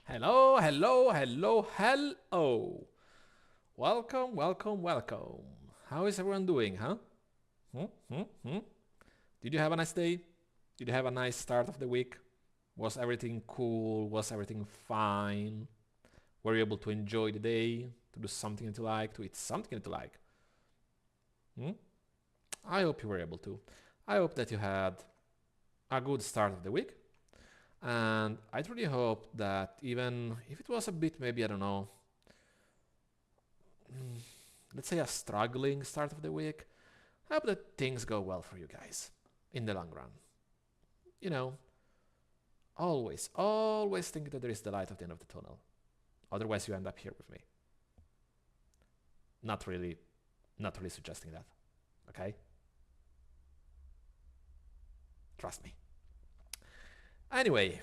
Hello, hello, hello, hello. Welcome, welcome, welcome. How is everyone doing, huh? Hmm? Hmm? Hmm? Did you have a nice day? Did you have a nice start of the week? Was everything cool? Was everything fine? Were you able to enjoy the day? To do something that you like? To eat something that you like? Hmm? I hope you were able to. I hope that you had a good start of the week. And I truly hope that even if it was a bit, maybe, I don't know, let's say a struggling start of the week, I hope that things go well for you guys in the long run. You know, always think that there is the light at the end of the tunnel. Otherwise, you end up here with me. Not really, not really suggesting that. Okay? Trust me. Anyway,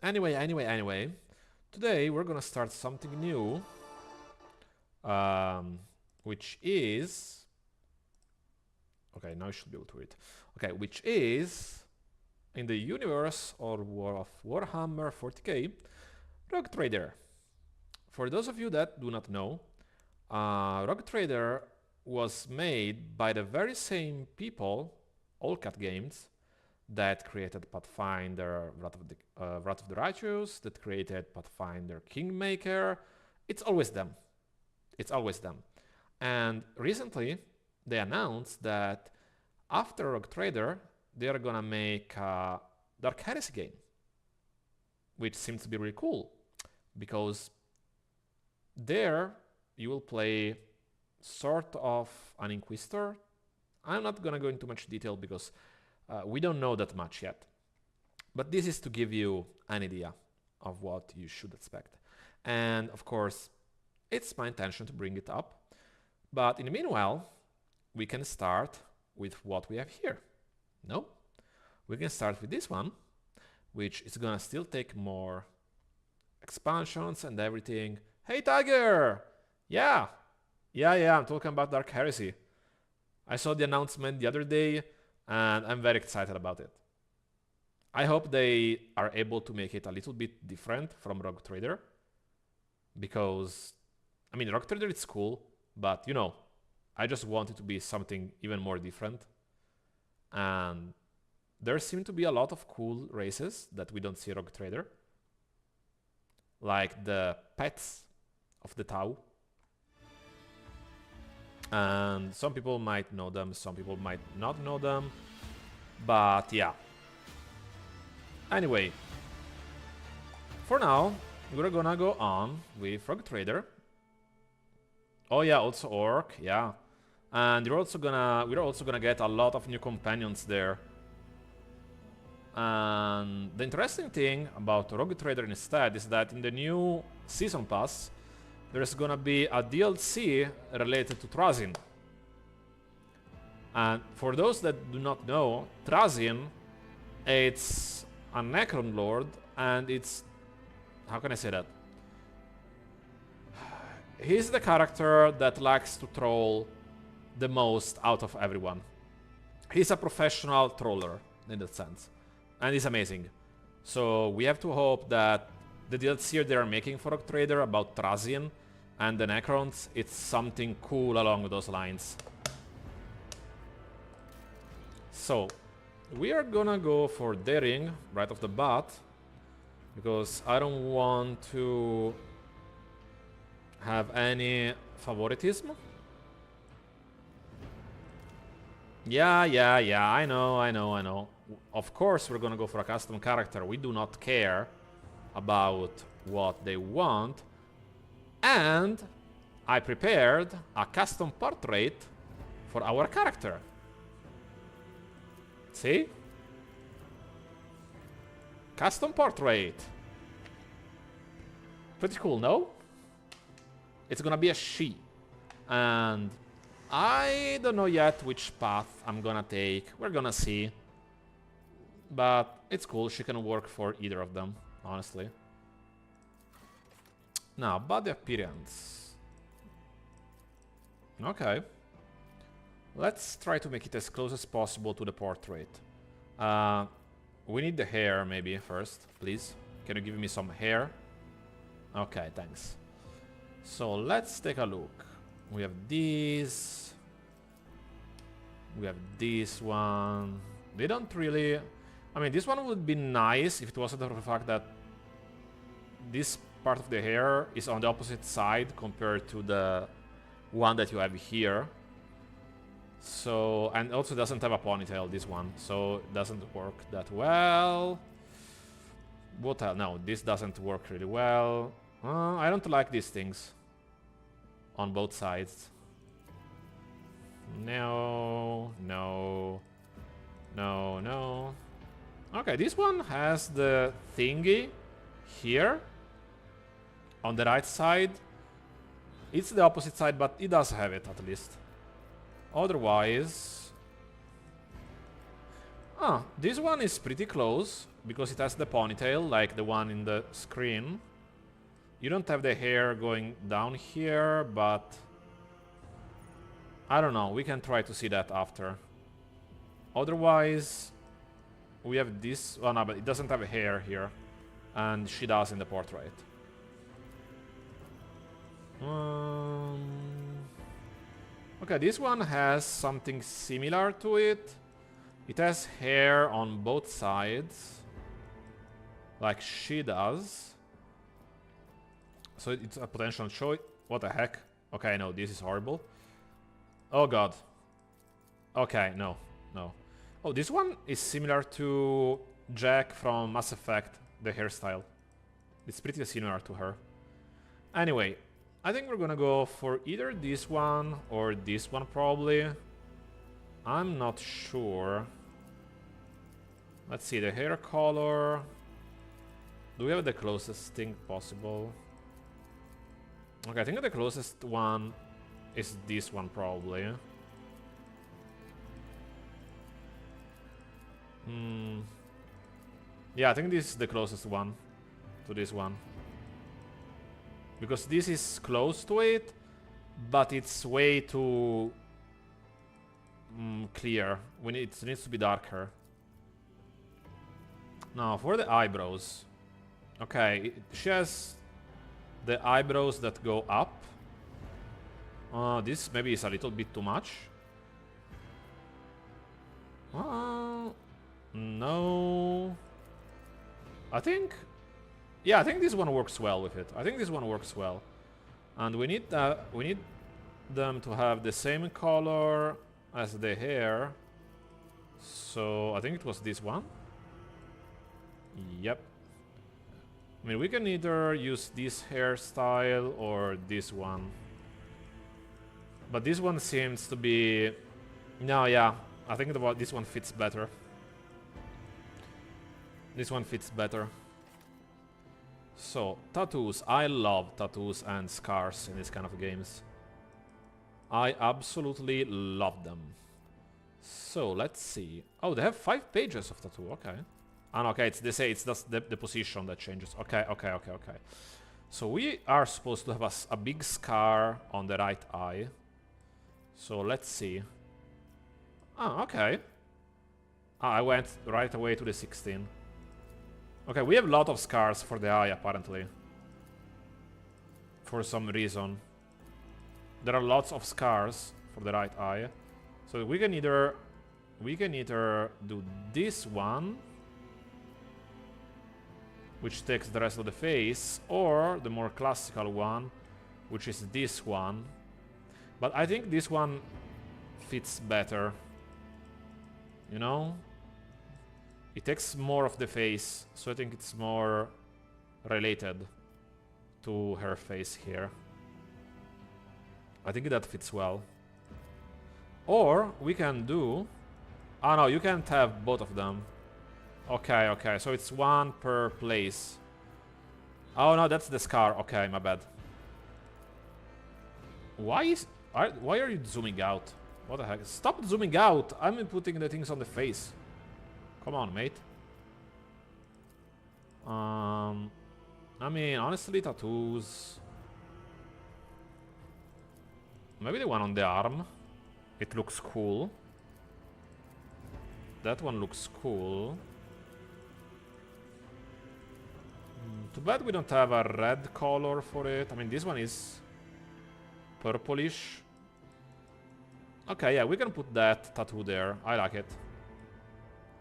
anyway. Today we're gonna start something new, which is okay. Now you should be able to read. Okay, which is in the universe of Warhammer 40k, Rogue Trader. For those of you that do not know, Rogue Trader was made by the very same people, All Cat Games, that created Pathfinder Wrath of the Righteous, that created Pathfinder Kingmaker. It's always them. It's always them. And recently, they announced that after Rogue Trader, they are gonna make a Dark Heresy game, which seems to be really cool because there you will play sort of an Inquisitor. I'm not gonna go into much detail because we don't know that much yet. But this is to give you an idea of what you should expect. And of course, it's my intention to bring it up. But in the meanwhile, we can start with what we have here. No? We can start with this one, which is gonna still take more expansions and everything. Hey, Tiger! Yeah, I'm talking about Dark Heresy. I saw the announcement the other day, and I'm very excited about it. I hope they are able to make it a little bit different from Rogue Trader, because, I mean, Rogue Trader is cool, but you know, I just want it to be something even more different. And there seem to be a lot of cool races that we don't see Rogue Trader, like the pets of the Tau. And some people might know them, some people might not know them, but yeah. Anyway, for now, we're gonna go on with Rogue Trader. Oh yeah, also Orc, yeah. And we're also gonna get a lot of new companions there. And the interesting thing about Rogue Trader instead is that in the new Season Pass, there's gonna be a DLC related to Trazyn. And for those that do not know, Trazyn, it's a Necron Lord, and it's... how can I say that? He's the character that likes to troll the most out of everyone. He's a professional troller, in that sense. And he's amazing. So we have to hope that the DLC they are making for Rogue Trader about Trazyn and the Necrons, it's something cool along those lines. So, we are gonna go for Daring right off the bat, because I don't want to have any favoritism. Yeah, I know. Of course we're gonna go for a custom character. We do not care about what they want. And I prepared a custom portrait for our character. See? Custom portrait. Pretty cool, no? It's gonna be a she. And I don't know yet which path I'm gonna take. We're gonna see. But it's cool. She can work for either of them, honestly. Now, body appearance. Okay. Let's try to make it as close as possible to the portrait. We need the hair, maybe, first, please. Can you give me some hair? Okay, thanks. So let's take a look. We have these. We have this one. They don't really... I mean, this one would be nice if it wasn't for the fact that this part of the hair is on the opposite side compared to the one that you have here. So, and also doesn't have a ponytail, this one, so it doesn't work that well. What else? No, this doesn't work really well. I don't like these things on both sides. No, no, no, no. Okay, this one has the thingy here on the right side. It's the opposite side, but it does have it at least. Otherwise... this one is pretty close, because it has the ponytail, like the one in the screen. You don't have the hair going down here, but... I don't know, we can try to see that after. Otherwise... we have this... oh no, but it doesn't have a hair here. And she does in the portrait. Okay, this one has something similar to it. It has hair on both sides, like she does. So it's a potential choice. What the heck? Okay, no, this is horrible. Oh god. Okay, no, no. Oh, this one is similar to Jack from Mass Effect, the hairstyle. It's pretty similar to her. Anyway, I think we're gonna go for either this one or this one probably. I'm not sure. Let's see, the hair color. Do we have the closest thing possible? Okay, I think the closest one is this one probably. Yeah, I think this is the closest one to this one. Because this is close to it, but it's way too clear. It needs to be darker. Now, for the eyebrows. Okay, she has the eyebrows that go up. This maybe is a little bit too much. No. I think... yeah, I think this one works well with it. I think this one works well. And we need them to have the same color as the hair. So I think it was this one. Yep. I mean, we can either use this hairstyle or this one. But this one seems to be... no, yeah. I think this one fits better. This one fits better. So, tattoos. I love tattoos and scars in these kind of games. I absolutely love them. So, let's see. Oh, they have 5 pages of tattoo. Okay. And okay, they say it's just the position that changes. Okay, okay, okay, okay. So we are supposed to have a big scar on the right eye. So let's see. Ah, okay. Ah, I went right away to the 16. Okay, we have a lot of scars for the eye, apparently. For some reason. There are lots of scars for the right eye. So we can either do this one, which takes the rest of the face, or the more classical one, which is this one. But I think this one fits better. You know? It takes more of the face, so I think it's more related to her face here. I think that fits well. Or we can do... oh no, you can't have both of them. Okay, okay, so it's one per place. Oh no, that's the scar. Okay, my bad. Why are you zooming out? What the heck? Stop zooming out! I'm putting the things on the face. Come on, mate. I mean, honestly, tattoos. Maybe the one on the arm. It looks cool. That one looks cool. Too bad we don't have a red color for it. I mean, this one is purplish. Okay, yeah, we can put that tattoo there. I like it.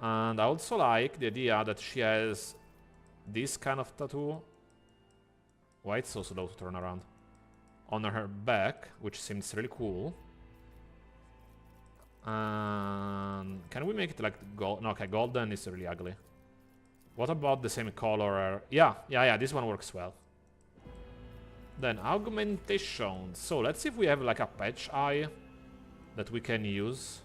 And I also like the idea that she has this kind of tattoo. Why it's so slow to turn around? On her back, which seems really cool. And can we make it like gold? No, okay, golden is really ugly. What about the same color? Yeah, this one works well. Then augmentation. So let's see if we have like a patch eye that we can use.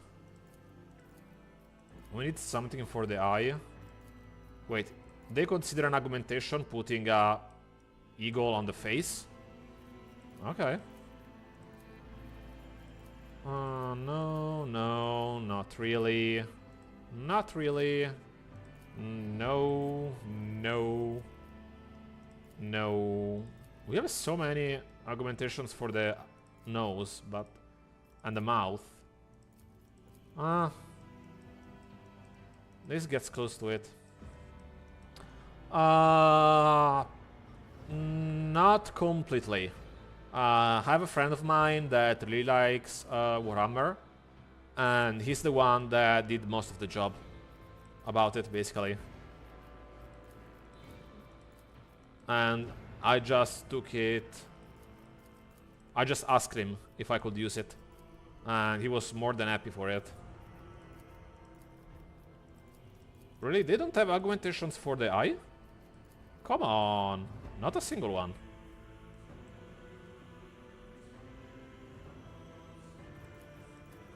We need something for the eye. Wait, they consider an augmentation putting a eagle on the face? Okay. No, not really. Not really. No. We have so many augmentations for the nose, but... and the mouth. This gets close to it. Not completely. I have a friend of mine that really likes Warhammer, and he's the one that did most of the job about it, basically. And I just took it... I just asked him if I could use it, and he was more than happy for it. Really? They don't have augmentations for the eye? Come on, not a single one.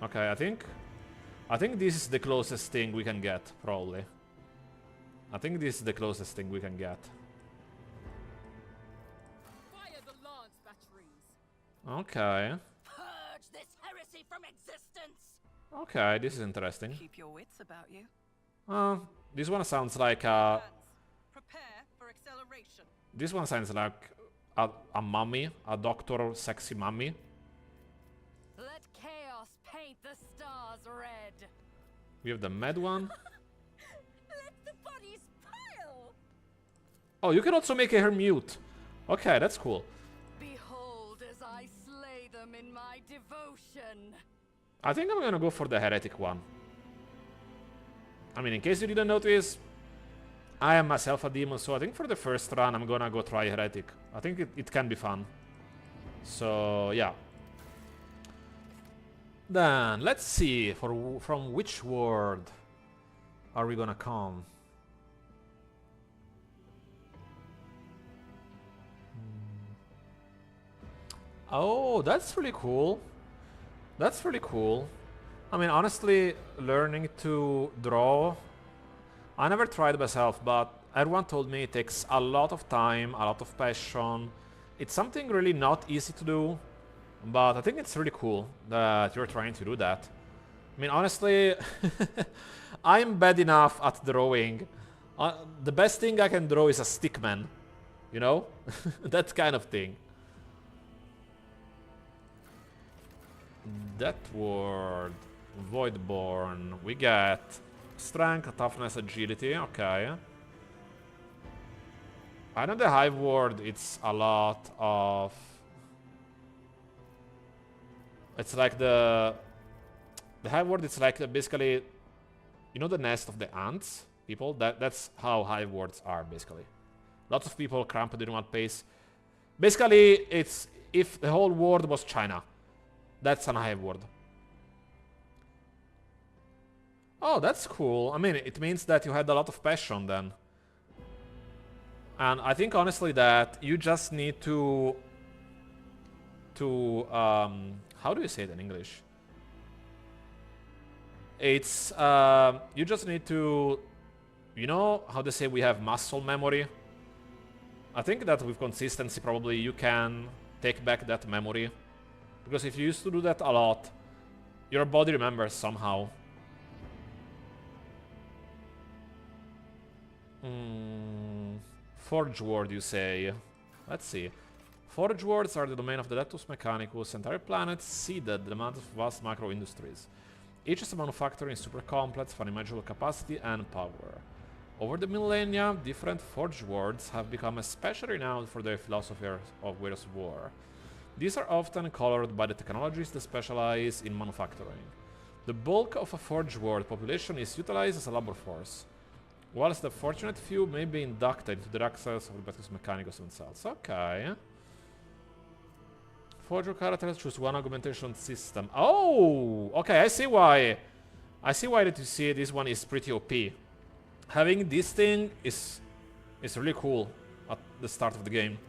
Okay, I think this is the closest thing we can get, probably. I think this is the closest thing we can get. Fire the lance batteries. Okay. Purge this heresy from existence. Okay, this is interesting. Keep your wits about you. This one sounds like a... Prepare for acceleration. This one sounds like a mummy, a doctor sexy mummy. Let chaos paint the stars red. We have the mad one. Let the bodies pile. Oh, you can also make her mute. Okay, that's cool. Behold as I slay them in my devotion. I think I'm gonna go for the heretic one. I mean, in case you didn't notice, I am myself a demon, so I think for the first run I'm gonna go try heretic. I think it can be fun. So, yeah. Then, let's see, from which world are we gonna come? Oh, that's really cool. That's really cool. I mean, honestly, learning to draw, I never tried myself, but everyone told me it takes a lot of time, a lot of passion. It's something really not easy to do, but I think it's really cool that you're trying to do that. I mean, honestly, I'm bad enough at drawing. The best thing I can draw is a stickman, you know? That kind of thing. That word, Voidborn, we get strength, toughness, agility, okay. I know the Hive word, it's a lot of... It's like the Hive word, it's like basically... You know the nest of the ants, people? That's how Hive words are, basically. Lots of people cramped in one place. Basically, it's if the whole world was China. That's an Hive word. Oh, that's cool. I mean, it means that you had a lot of passion then. And I think honestly that you just need to how do you say it in English? It's you just need to, you know how they say we have muscle memory? I think that with consistency probably you can take back that memory. Because if you used to do that a lot, your body remembers somehow. Forge word, you say. Let's see. Forge words are the domain of the Datus Mechanicus. Entire planets seeded the amount of vast macro industries. Each is a manufacturing super complex for unimaginable capacity and power. Over the millennia, different forge words have become especially renowned for their philosophy of ways of war. These are often colored by the technologies that specialize in manufacturing. The bulk of a forge world population is utilized as a labor force, whilst the fortunate few may be inducted into the ranks of the Bacchus Mechanicus themselves. Okay. Forge characters choose one augmentation system. Oh! Okay, I see why. I see why that you see this one is pretty OP. Having this thing is really cool at the start of the game.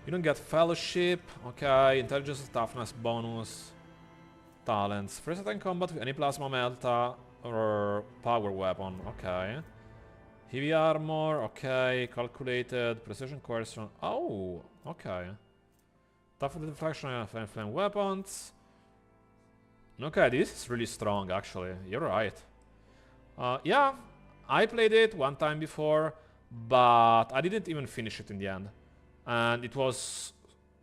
You don't get fellowship, okay, intelligence and toughness bonus, talents, first attack in combat with any plasma melta or power weapon, okay. Heavy armor, okay, calculated, precision coercion, oh, okay. Tough deflection of flame weapons. Okay, this is really strong actually, you're right. Yeah, I played it one time before, but I didn't even finish it in the end. And it was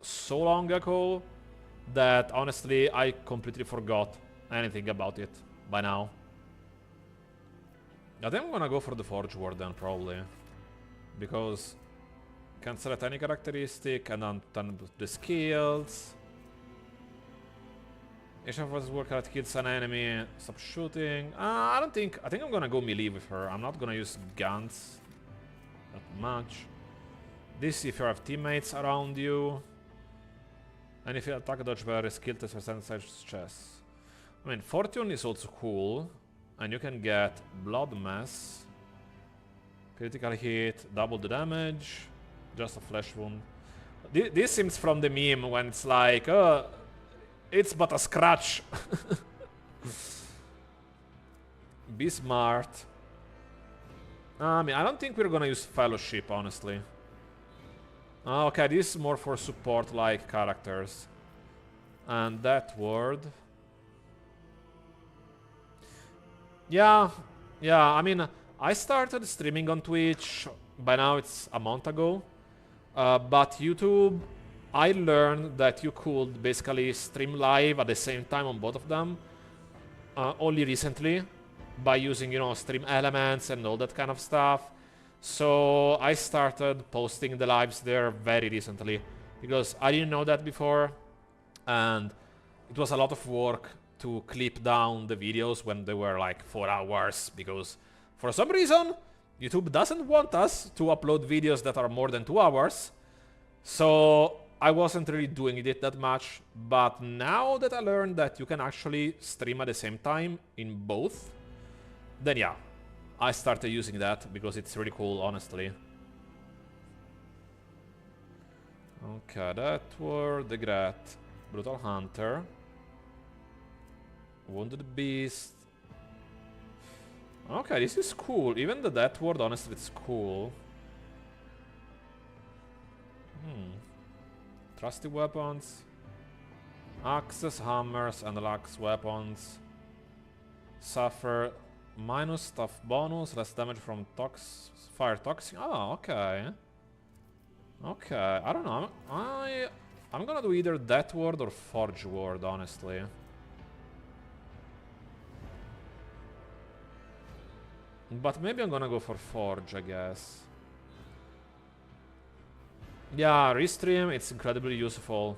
so long ago that honestly I completely forgot anything about it by now. I think I'm gonna go for the Forge Ward then, probably. Because you can select any characteristic and then turn the skills. Each of us work out kills an enemy, stop shooting. I think I'm gonna go melee with her. I'm not gonna use guns that much. This if you have teammates around you. And if you attack a dodge bear, skill test percentage chess. I mean, Fortune is also cool. And you can get Blood Mess. Critical hit, double the damage. Just a flesh wound. This seems from the meme when it's like, it's but a scratch. Be smart. I mean, I don't think we're gonna use Fellowship, honestly. Okay, this is more for support-like characters. And that word... Yeah, I mean, I started streaming on Twitch, by now it's a month ago. But YouTube, I learned that you could basically stream live at the same time on both of them. Only recently, by using, you know, stream elements and all that kind of stuff. So I started posting the lives there very recently, because I didn't know that before, and it was a lot of work to clip down the videos when they were like 4 hours, because for some reason YouTube doesn't want us to upload videos that are more than 2 hours. So I wasn't really doing it that much, but now that I learned that you can actually stream at the same time in both, then yeah, I started using that because it's really cool, honestly. Okay, that were the Grat, Brutal Hunter, Wounded Beast. Okay, this is cool. Even the Death Ward, honestly, it's cool. Trusty weapons, axes, hammers, and axe weapons. Suffer minus stuff bonus, less damage from fire toxic. Oh, okay. Okay, I don't know. I'm gonna do either Death Ward or Forge Ward, honestly. But maybe I'm gonna go for Forge, I guess. Yeah, Restream, it's incredibly useful.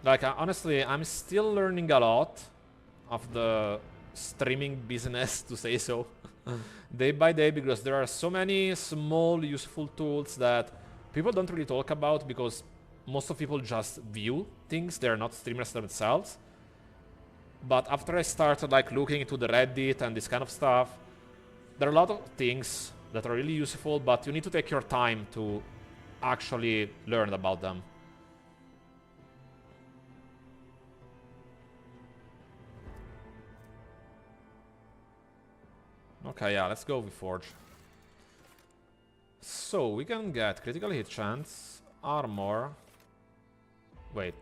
Like, honestly, I'm still learning a lot of the streaming business, to say so, day by day, because there are so many small useful tools that people don't really talk about, because most of people just view things, they're not streamers themselves. But after I started like looking into the Reddit and this kind of stuff, there are a lot of things that are really useful, but you need to take your time to actually learn about them. Okay, yeah, let's go with Forge. So, we can get critical hit chance, armor... Wait.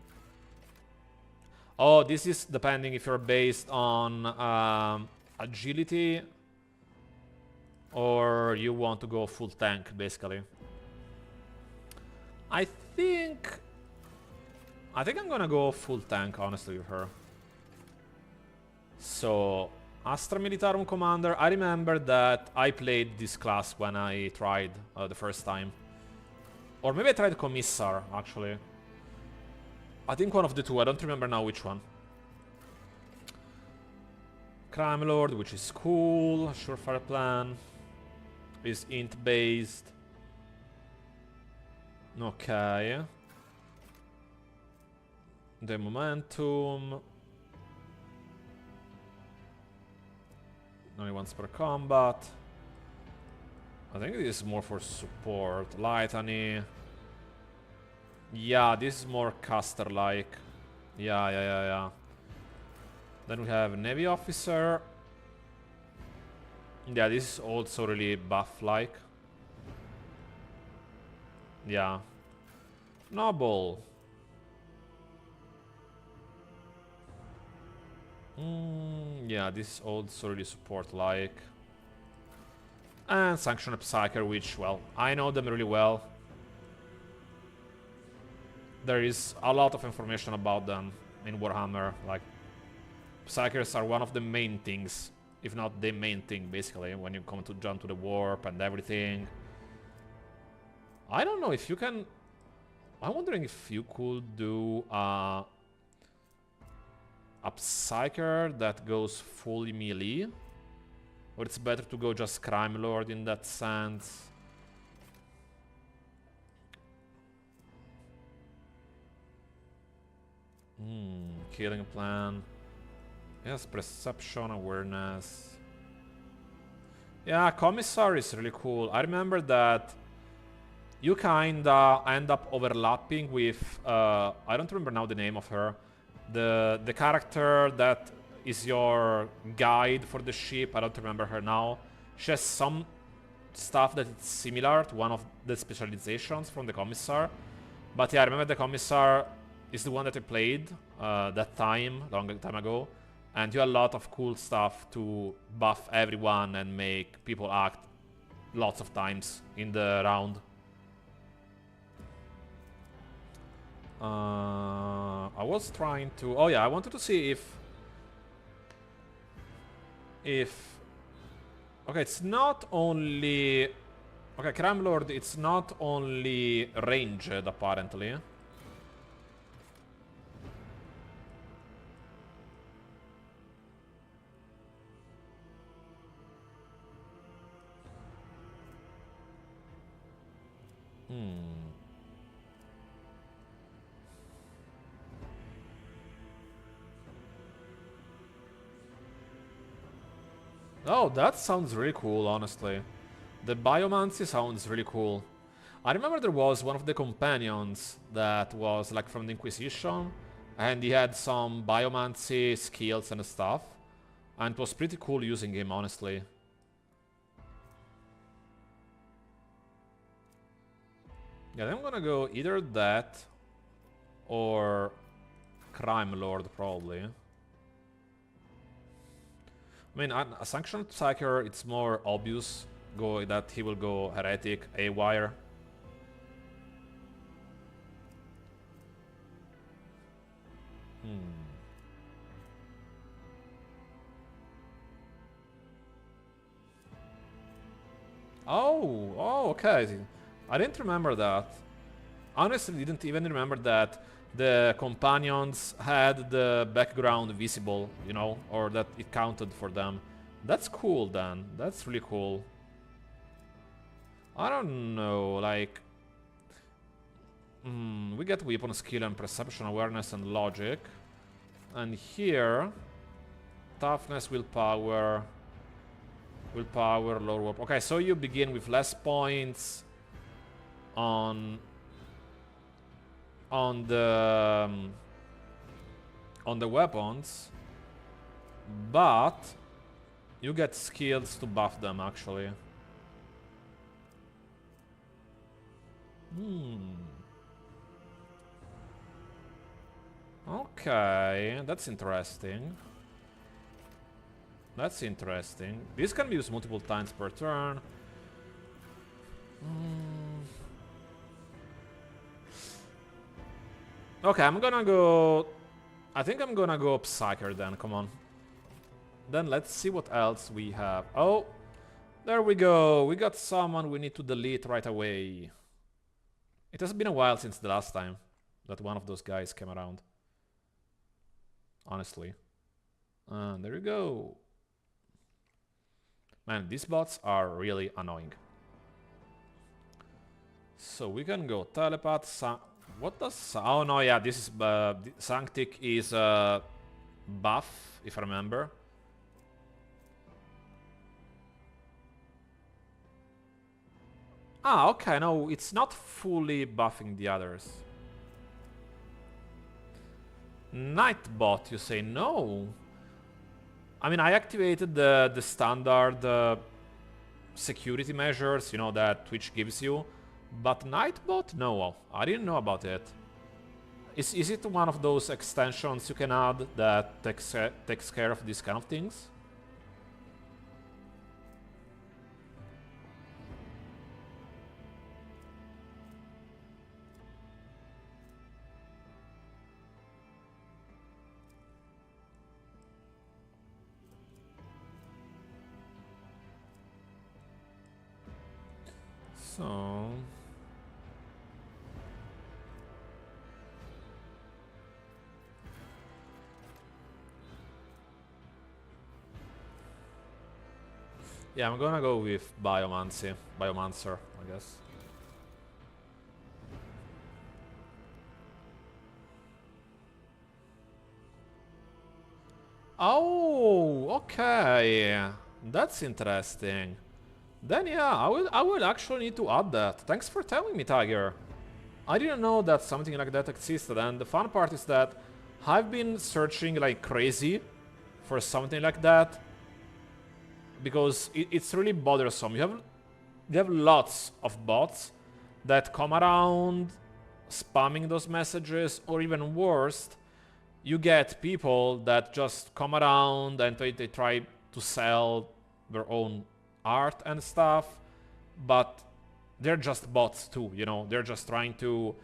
Oh, this is depending if you're based on agility or you want to go full tank, basically. I think I'm gonna go full tank, honestly, with her. So, Astra Militarum Commander. I remember that I played this class when I tried the first time. Or maybe I tried Commissar, actually. I think one of the two, I don't remember now which one. Crime Lord, which is cool. Surefire Plan. Is int based. Okay. The Momentum. Only once per combat. I think this is more for support. Litany. Yeah, this is more caster-like. Yeah. Then we have Navy Officer. Yeah, this is also really buff-like. Yeah. Noble. Yeah, this is also really support-like. And Sanctioned Psyker, which, well, I know them really well. There is a lot of information about them in Warhammer. Like, Psykers are one of the main things, if not the main thing, basically, when you come to jump to the warp and everything. I don't know if you can... I'm wondering if you could do a Psyker that goes fully melee. Or it's better to go just Crime Lord in that sense. Killing Plan. Yes, Perception, Awareness. Yeah, Commissar is really cool. I remember that you kinda end up overlapping with... I don't remember now the name of her. The character that is your guide for the ship. I don't remember her now. She has some stuff that is similar to one of the specializations from the Commissar. But yeah, I remember the Commissar is the one that I played that time, long time ago. And you have a lot of cool stuff to buff everyone and make people act lots of times in the round. I was trying to... Oh yeah, I wanted to see if... Okay, it's not only... Okay, Crime Lord, it's not only ranged, apparently. Oh, that sounds really cool, honestly. The Biomancy sounds really cool. I remember there was one of the companions that was like from the Inquisition, and he had some Biomancy skills and stuff. And it was pretty cool using him, honestly. Yeah, then I'm gonna go either that or Crime Lord, probably. I mean, a Sanctioned Psyker, it's more obvious that he will go Heretic, A-Wire. Oh, okay. I didn't remember that. Honestly, didn't even remember that the companions had the background visible, you know, or that it counted for them. That's cool, then. That's really cool. I don't know, like... we get weapon skill and perception, awareness, and logic. And here... Toughness, willpower... Willpower, lower warp. Okay, so you begin with less points on the weapons, but you get skills to buff them, actually. Okay, that's interesting. That's interesting. This can be used multiple times per turn. Okay, I'm gonna go... I think I'm gonna go Psyker then, come on. Then let's see what else we have. Oh, there we go. We got someone we need to delete right away. It has been a while since the last time that one of those guys came around. Honestly. And there you go. Man, these bots are really annoying. So we can go telepath. What does... Oh no, yeah, this is... Sanctic is buff, if I remember. Ah, okay, no, it's not fully buffing the others. Nightbot, you say no? I mean, I activated the standard security measures, you know, that Twitch gives you. But Nightbot? No, I didn't know about it. Is it one of those extensions you can add that takes care of these kind of things? So... yeah, I'm gonna go with Biomancer, I guess. Oh, okay. That's interesting. Then yeah, I will actually need to add that. Thanks for telling me, Tiger. I didn't know that something like that existed, and the fun part is that I've been searching like crazy for something like that because it's really bothersome. You have lots of bots that come around spamming those messages, or even worse, you get people that just come around and they try to sell their own art and stuff, but they're just bots too, you know. They're just trying to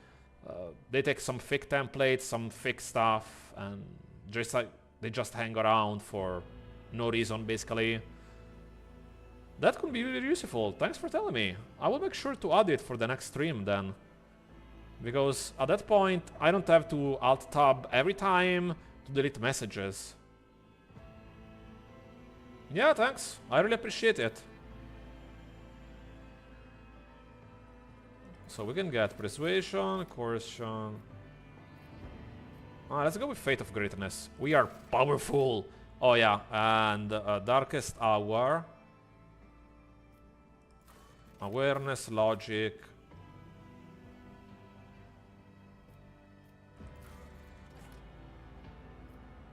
they take some fake templates, some fake stuff, and just like they just hang around for no reason, basically. That could be really useful. Thanks for telling me. I will make sure to add it for the next stream then, because at that point I don't have to alt tab every time to delete messages. Yeah, thanks. I really appreciate it. So we can get Persuasion, Coercion. Let's go with Fate of Greatness. We are powerful. Oh yeah, and Darkest Hour. Awareness, Logic.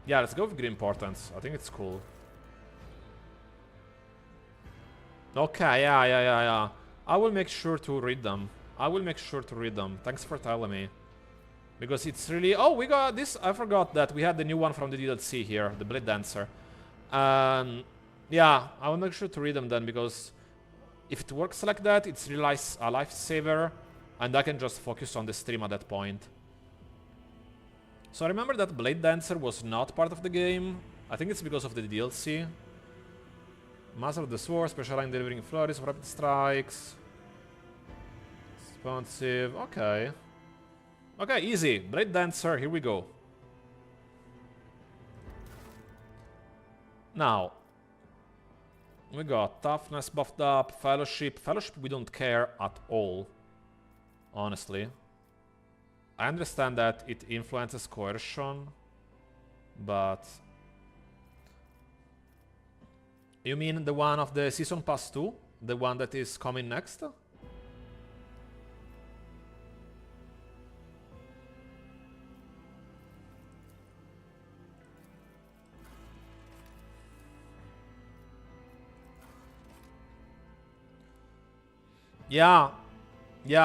Yeah, let's go with Green Portents. I think it's cool. Okay, yeah. I will make sure to read them. Thanks for telling me. Because it's really... Oh, we got this... I forgot that we had the new one from the DLC here. The Blade Dancer. Yeah, I will make sure to read them then, because if it works like that, it's really a lifesaver. And I can just focus on the stream at that point. So I remember that Blade Dancer was not part of the game. I think it's because of the DLC. Master of the Sword, specializing in delivering flurries of rapid strikes. Responsive, okay. Okay, easy. Blade Dancer, here we go. Now, we got Toughness buffed up, Fellowship. Fellowship we don't care at all, honestly. I understand that it influences Coercion, but... You mean the one of the Season Pass 2? The one that is coming next? Yeah,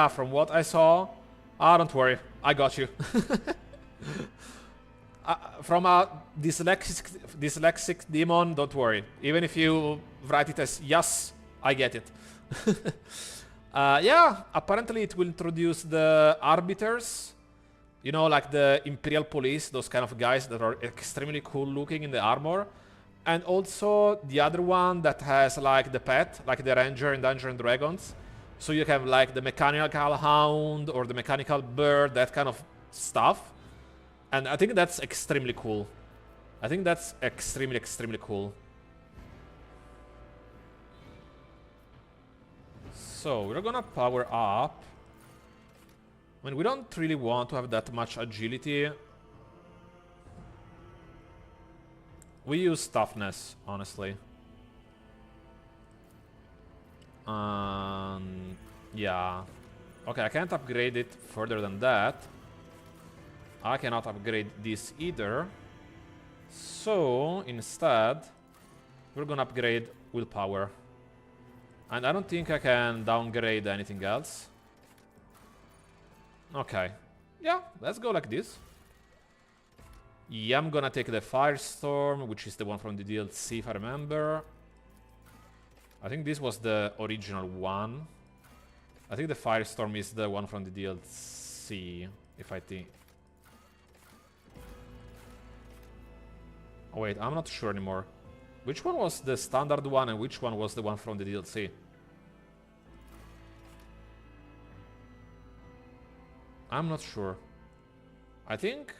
from what I saw... don't worry, I got you. From a dyslexic demon, don't worry. Even if you write it as yes, I get it. Yeah, apparently it will introduce the arbiters. You know, like the Imperial Police, those kind of guys that are extremely cool looking in the armor. And also the other one that has like the pet, like the ranger in Dungeons and Dragons. So you have like the mechanical hound or the mechanical bird, that kind of stuff. And I think that's extremely cool. I think that's extremely, extremely cool. So we're gonna power up. I mean, we don't really want to have that much agility. We use toughness, honestly. Yeah. Okay, I can't upgrade it further than that. I cannot upgrade this either. So, instead, we're gonna upgrade willpower. And I don't think I can downgrade anything else. Okay. Yeah, let's go like this. Yeah, I'm gonna take the Firestorm, which is the one from the DLC, if I remember. I think this was the original one. I think the Firestorm is the one from the DLC, if I think. Oh wait, I'm not sure anymore. Which one was the standard one and which one was the one from the DLC? I'm not sure. I think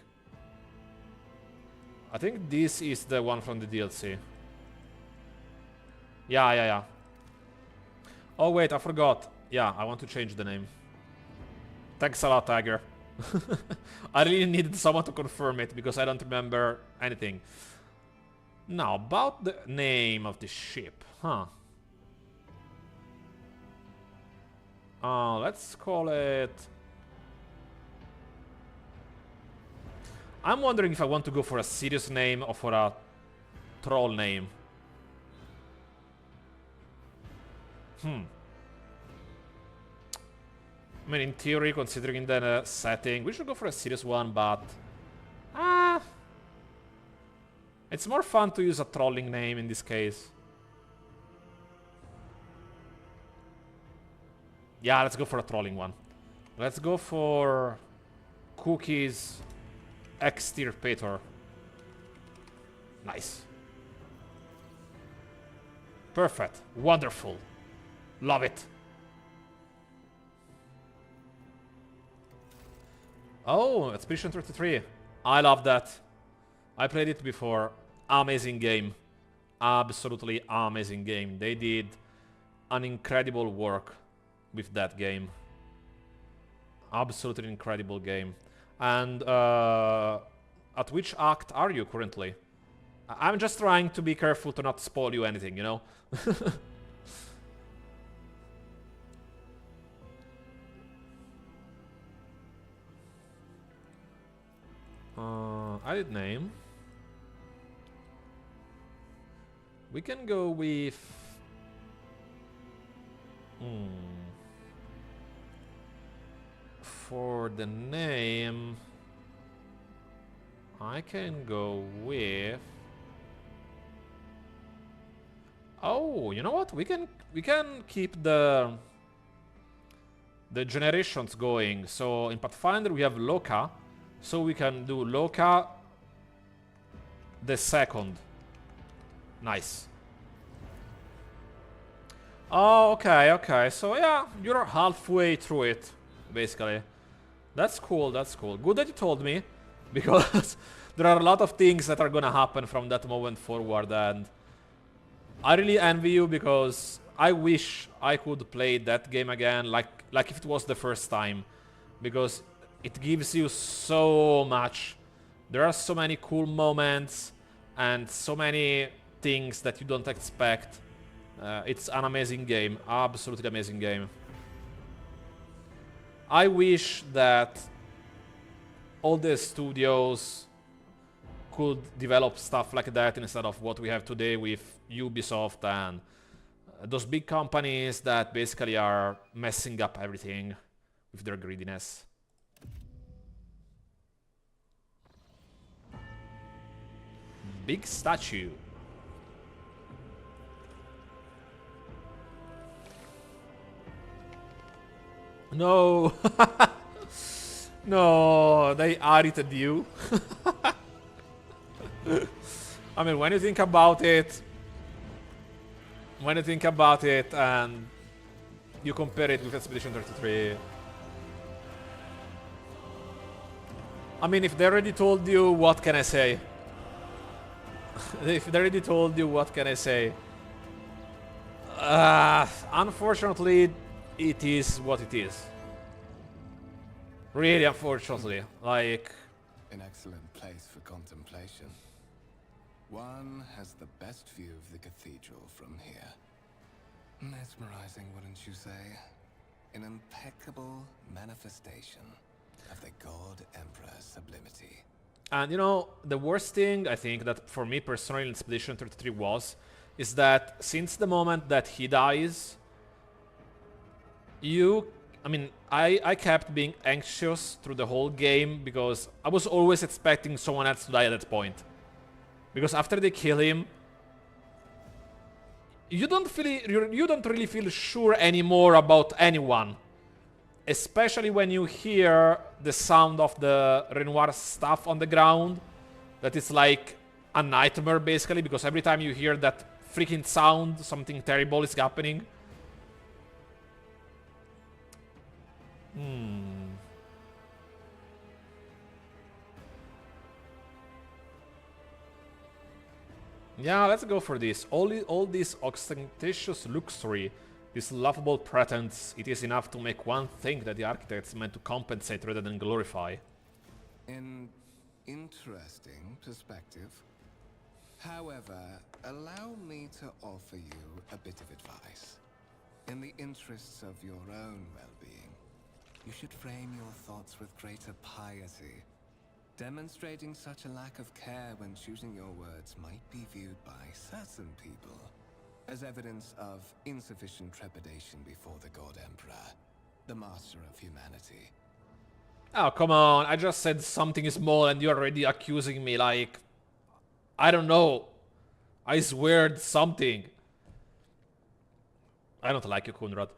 this is the one from the DLC. Yeah. Oh wait, I forgot. Yeah, I want to change the name. Thanks a lot, Tiger. I really needed someone to confirm it because I don't remember anything. Now, about the name of the ship, huh? Let's call it... I'm wondering if I want to go for a serious name or for a troll name. I mean, in theory, considering the setting, we should go for a serious one, but... it's more fun to use a trolling name in this case. Yeah, let's go for a trolling one. Let's go for... Cookies... Extirpator. Nice. Perfect. Wonderful. Love it. Oh, Expedition 33. I love that. I played it before. Amazing game. Absolutely amazing game. They did an incredible work with that game. Absolutely incredible game. And at which act are you currently? I'm just trying to be careful to not spoil you anything, you know? Edit name. We can go with... For the name, I can go with... Oh, you know what? We can keep the generations going. So in Pathfinder we have Loka, so we can do Loka the second. Nice. Oh, okay. So yeah, you're halfway through it, basically. That's cool, that's cool. Good that you told me, because there are a lot of things that are gonna happen from that moment forward, and I really envy you because I wish I could play that game again, like if it was the first time, because it gives you so much. There are so many cool moments and so many things that you don't expect. It's an amazing game, absolutely amazing game. I wish that all the studios could develop stuff like that instead of what we have today with Ubisoft and those big companies that basically are messing up everything with their greediness. Big statue. No. No, they audited you. I mean, when you think about it, and you compare it with Expedition 33, I mean, if they already told you, what can I say? If they already told you, what can I say? Unfortunately, it is what it is. Really, unfortunately. Like... An excellent place for contemplation. One has the best view of the cathedral from here. Mesmerizing, wouldn't you say? An impeccable manifestation of the God Emperor's sublimity. And you know, the worst thing I think that for me personally in Expedition 33 is that since the moment that he dies, I kept being anxious through the whole game because I was always expecting someone else to die at that point. Because after they kill him, you don't really feel sure anymore about anyone. Especially when you hear the sound of the Renoir stuff on the ground. That is like a nightmare basically, because every time you hear that freaking sound, something terrible is happening. Yeah, let's go for this. All this ostentatious luxury, this laughable pretense, it is enough to make one think that the architects meant to compensate rather than glorify. An interesting perspective. However, allow me to offer you a bit of advice. In the interests of your own well-being, you should frame your thoughts with greater piety. Demonstrating such a lack of care when choosing your words might be viewed by certain people as evidence of insufficient trepidation before the God Emperor, the master of humanity. Oh, come on, I just said something small and you're already accusing me like... I don't know. I swear something. I don't like you, Kunrad.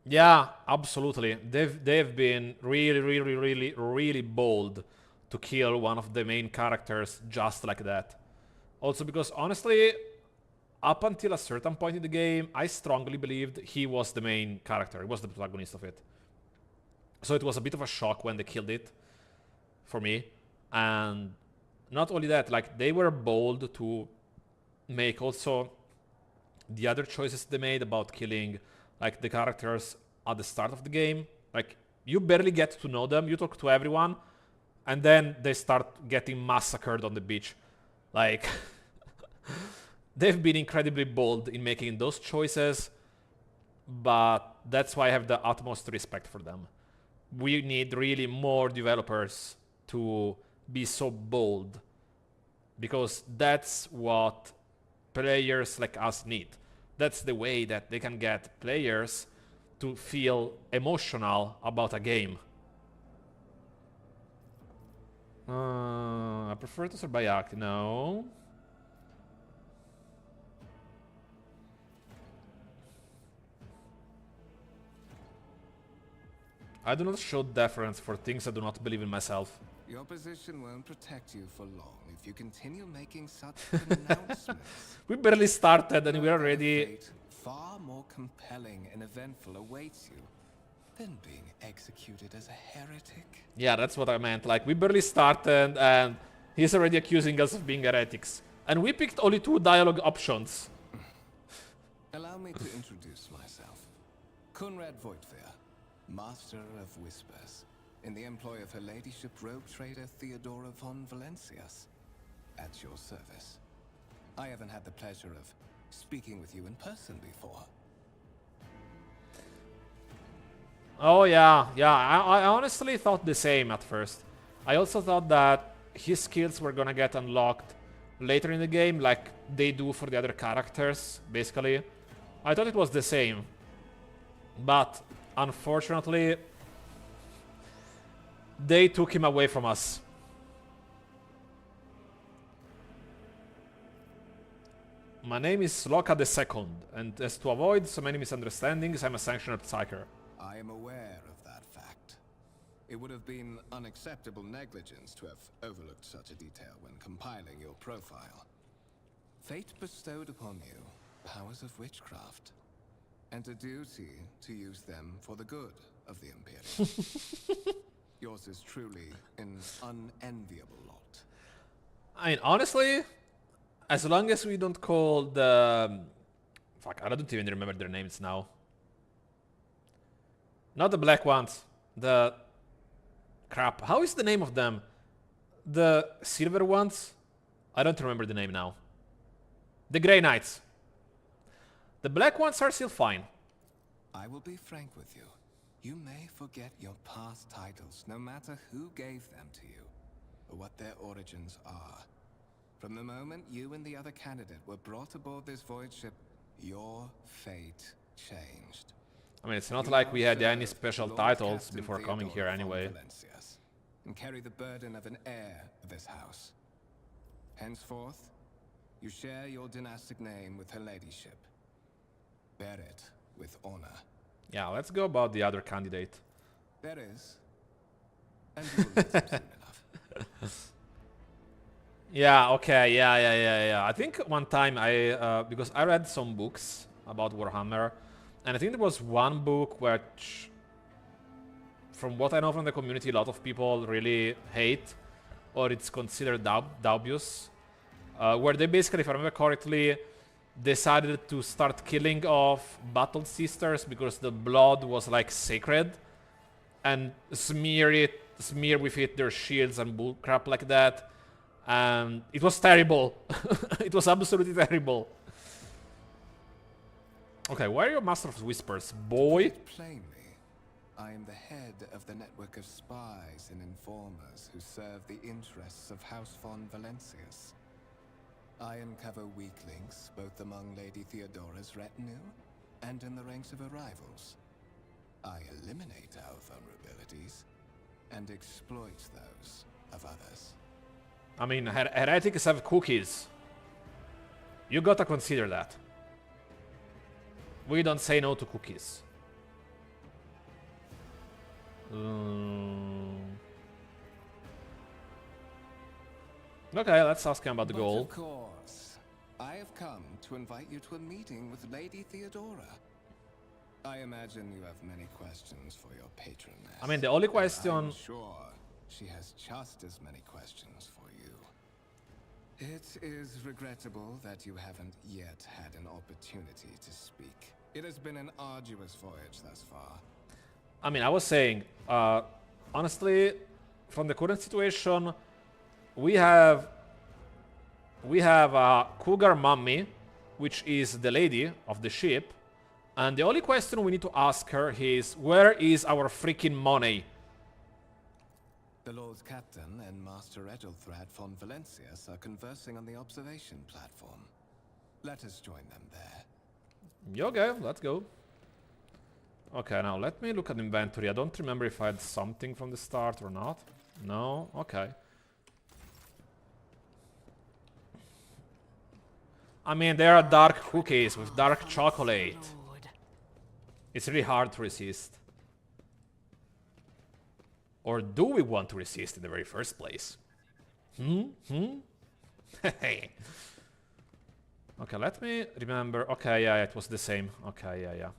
Yeah, absolutely. They've been really bold to kill one of the main characters just like that. Also because honestly, up until a certain point in the game, I strongly believed he was the main character. He was the protagonist of it. So it was a bit of a shock when they killed it for me. And not only that, like they were bold to make also the other choices they made about killing like the characters at the start of the game. Like you barely get to know them, you talk to everyone, and then they start getting massacred on the beach. Like they've been incredibly bold in making those choices, but that's why I have the utmost respect for them. We need really more developers to be so bold, because that's what players like us need. That's the way that they can get players to feel emotional about a game. I prefer to survive act. No. I do not show deference for things I do not believe in myself. Your position won't protect you for long if you continue making such pronouncements. We barely started and we're already... Fate far more compelling and eventful awaits you than being executed as a heretic. Yeah, that's what I meant. Like, we barely started and he's already accusing us of being heretics. And we picked only 2 dialogue options. Allow me to introduce myself. Conrad Voigtveer, Master of Whispers, in the employ of Her Ladyship robe trader Theodora von Valencias. At your service. I haven't had the pleasure of speaking with you in person before. Oh yeah, I honestly thought the same at first. I also thought that his skills were gonna get unlocked later in the game, like they do for the other characters, basically. I thought it was the same. But, unfortunately, they took him away from us. My name is Loka II, and as to avoid so many misunderstandings, I'm a sanctioned psyker. I am aware of that fact. It would have been unacceptable negligence to have overlooked such a detail when compiling your profile. Fate bestowed upon you powers of witchcraft, and a duty to use them for the good of the Imperium. Yours is truly an unenviable lot. I mean, honestly, as long as we don't call the... Fuck, I don't even remember their names now. Not the black ones. The... Crap, how is the name of them? The silver ones? I don't remember the name now. The Grey Knights. The black ones are still fine. I will be frank with you. You may forget your past titles, no matter who gave them to you, or what their origins are. From the moment you and the other candidate were brought aboard this void ship, your fate changed. I mean, it's not like we had any special titles before coming here anyway. And carry the burden of an heir of this house. Henceforth, you share your dynastic name with her ladyship. Bear it with honor. Yeah, let's go about the other candidate. There is. And you will meet him soon enough. Yeah, okay, yeah. I think one time because I read some books about Warhammer, and I think there was one book which, from what I know from the community, a lot of people really hate, or it's considered dubious, where they basically, if I remember correctly, decided to start killing off battle sisters because the blood was like sacred, and smear with it their shields and bull crap like that. And it was terrible. It was absolutely terrible. Okay, why are you Master of Whispers, boy? Plainly, I am the head of the network of spies and informers who serve the interests of House von Valencius. I uncover weak links both among Lady Theodora's retinue and in the ranks of her rivals. I eliminate our vulnerabilities and exploit those of others. I mean, heretics have cookies. You gotta consider that. We don't say no to cookies. Okay, let's ask him about the goal. Of course, I have come to invite you to a meeting with Lady Theodora. I imagine you have many questions for your patroness. I mean, the only question... I'm sure she has just as many questions for you. It is regrettable that you haven't yet had an opportunity to speak. It has been an arduous voyage thus far. I mean, I was saying, honestly, from the current situation, we have Cougar Mummy, which is the lady of the ship, and the only question we need to ask her is, where is our freaking money? The Lord's Captain and Master Edelthrad von Valencius are conversing on the observation platform. Let us join them there. Okay, let's go. Okay, now let me look at inventory. I don't remember if I had something from the start or not. No? Okay. I mean, there are dark cookies with dark chocolate. It's really hard to resist. Or do we want to resist in the very first place? Hey. Okay, let me remember. Okay, yeah, it was the same. Okay, yeah.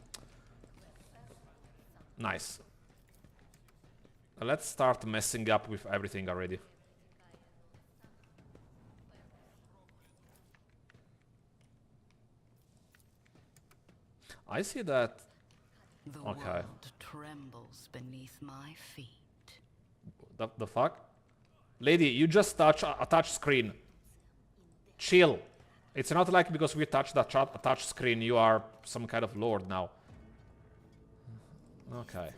Nice. Let's start messing up with everything already. I see that. The Okay. world trembles beneath my feet. The fuck? Lady, you just touch a touch screen. Chill. It's not like because we touched a touch screen, you are some kind of lord now. Okay.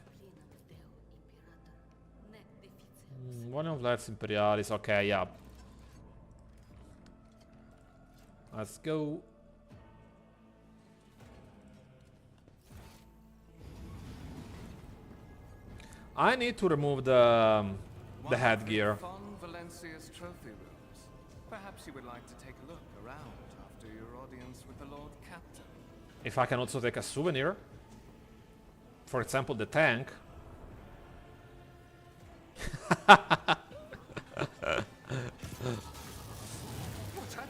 One of Let's Imperialis. Okay, yeah. Let's go. I need to remove the headgear. Von Valencia's trophy rooms. Perhaps you would like to take a look around after your audience with the Lord Captain. If I can also take a souvenir. For example, the tank.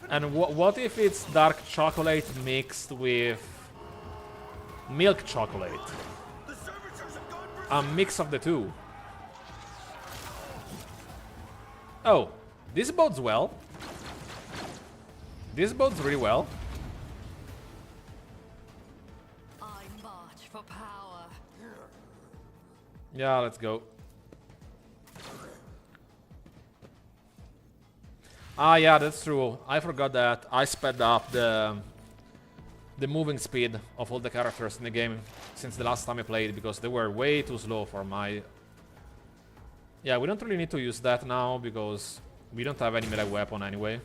And what if it's dark chocolate mixed with milk chocolate? A mix of the two. Oh, this bodes well. This bodes really well. I march for power. Yeah, let's go. Ah, yeah, that's true. I forgot that I sped up the moving speed of all the characters in the game since the last time I played because they were way too slow for my... Yeah, we don't really need to use that now because we don't have any melee weapon anyway.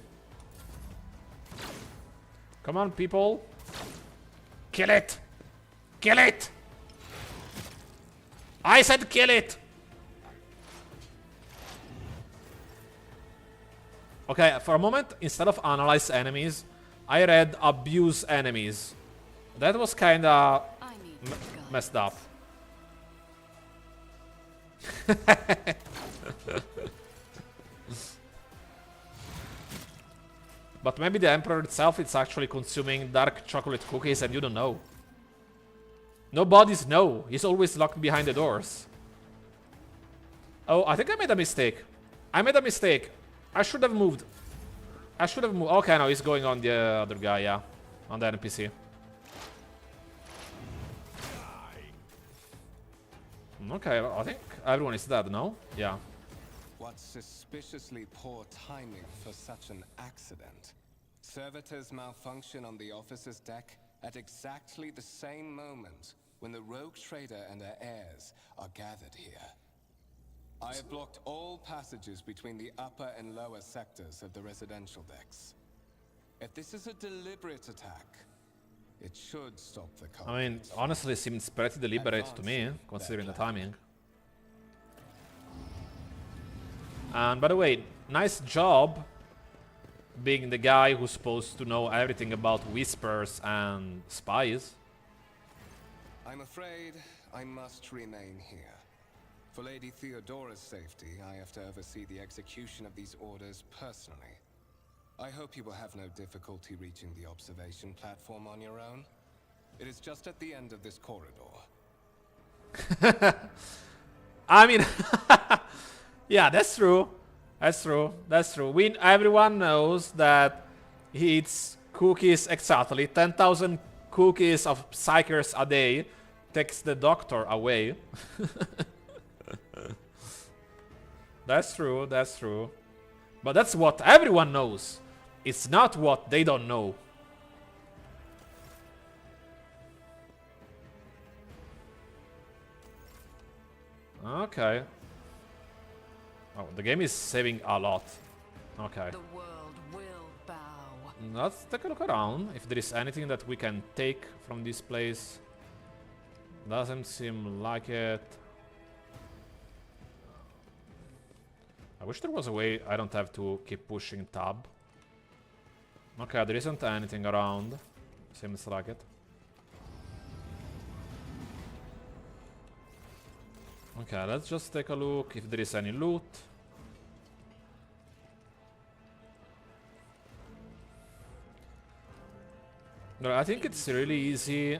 Come on, people. Kill it! Kill it! I said kill it! Okay, for a moment, instead of analyze enemies, I read abuse enemies. That was kinda messed up. But maybe the Emperor itself is actually consuming dark chocolate cookies and you don't know. No bodies know. He's always locked behind the doors. Oh, I think I made a mistake. I made a mistake. I should have moved. I should have moved. Okay, no, he's going on the other guy, yeah. On the NPC. Okay, I think everyone is dead, no? Yeah. What suspiciously poor timing for such an accident. Servitors malfunction on the officer's deck at exactly the same moment when the rogue trader and her heirs are gathered here. I have blocked all passages between the upper and lower sectors of the residential decks. If this is a deliberate attack, it should stop the culprits. I mean, honestly, it seems pretty deliberate to me, considering the timing. And by the way, nice job being the guy who's supposed to know everything about whispers and spies. I'm afraid I must remain here. For Lady Theodora's safety, I have to oversee the execution of these orders personally. I hope you will have no difficulty reaching the observation platform on your own. It is just at the end of this corridor. I mean, yeah, that's true. That's true. That's true. Everyone knows that he eats cookies exactly. 10,000 cookies of psychers a day takes the doctor away. That's true. That's true. But that's what everyone knows. It's not what they don't know. Okay. Oh, the game is saving a lot. Okay. The world will bow. Let's take a look around. If there is anything that we can take from this place. Doesn't seem like it. I wish there was a way I don't have to keep pushing tab. Okay, there isn't anything around. Seems like it. Okay, let's just take a look if there is any loot. No, I think it's really easy.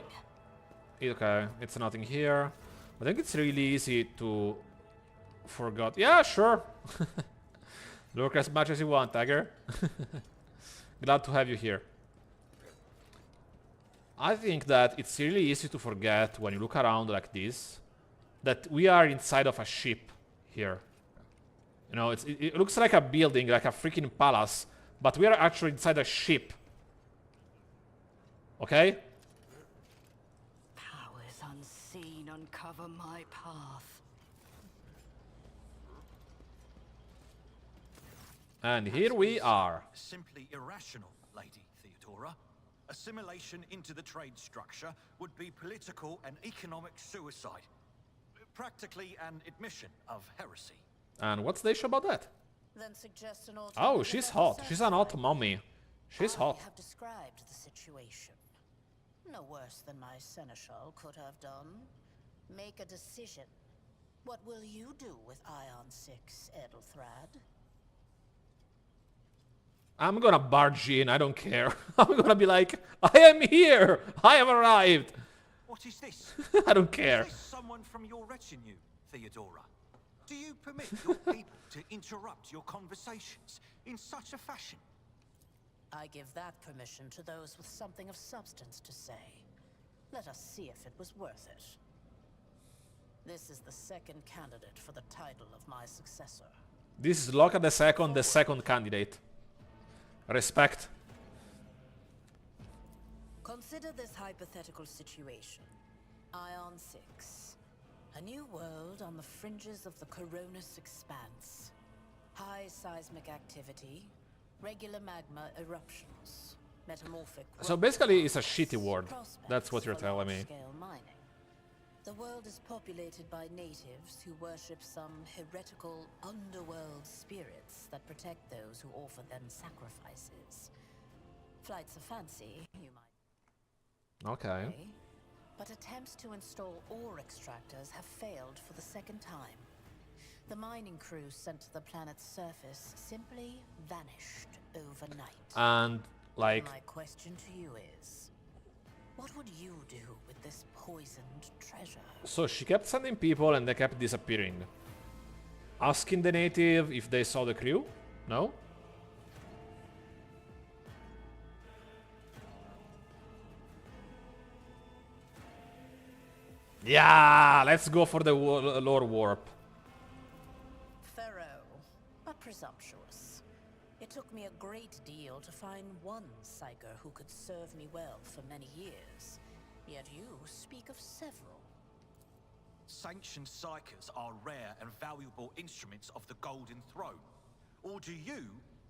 Okay, it's nothing here. I think it's really easy to forget. Yeah, sure. Look as much as you want, Tiger. Glad to have you here. I think that it's really easy to forget when you look around like this that we are inside of a ship here. You know, it looks like a building, like a freaking palace, but we are actually inside a ship. Okay? Powers unseen uncover my path. And here we are. Simply irrational, Lady Theodora. Assimilation into the trade structure would be political and economic suicide. Practically an admission of heresy. And what's the issue about that? Then suggest an Oh, she's hot. She's an hot mommy. She's hot. I have described the situation. No worse than my seneschal could have done. Make a decision. What will you do with Ion 6, Edelthrad? I'm gonna barge in, I don't care. I'm gonna be like, I am here! I have arrived! What is this? I don't Is care. this someone from your retinue, Theodora? Do you permit your people to interrupt your conversations in such a fashion? I give that permission to those with something of substance to say. Let us see if it was worth it. This is the second candidate for the title of my successor. This is Loka the second candidate. Respect. Consider this hypothetical situation. Ion 6. A new world on the fringes of the Coronis expanse. High seismic activity, regular magma eruptions, metamorphic So growth basically it's a process, shitty world. prospects That's what you're for telling me. large-scale mining. The world is populated by natives who worship some heretical underworld spirits that protect those who offer them sacrifices. Flights of fancy, you might Okay. say, but attempts to install ore extractors have failed for the second time. The mining crew sent to the planet's surface simply vanished overnight. And like, My question to you is, what would you do with this poisoned treasure? so she kept sending people and they kept disappearing. Asking the native if they saw the crew? No? Yeah, let's go for the lore warp. Peril, but presumptuous. It took me a great deal to find one psyker who could serve me well for many years. Yet you speak of several. Sanctioned psychers are rare and valuable instruments of the Golden Throne. Or do you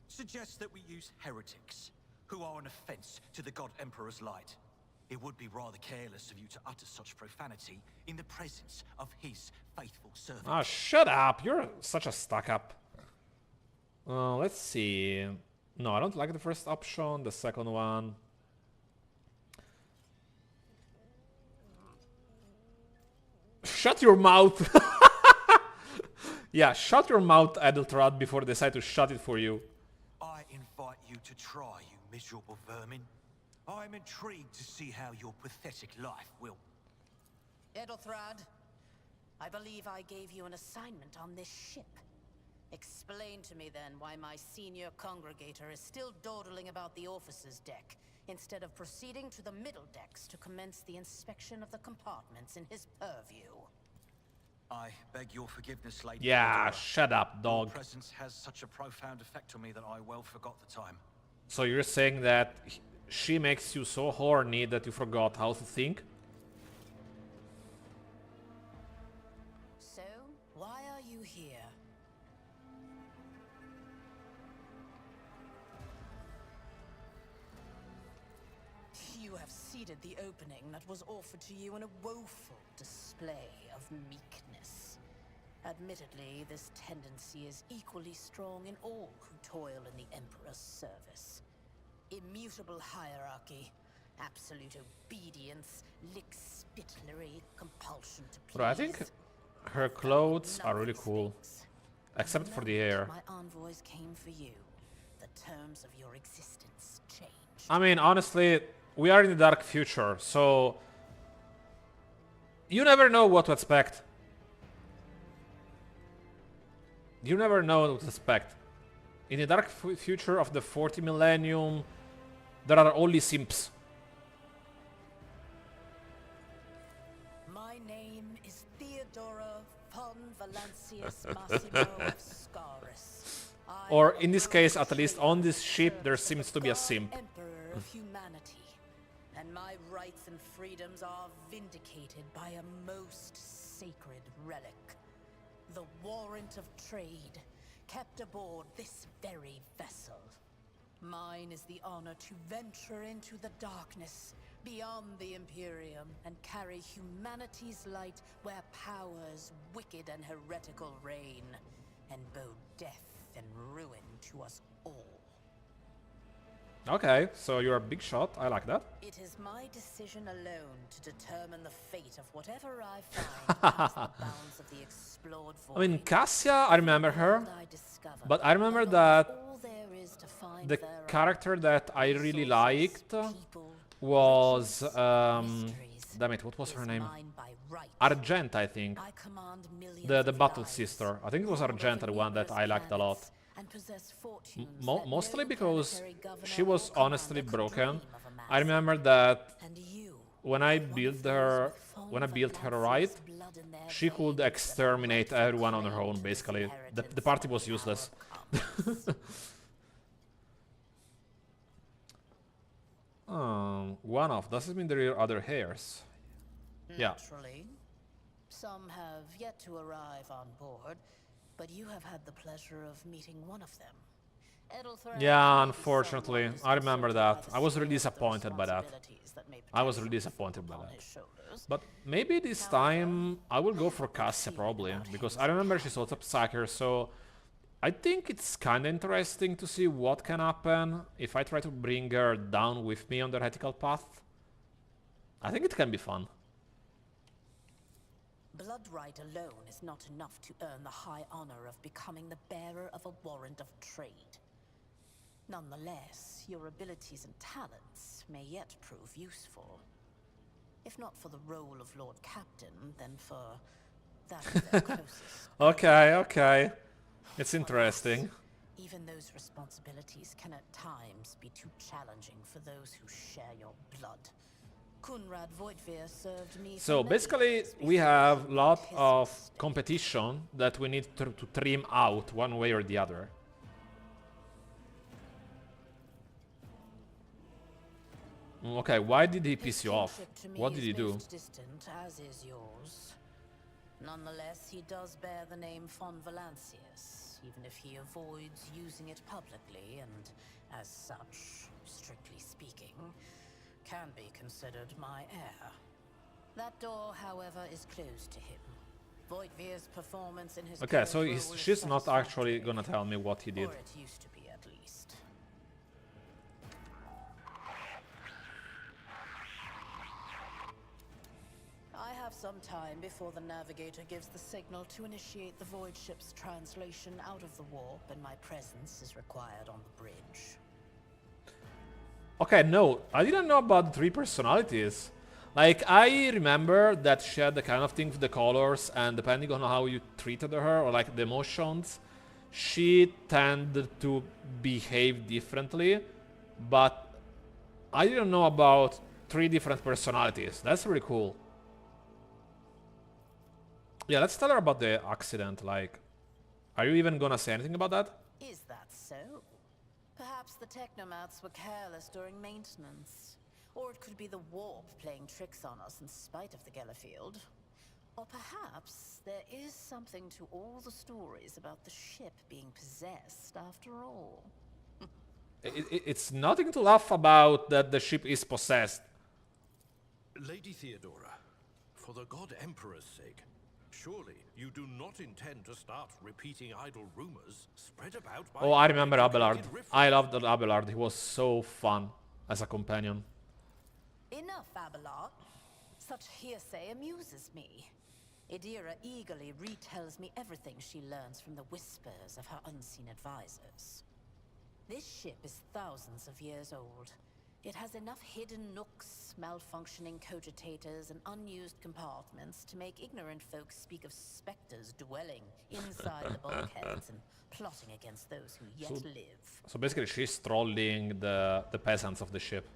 suggest that we use heretics, who are an offense to the God Emperor's light? It would be rather careless of you to utter such profanity in the presence of his faithful servant. Ah, shut up! You're such a stuck-up. Let's see. No, I don't like the first option. The second one. Shut your mouth! Yeah, shut your mouth, Edeltrad, before they decide to shut it for you. I invite you to try, you miserable vermin. I am intrigued to see how your pathetic life will... Edelthrad, I believe I gave you an assignment on this ship. Explain to me then why my senior congregator is still dawdling about the officer's deck, instead of proceeding to the middle decks to commence the inspection of the compartments in his purview. I beg your forgiveness, Lady Yeah, Theodora. shut up, Your dog. presence has such a profound effect on me that I well forgot the time. So you're saying that she makes you so horny that you forgot how to think? So, why are you here? You have seeded the opening that was offered to you in a woeful display of meekness. Admittedly, this tendency is equally strong in all who toil in the Emperor's service. Immutable hierarchy, absolute obedience, lick-spittlery, compulsion to please. Bro, I think her clothes are really cool. Except for the hair. My envoys came for you. The terms of your existence changed. I mean, honestly, we are in the dark future, so you never know what to expect. You never know what to expect. In the dark future of the 40 millennium, there are only simps. My name is Theodora von Valancius Massimo of Scaris. I Or am in this a case, at least on this traitor ship, there to seems the to be a God simp. Emperor of humanity. And my rights and freedoms are vindicated by a most sacred relic. The warrant of trade, kept aboard this very vessel. Mine is the honor to venture into the darkness, beyond the Imperium, and carry humanity's light where powers wicked and heretical reign, and bow death and ruin to us all. Okay, so you're a big shot. I like that. It is my decision alone to determine the fate of whatever I find past the bounds of the explored void. I mean, Cassia, I remember her, World I discover, but I remember along that with all there is to find the thereof. character that I really Resources, liked people, was, riches, mysteries damn it, what was is her name? mine by right. Argent, I think. I command millions The of Battle lives, Sister. I think it was rule Argent, over the one that I numerous liked a lot. planets, and possess fortunes Mostly that no because planetary governor she was or honestly commander could broken. dream of amassing. I remember that And you, when I one built fused her, with foam when I of built her Atlantis' right, blood in their she could veins, exterminate and a everyone on her claim own, to this basically. The inheritance party by was the useless. power of compass. One off. Does it mean there are other hairs? Yeah. Naturally. Some have yet to arrive on board, but you have had the pleasure of meeting one of them. Ethelthran Yeah, may be unfortunately. somewhat I remember disconcerted that. by I was the really scale of the disappointed by that. responsibilities that may I was really potentially disappointed fall by upon that. his shoulders. But maybe this time I will go for Cassia probably, because I remember she's also a Psyker, so I think it's kinda interesting to see what can happen if I try to bring her down with me on the heretical path. I think it can be fun. Blood right alone is not enough to earn the high honor of becoming the bearer of a warrant of trade. Nonetheless, your abilities and talents may yet prove useful. If not for the role of Lord Captain, then for that of their closest. Okay. It's interesting. Even those responsibilities can at times be too challenging for those who share your blood. Kunrad Voitvir served me So for many basically years we before have he a lot made his of mistake. competition that we need to trim out one way or the other. Okay, why did he piss you off? His kinship to me What did is he do? most distant, as is yours. Nonetheless, he does bear the name von Valancius, even if he avoids using it publicly and, as such, strictly speaking, can be considered my heir. That door, however, is closed to him. Voigtvir's performance in his Okay, current so role is she's not actually satisfactory, gonna tell me what he did. or it used to be, at least. I have some time before the navigator gives the signal to initiate the void ship's translation out of the warp, and my presence is required on the bridge. Okay, no, I didn't know about the three personalities. Like, I remember that she had the kind of thing with the colors, and depending on how you treated her, or like the emotions, she tended to behave differently, but I didn't know about three different personalities. That's really cool. Yeah, let's tell her about the accident, like, are you even gonna say anything about that? Is that so? Perhaps the technomats were careless during maintenance. Or it could be the warp playing tricks on us in spite of the Gellerfield. Or perhaps there is something to all the stories about the ship being possessed after all. It's nothing to laugh about that the ship is possessed. Lady Theodora, for the God Emperor's sake, surely you do not intend to start repeating idle rumors spread about by... Oh, I remember Abelard. uneducated riffraff. I loved Abelard. He was so fun as a companion. Enough, Abelard. Such hearsay amuses me. Idira eagerly retells me everything she learns from the whispers of her unseen advisors. This ship is thousands of years old. It has enough hidden nooks, malfunctioning cogitators, and unused compartments to make ignorant folks speak of specters dwelling inside the bulkheads and plotting against those who yet live. So basically she's trolling the peasants of the ship.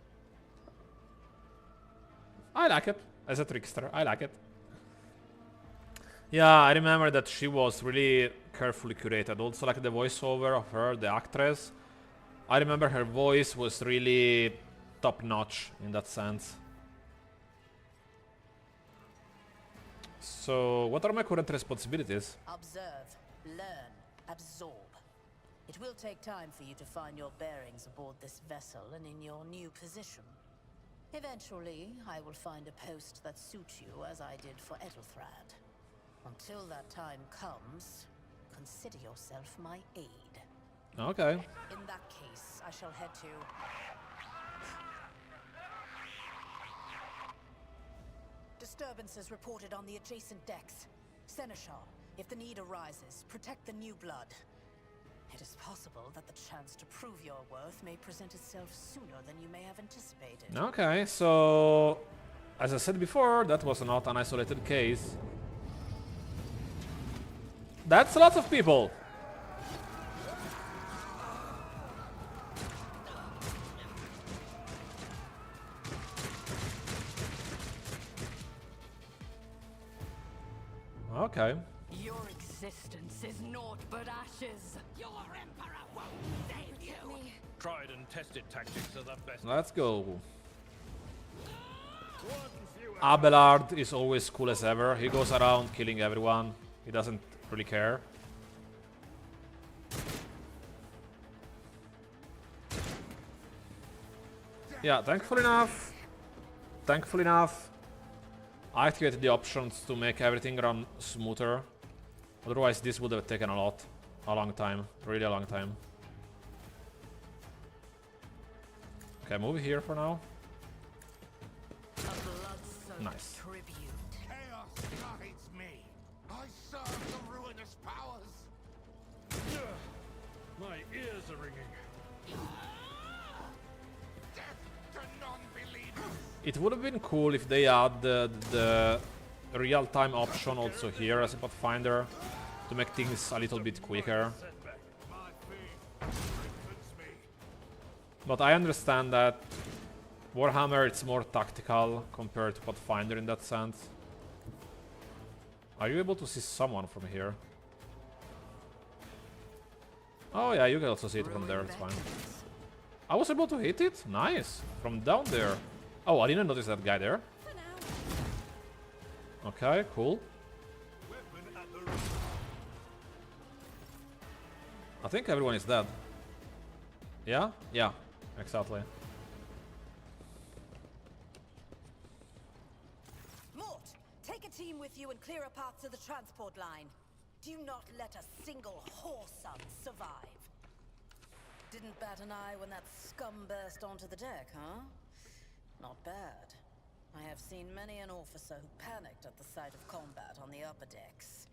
I like it. As a trickster, I like it. Yeah, I remember that she was really carefully curated. Also, like the voiceover of her, the actress. I remember her voice was really top-notch in that sense. So, what are my current responsibilities? Observe, learn, absorb. It will take time for you to find your bearings aboard this vessel and in your new position. Eventually, I will find a post that suits you as I did for Ethelthrad. Until that time comes, consider yourself my aide. Okay. In that case, I shall head to disturbances reported on the adjacent decks. Seneschal, if the need arises, protect the new blood. It is possible that the chance to prove your worth may present itself sooner than you may have anticipated. Okay, so as I said before, that was not an isolated case. That's lots of people. Okay. Your existence is naught but ashes. Your emperor won't save you. Tried and tested tactics are the best. Let's go. Abelard is always cool as ever. He goes around killing everyone. He doesn't really care. Yeah, thankfully enough, I activated the options to make everything run smoother. Otherwise, this would have taken a long time, really a long time. Okay, move here for now. Nice. Chaos guides me. I serve the ruinous powers. My ears are ringing. Death to non-believers. It would have been cool if they had the real-time option also here as a Pathfinder to make things a little bit quicker. Setback. My faith strengthens me. But I understand that Warhammer it's more tactical compared to Pathfinder in that sense. Are you able to see someone from here? Oh yeah, you can also see it from there, it's fine. I was able to hit it? Nice! From down there. Oh, I didn't notice that guy there. Okay, cool. I think everyone is dead. Yeah? Yeah, exactly. Mort, take a team with you and clear a path to the transport line. Do not let a single whoreson survive. Didn't bat an eye when that scum burst onto the deck, huh? Not bad. I have seen many an officer who panicked at the sight of combat on the upper decks.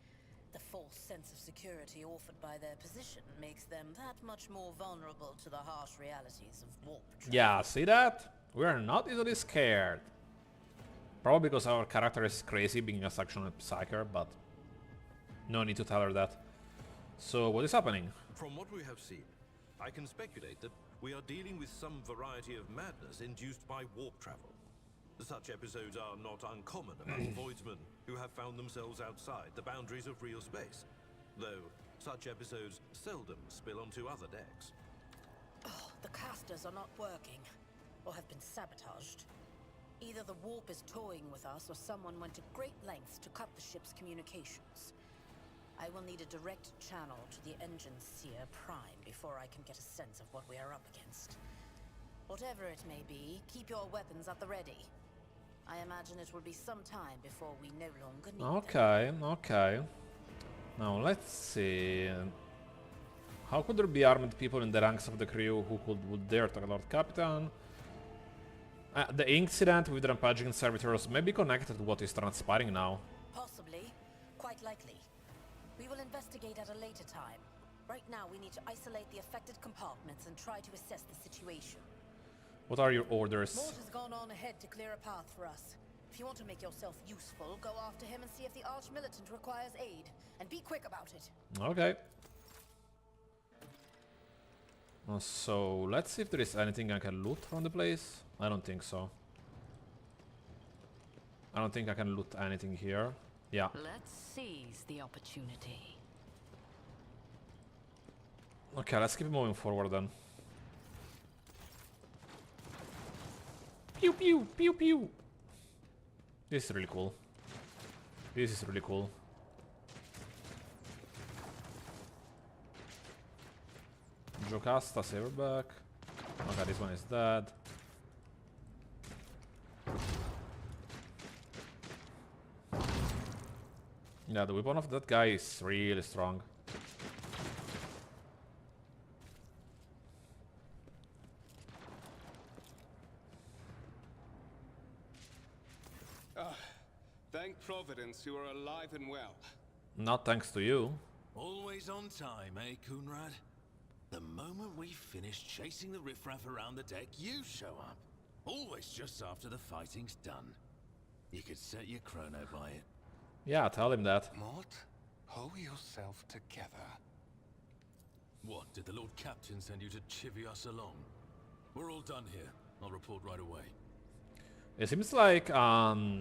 The false sense of security offered by their position makes them that much more vulnerable to the harsh realities of warp travel. Yeah, see that? We're not easily scared. Probably because our character is crazy, being a sectional psyker, but no need to tell her that. So, what is happening? From what we have seen, I can speculate that we are dealing with some variety of madness induced by warp travel. Such episodes are not uncommon among voidsmen who have found themselves outside the boundaries of real space, though such episodes seldom spill onto other decks. Oh, the casters are not working, or have been sabotaged. Either the warp is toying with us, or someone went to great lengths to cut the ship's communications. I will need a direct channel to the engine seer prime before I can get a sense of what we are up against. Whatever it may be, keep your weapons at the ready. I imagine it will be some time before we no longer need them. Okay, okay. Now, let's see. How could there be armed people in the ranks of the crew who would dare to Lord Captain? The incident with rampaging servitors may be connected to what is transpiring now. Possibly. Quite likely. We will investigate at a later time. Right now, we need to isolate the affected compartments and try to assess the situation. What are your orders? Mort has gone on ahead to clear a path for us. If you want to make yourself useful, go after him and see if the Arch-Militant requires aid. And be quick about it. Okay. So, let's see if there is anything I can loot from the place. I don't think so. I don't think I can loot anything here. Yeah. Let's seize the opportunity. Okay, let's keep moving forward then. Pew pew pew pew. This is really cool. This is really cool. Jocasta, Saberback. Okay, this one is dead. Yeah, the weapon of that guy is really strong. evidence you are alive and well. Not thanks to you. Always on time, eh, Kunrad? The moment we finish chasing the riffraff around the deck, you show up. Always just after the fighting's done. You could set your chrono by it. Yeah, tell him that. Mort, pull yourself together. What, did the Lord Captain send you to chivvy us along? We're all done here. I'll report right away. It seems like a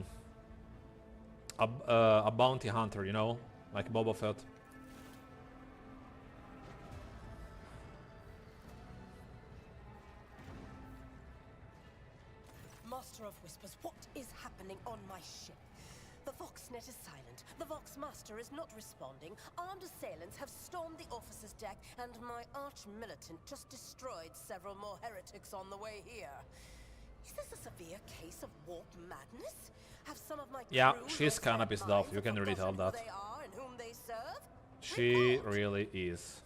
bounty hunter, you know, like Boba Fett. Master of Whispers, what is happening on my ship? The Voxnet is silent. The Voxmaster is not responding. Armed assailants have stormed the officer's deck, and my arch-militant just destroyed several more heretics on the way here. Is this a severe case of warp madness? Have some of my Yeah, crew she's lost kinda their pissed off. minds You and can really tell forgotten that. who they are and whom they serve? She Report. really is.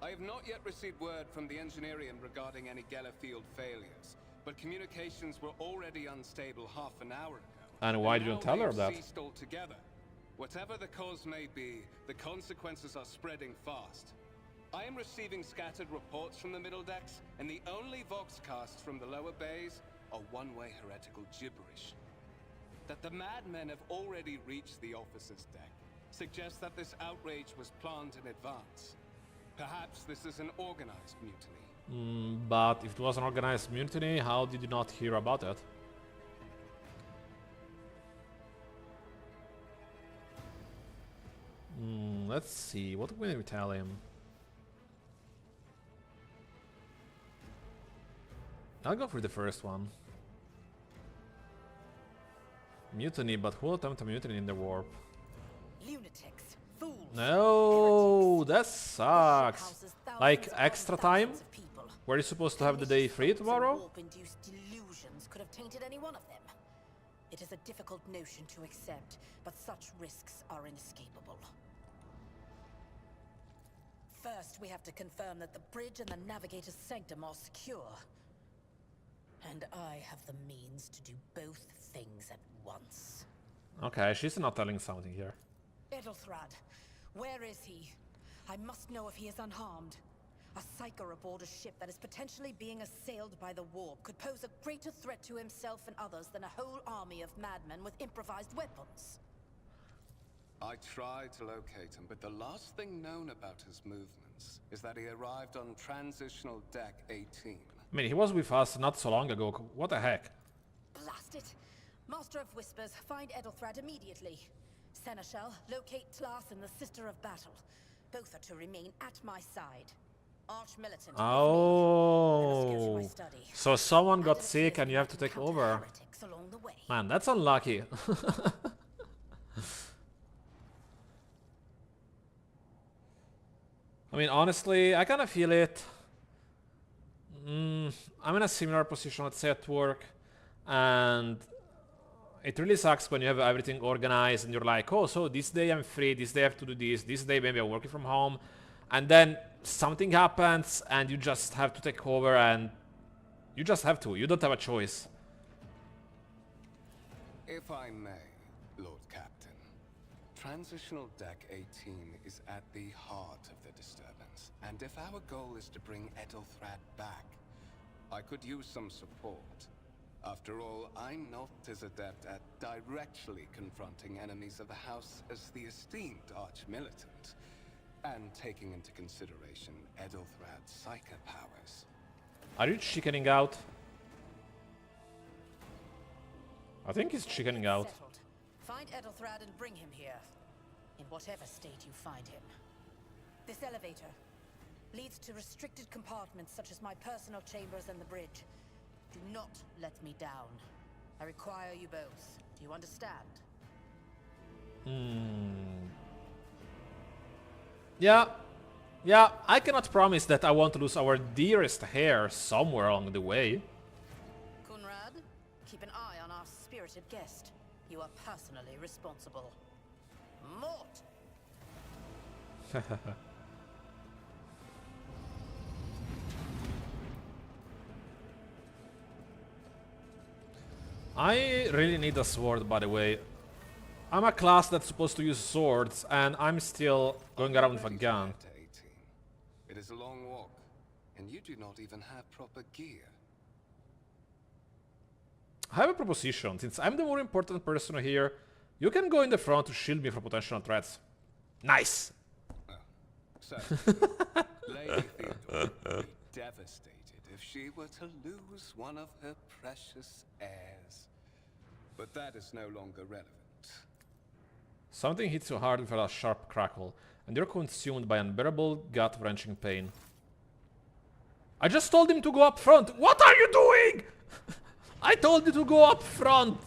I have not yet received word from the Engineering regarding any Gellerfield failures, but communications were already unstable half an hour ago. And why did you now tell her they've that? ceased altogether. Whatever the cause may be, the consequences are spreading fast. I am receiving scattered reports from the middle decks, and the only voxcasts from the lower bays are one-way heretical gibberish. That the madmen have already reached the officer's deck suggests that this outrage was planned in advance. Perhaps this is an organized mutiny. But if it was an organized mutiny, how did you not hear about it? Let's see, what can we tell him? I'll go for the first one. Mutiny, but who will attempt a mutiny in the warp? Lunatics, fools. No, that sucks. Houses thousands Like upon extra time? thousands of people. Were you supposed to have the day free tomorrow? Warp-induced delusions could have tainted any one of them. It is a difficult notion to accept, but such risks are inescapable. First, we have to confirm that the bridge and the navigator's sanctum are secure. And I have the means to do both things at once. Okay, she's not telling something here. Edelthrad, where is he? I must know if he is unharmed. A psyker aboard a ship that is potentially being assailed by the warp could pose a greater threat to himself and others than a whole army of madmen with improvised weapons. I tried to locate him, but the last thing known about his movements is that he arrived on transitional deck 18. I mean, he was with us not so long ago. What the heck? Blast it! Master of Whispers, find Edelthrad immediately. Seneschal, locate Tlas and the Sister of Battle. Both are to remain at my side. Arch-militant. Oh, so someone got sick and you have to take over. Along the way. Man, that's unlucky. I mean, honestly, I kind of feel it. I'm in a similar position, let's say, at work, and it really sucks when you have everything organized and you're like, oh, so this day I'm free, this day I have to do this day maybe I'm working from home, and then something happens and you just have to take over, and you just have to, you don't have a choice. If I may, Lord Captain, Transitional Deck 18 is at the heart of the disturbance, and if our goal is to bring Edelthrad back, I could use some support. After all, I'm not as adept at directly confronting enemies of the House as the esteemed Arch-Militant, and taking into consideration Edelthrad's psychic powers. Are you chickening out? I think he's chickening out. Settled. Find Edelthrad and bring him here. In whatever state you find him. This elevator leads to restricted compartments such as my personal chambers and the bridge. Do not let me down. I require you both. Do you understand? Yeah, I cannot promise that I won't lose our dearest hair somewhere along the way. Kunrad, keep an eye on our spirited guest. You are personally responsible. Mort! I really need a sword, by the way. I'm a class that's supposed to use swords, and I'm still going around with a gun. To 18. It is a long walk, and you do not even have proper gear. I have a proposition. Since I'm the more important person here, you can go in the front to shield me from potential threats. Nice! So, Lady Theodora would be devastated if she were to lose one of her precious heirs. But that is no longer relevant. Something hits you hard with a sharp crackle, and you're consumed by unbearable, gut-wrenching pain. I just told him to go up front! What are you doing?! I told you to go up front!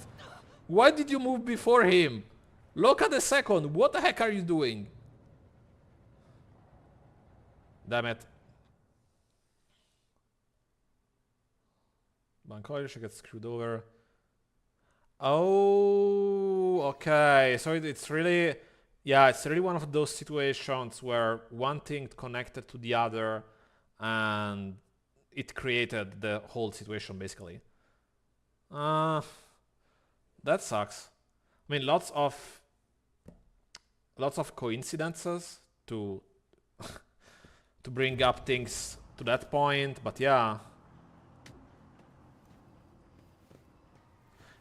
Why did you move before him? Look at the second, what the heck are you doing? Damn it. Bancoir should get screwed over. Oh, okay. So it's really, yeah, it's really one of those situations where one thing connected to the other and it created the whole situation, basically. That sucks. I mean, lots of coincidences to to bring up things to that point, but yeah.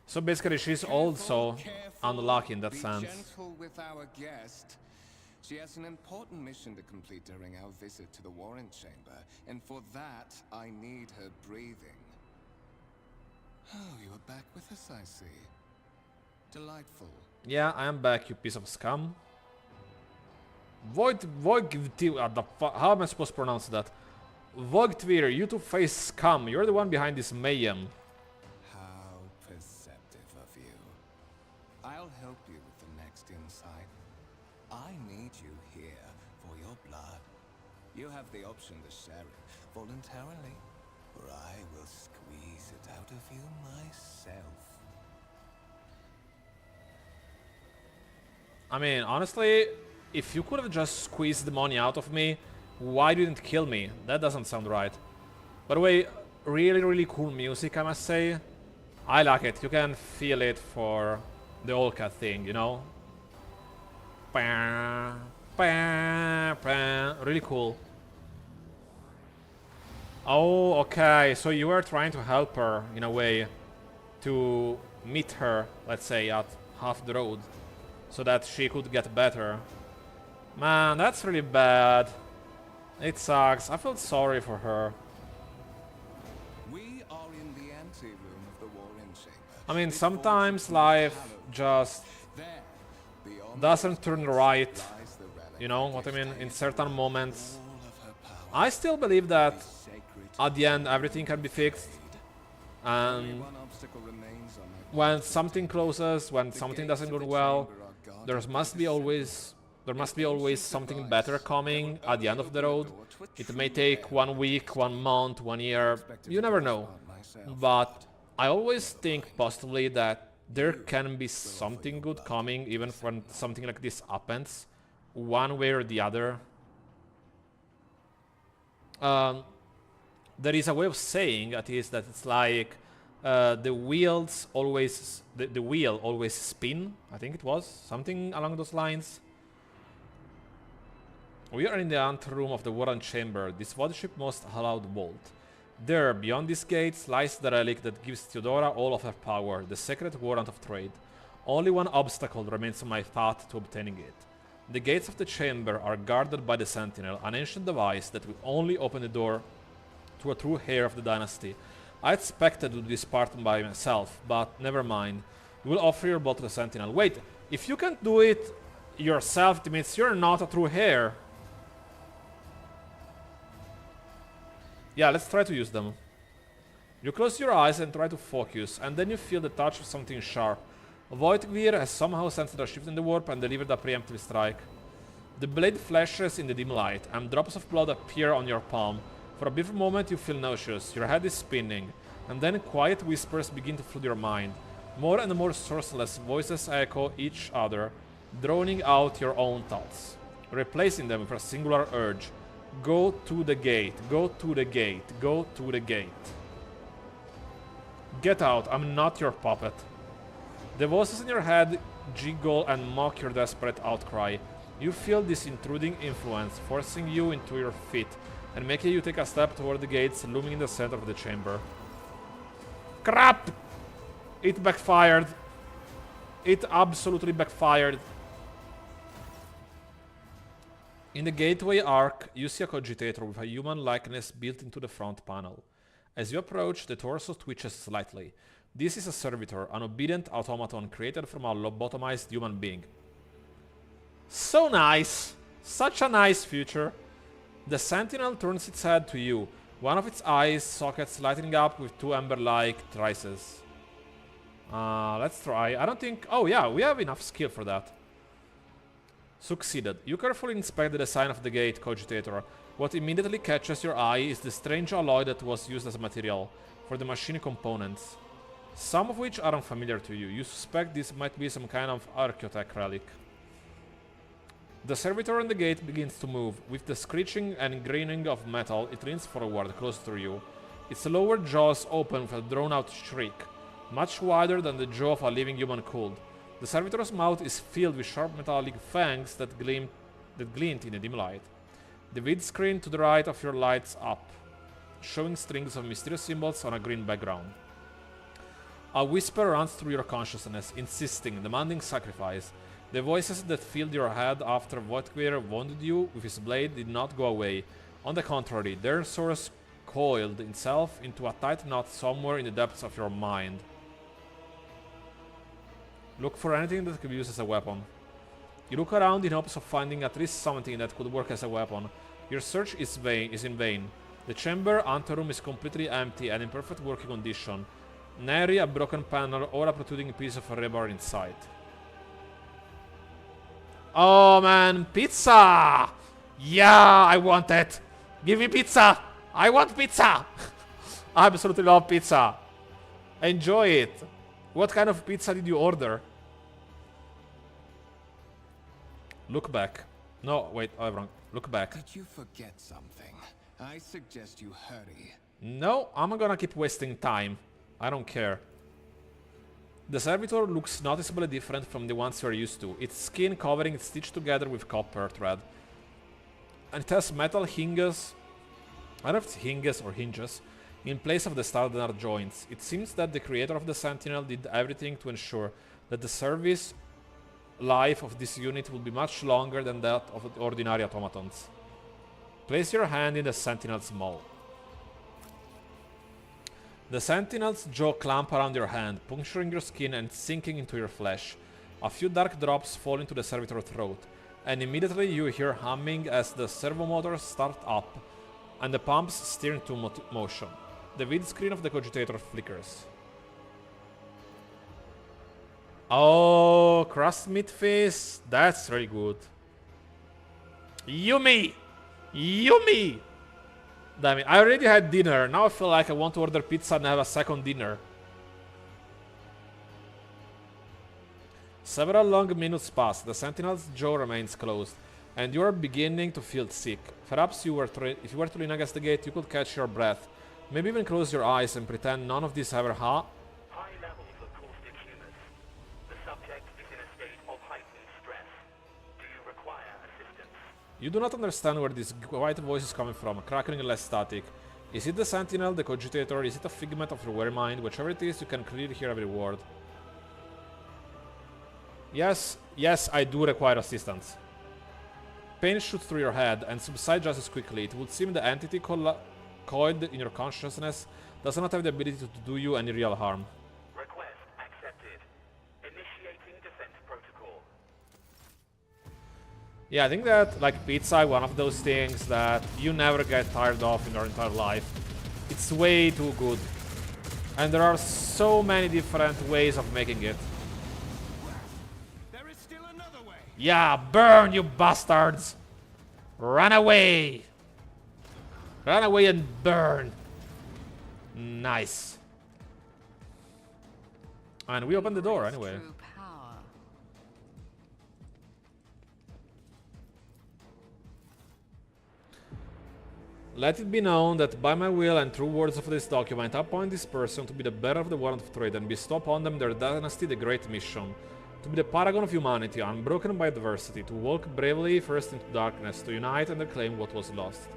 So basically, she's also unlucky in that sense. Be gentle with our guest. She has an important mission to complete during our visit to the Warrant Chamber, and for that, I need her breathing. Oh, you are back with us, I see. Delightful. Yeah, I am back, you piece of scum. How am I supposed to pronounce that? Voigtvir, you two-faced scum. You're the one behind this mayhem. How perceptive of you. I'll help you with the next insight. I need you here for your blood. You have the option to share it voluntarily, or I will squeeze it out of you myself. I mean, honestly, if you could have just squeezed the money out of me, why didn't kill me? That doesn't sound right. By the way, really, really cool music, I must say. I like it. You can feel it for the Olka thing, you know? Really cool. Oh, okay. So you were trying to help her, in a way, to meet her, let's say, at half the road, so that she could get better. Man, that's really bad. It sucks. I felt sorry for her. We are in the anteroom of the Warrant Chamber. I mean, sometimes life just There, beyond doesn't turn right. lies the relic You know what I mean? In certain moments. all of her power. I still believe that Sacred. at the end everything can be fixed. And One obstacle remains on my when something closes, when something doesn't go well, there must be always something better coming at the end of the road. It may take 1 week, 1 month, 1 year, you never know. But I always think positively that there can be something good coming even when something like this happens, one way or the other. There is a way of saying that it's like the wheels always the wheel always spin. I think it was something along those lines. We are in the anteroom of the Warrant Chamber, this Voidship most hallowed vault. There, beyond these gates, lies the relic that gives Theodora all of her power, the sacred warrant of trade. Only one obstacle remains on my path to obtaining it. The gates of the chamber are guarded by the Sentinel, an ancient device that will only open the door to a true heir of the dynasty. I expected to do this part by myself, but never mind. You will offer your blood to the Sentinel. Wait, if you can't do it yourself, it means you're not a true heir. Yeah, let's try to use them. You close your eyes and try to focus, and then you feel the touch of something sharp. Voidgvir has somehow sensed a shift in the warp and delivered a preemptive strike. The blade flashes in the dim light, and drops of blood appear on your palm. For a brief moment you feel nauseous, your head is spinning, and then quiet whispers begin to flood your mind. More and more sourceless voices echo each other, droning out your own thoughts, replacing them with a singular urge. Go to the gate, go to the gate, go to the gate. Get out, I'm not your puppet. The voices in your head jiggle, and mock your desperate outcry. You feel this intruding influence, forcing you into your feet and making you take a step toward the gates looming in the center of the chamber. Crap! It backfired. It absolutely backfired. In the gateway arc, you see a cogitator with a human likeness built into the front panel. As you approach, the torso twitches slightly. This is a servitor, an obedient automaton created from a lobotomized human being. So nice! Such a nice future. The sentinel turns its head to you, one of its eyes sockets lighting up with two ember-like trices. Let's try. I don't think... Oh yeah, we have enough skill for that. Succeeded. You carefully inspect the design of the gate, cogitator. What immediately catches your eye is the strange alloy that was used as material for the machine components, some of which are unfamiliar to you. You suspect this might be some kind of archaeotech relic. The servitor on the gate begins to move. With the screeching and graining of metal, it leans forward, close to you. Its lower jaws open with a drawn-out shriek, much wider than the jaw of a living human could. The servitor's mouth is filled with sharp metallic fangs that glint in the dim light. The vid screen to the right of your lights up, showing strings of mysterious symbols on a green background. A whisper runs through your consciousness, insisting, demanding sacrifice. The voices that filled your head after Voidqueer wounded you with his blade did not go away. On the contrary, their source coiled itself into a tight knot somewhere in the depths of your mind. Look for anything that could be used as a weapon. You look around in hopes of finding at least something that could work as a weapon. Your search is in vain. The chamber anteroom is completely empty and in perfect working condition. Nary a broken panel or a protruding piece of rebar in sight. Oh man, pizza! Yeah, I want it! Give me pizza! I want pizza! I absolutely love pizza. Enjoy it. What kind of pizza did you order? Look back. No, wait, I'm wrong. Look back. Did you forget something? I suggest you hurry. No, I'm gonna keep wasting time. I don't care. The servitor looks noticeably different from the ones you're used to, its skin covering stitched together with copper thread. And it has metal hinges, I don't know if it's hinges or hinges, in place of the standard joints. It seems that the creator of the Sentinel did everything to ensure that the service life of this unit will be much longer than that of the ordinary automatons. Place your hand in the Sentinel's maw. The Sentinel's jaw clamp around your hand, puncturing your skin and sinking into your flesh. A few dark drops fall into the servitor's throat, and immediately you hear humming as the servo motors start up and the pumps steer into motion. The vid screen of the cogitator flickers. Oh, crust meat face, that's really good. Yummy! Yummy! Damn it, I already had dinner, now I feel like I want to order pizza and have a second dinner. Several long minutes pass, the Sentinel's jaw remains closed, and you are beginning to feel sick. Perhaps if you were to lean against the gate, you could catch your breath. Maybe even close your eyes and pretend none of this ever High levels of caustic humus. The subject is in a state of heightened stress. Do you require assistance? You do not understand where this quiet voice is coming from, crackling less static. Is it the Sentinel, the cogitator, is it a figment of your weary mind? Whichever it is, you can clearly hear every word. Yes, I do require assistance. Pain shoots through your head and subsides just as quickly. It would seem the entity coiled in your consciousness does not have the ability to do you any real harm. Request accepted. Initiating defense protocol. Yeah, I think that, like, pizza is one of those things that you never get tired of in your entire life. It's way too good. And there are so many different ways of making it. There is still another way. Yeah, burn, you bastards! Run away! Run away and burn! Nice. And we open the door anyway. True power. Let it be known that by my will and through words of this document, I appoint this person to be the bearer of the warrant of trade and bestow upon them their dynasty the great mission, To be the paragon of humanity, unbroken by adversity, to walk bravely first into darkness, to unite and reclaim what was lost.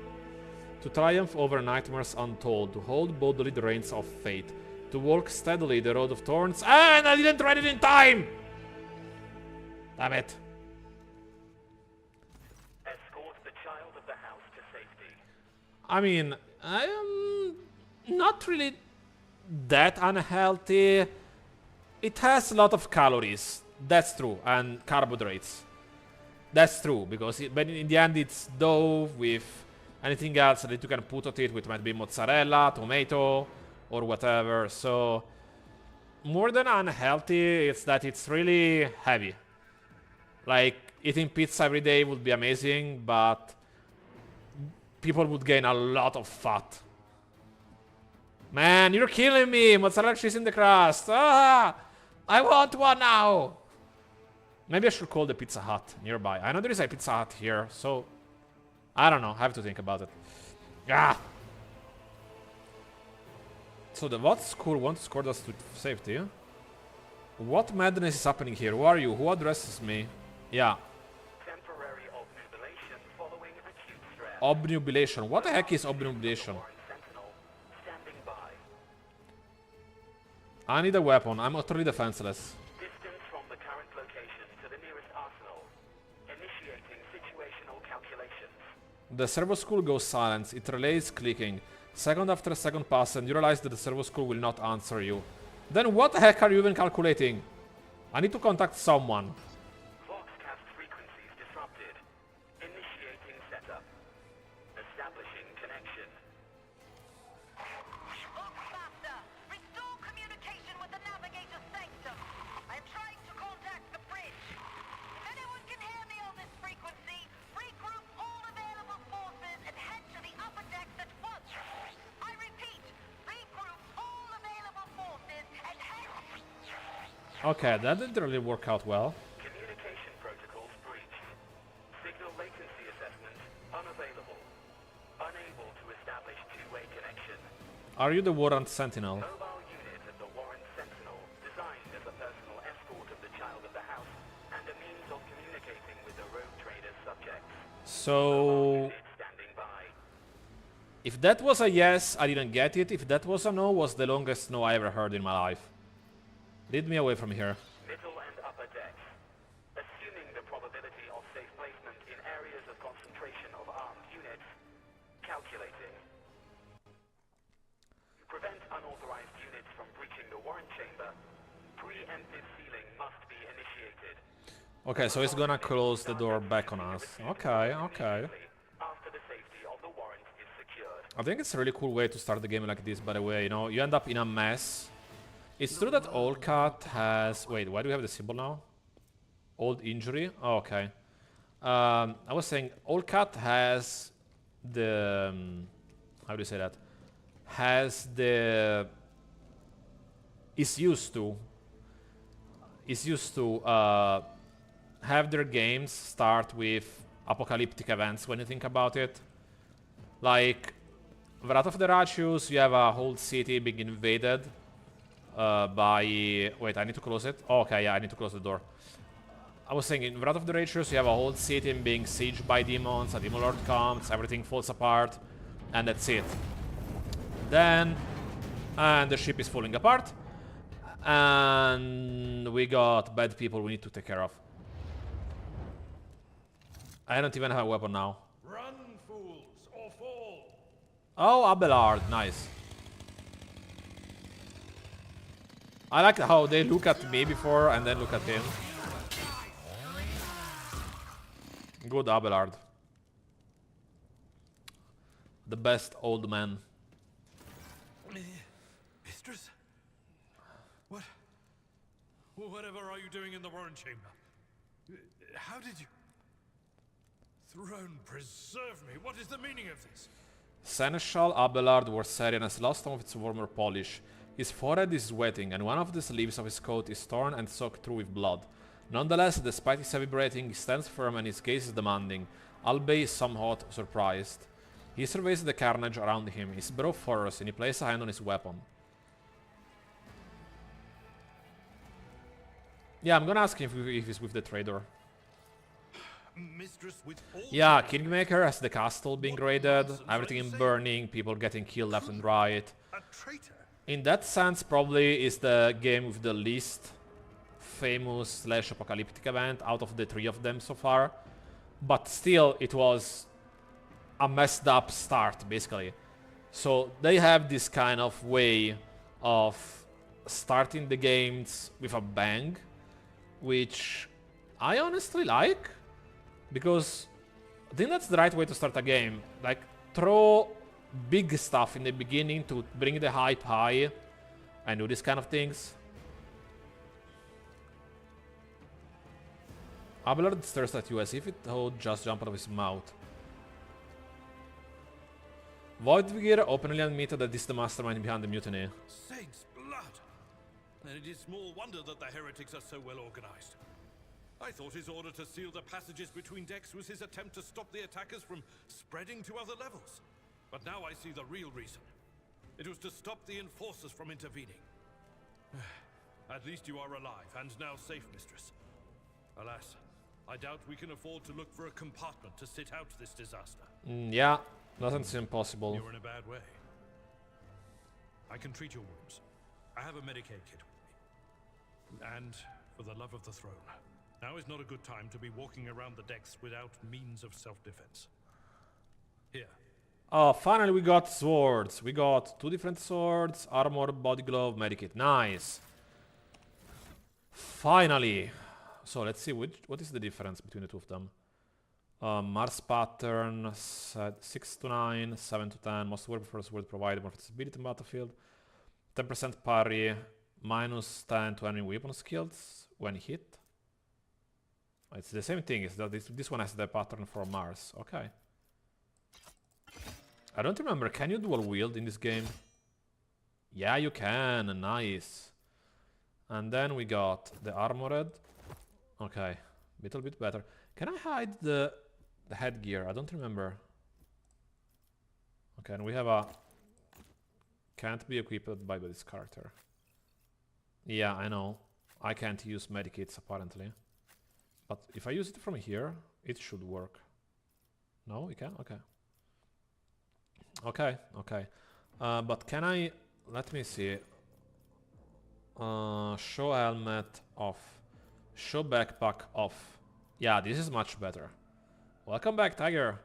To triumph over nightmares untold, to hold boldly the reins of fate, to walk steadily the road of thorns, and I didn't write it in time! Damn it. Escort the child of the house to safety. I mean, I am not really that unhealthy. It has a lot of calories, that's true, and carbohydrates. That's true, because but in the end it's dough with anything else that you can put on it, which might be mozzarella, tomato, or whatever. So, more than unhealthy, it's that it's really heavy. Like, eating pizza every day would be amazing, but people would gain a lot of fat. Man, you're killing me! Mozzarella cheese in the crust! Ah! I want one now! Maybe I should call the Pizza Hut nearby. I know there is a Pizza Hut here, so... I don't know, I have to think about it. Ah! So the what school wants to escort us to safety? What madness is happening here? Who are you? Who addresses me? Yeah. Temporary obnubilation following acute stress. Obnubilation. What the heck is obnubilation? Sentinel, standing by. I need a weapon. I'm utterly defenseless. Distance from the current location to the nearest arsenal. Initiating situational calculations. The servo school goes silent. It relays clicking. Second after second pass and you realize that the servo school will not answer you. Then what the heck are you even calculating? I need to contact someone. Voxcast frequencies disrupted. Initiating setup. Establishing connection. Voxmaster, restore communication with the navigator's sanctum. I'm trying to contact the bridge. If anyone can hear me on this frequency, regroup all available forces and head to the upper decks at once. I repeat, regroup all available forces and head... Okay, that didn't really work out well. Communication protocols breached. Signal latency assessment unavailable. Unable to establish two-way connection. Are you the Warrant Sentinel? Mobile unit of the Warren Sentinel, designed as a personal escort of the child of the house and a means of communicating with the rogue trader's subjects. So... Unit standing by. If that was a yes, I didn't get it. If that was a no, was the longest no I ever heard in my life. Lead me away from here. Middle and upper decks. Assuming the probability of safe placement in areas of concentration of armed units. Calculating. To prevent unauthorized units from breaching the Warren chamber, preemptive sealing must be initiated. Okay, so it's gonna close the door back on us. Okay, okay. After the safety of the warrant is secured. I think it's a really cool way to start the game like this, by the way. You know, you end up in a mess. It's true that Olcat has... Wait, why do we have the symbol now? Old injury? Oh, okay. I was saying, Olcat has the... how do you say that? Has the... Is used to have their games start with apocalyptic events, when you think about it. Like, Wrath of the Righteous, you have a whole city being invaded. By... Wait, I need to close it? Oh, okay, yeah, I need to close the door. I was saying, in Wrath of the Righteous, you have a whole city being sieged by demons, a demon lord comes, everything falls apart, and that's it. Then... And the ship is falling apart. And we got bad people we need to take care of. I don't even have a weapon now. Run, fools, or fall. Oh, Abelard, nice. I like how they look at me before and then look at him. Good Abelard. The best old man. Mistress? What? Whatever are you doing in the Warren Chamber? How did you... Throne preserve me. What is the meaning of this? Seneschal Abelard Warsarian has lost some of its warmer polish. His forehead is sweating, and one of the sleeves of his coat is torn and soaked through with blood. Nonetheless, despite his heavy breathing, he stands firm and his gaze is demanding, albeit somewhat surprised. He surveys the carnage around him, his brow furrows, and he places a hand on his weapon. Yeah, I'm gonna ask him if he's with the trader. Mistress, with all Yeah, due Kingmaker has the castle being raided, nonsense are everything you in saying? burning, people getting killed left and right. a traitor. In that sense, probably is the game with the least famous slash apocalyptic event out of the 3 of them so far. But still, it was a messed up start, basically. So they have this kind of way of starting the games with a bang, which I honestly like, because I think that's the right way to start a game. Like, throw big stuff in the beginning to bring the hype high and do these kind of things. Abelard stares at you as if it would just jump out of his mouth. Voidvigir openly admitted that this is the mastermind behind the mutiny. Saints' blood! Then it is small wonder that the heretics are so well organized. I thought his order to seal the passages between decks was his attempt to stop the attackers from spreading to other levels. But now I see the real reason. It was to stop the enforcers from intervening. At least you are alive and now safe, mistress. Alas, I doubt we can afford to look for a compartment to sit out this disaster. Yeah, doesn't seem possible. You're in a bad way. I can treat your wounds. I have a Medicaid kit with me. And for the love of the throne, now is not a good time to be walking around the decks without means of self-defense. Here. Oh, finally we got swords. We got 2 different swords, armor, body glove, medikit. Nice. Finally. So let's see what is the difference between the 2 of them. Mars pattern, 6 to 9, 7 to 10. Most word first word provided more flexibility in battlefield. 10% parry, minus 10 to enemy weapon skills when hit. It's the same thing. Is that this one has the pattern for Mars? Okay. I don't remember. Can you dual wield in this game? Yeah, you can. Nice. And then we got the armored. Okay, little bit better. Can I hide the headgear? I don't remember. Okay, and we have a can't be equipped by this character. Yeah, I know. I can't use medikits apparently. But if I use it from here, it should work. No, it can? Okay. Okay. But can I... Let me see. Show helmet off. Show backpack off. Yeah, this is much better. Welcome back, Tiger.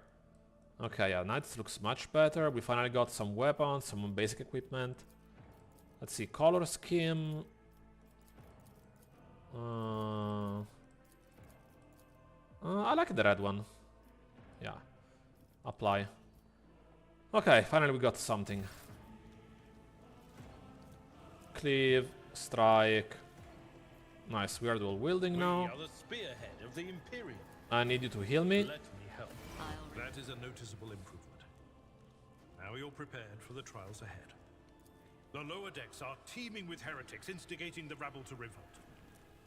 Okay, yeah, Knights looks much better. We finally got some weapons, some basic equipment. Let's see, color scheme. I like the red one. Yeah. Apply. Okay, finally we got something. Cleave, strike. Nice, we are dual wielding now. We are the spearhead of the Imperium. I need you to heal me. Let me help. That is a noticeable improvement. Now you're prepared for the trials ahead. The lower decks are teeming with heretics instigating the rabble to revolt.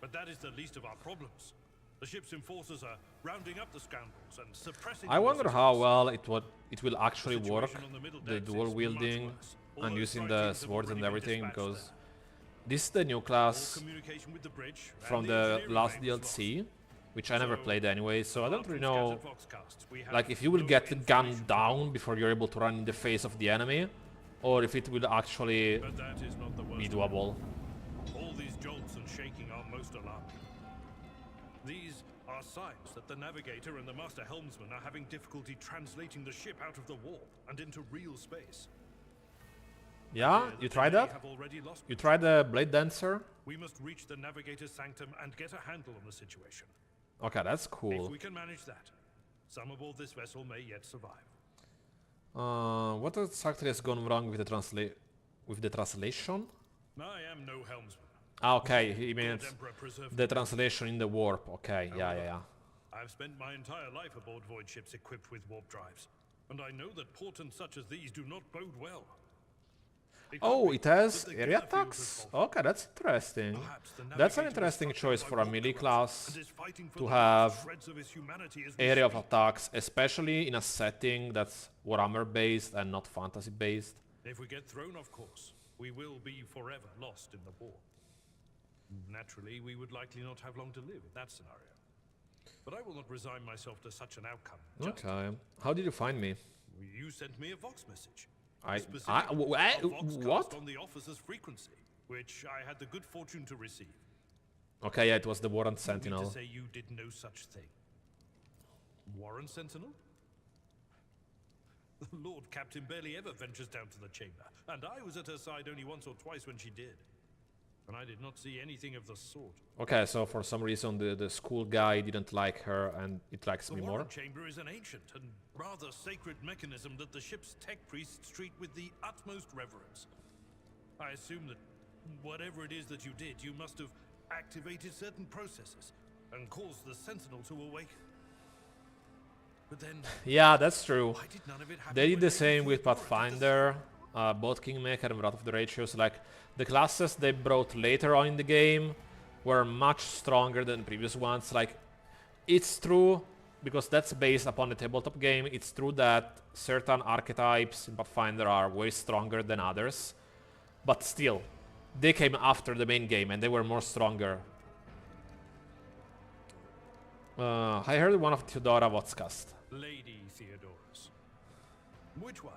But that is the least of our problems. The ship's enforcers are rounding up the scoundrels and suppressing... I wonder how well it will actually The work, situation on the middle the decks dual is wielding much worse. All and those using strike the teams have swords and already been everything, dispatched because there. this is the new All class communication with the bridge from and the engineering last ranks DLC, lost. which I never So, played anyway, so I don't apart really from know, scattered foxcasts, we have like, if you will no get gunned information down before you're able to run in the face of the enemy, or if it will actually But that is not the worst be of it. doable. All these jolts and shaking are most alarming. These are signs that the navigator and the master helmsman are having difficulty translating the ship out of the warp and into real space. Yeah, Fear you that tried they that? have already lost You much. tried the Blade Dancer? We must reach the navigator's sanctum and get a handle on the situation. Okay, that's If cool. we can manage that, some aboard this vessel may yet survive. What exactly has gone wrong with the translation? I am no helmsman. Ah, okay, he Good means Emperor preserve the me. translation in the warp. Okay, yeah. I've spent my entire life aboard void ships equipped with warp drives, and I know that portents such as these do not bode well. It could Oh, be it has that the area gunner field has attacks? faltered. Okay, that's interesting. Perhaps the That's an navigator is interesting struck choice by for a warp melee drives class and is fighting for to the last have shreds of his humanity as we area of speak. attacks, especially in a setting that's Warhammer based and not fantasy based. If we get thrown off course, we will be forever lost in the war. Naturally, we would likely not have long to live in that scenario. But I will not resign myself to such an outcome. Okay. How did you find me? You sent me a Vox message. What? On the officer's frequency, which I had the good fortune to receive. Okay, yeah, it was the Warren You Sentinel. mean to say you did no such thing? Warren Sentinel? The Lord Captain barely ever ventures down to the chamber, and I was at her side only once or twice when she did. And I did not see anything of the sort. Okay, so for some reason the school guy didn't like her and it likes me The more. Warren Chamber is an ancient and rather sacred mechanism that the ship's tech priests treat with the utmost reverence. I assume that whatever it is that you did, you must have activated certain processes and caused the Sentinel to awaken. But then, Yeah, that's true. why did none of it happen They did when the you same with brought it to the Pathfinder, both Kingmaker and Wrath of the Ratios. Like, the classes they brought later on in the game were much stronger than previous ones. Like, it's true, because that's based upon the tabletop game, it's true that certain archetypes in Pathfinder are way stronger than others. But still, they came after the main game and they were more stronger. I heard one of Theodora Vodcast. Lady Theodorus. Which one?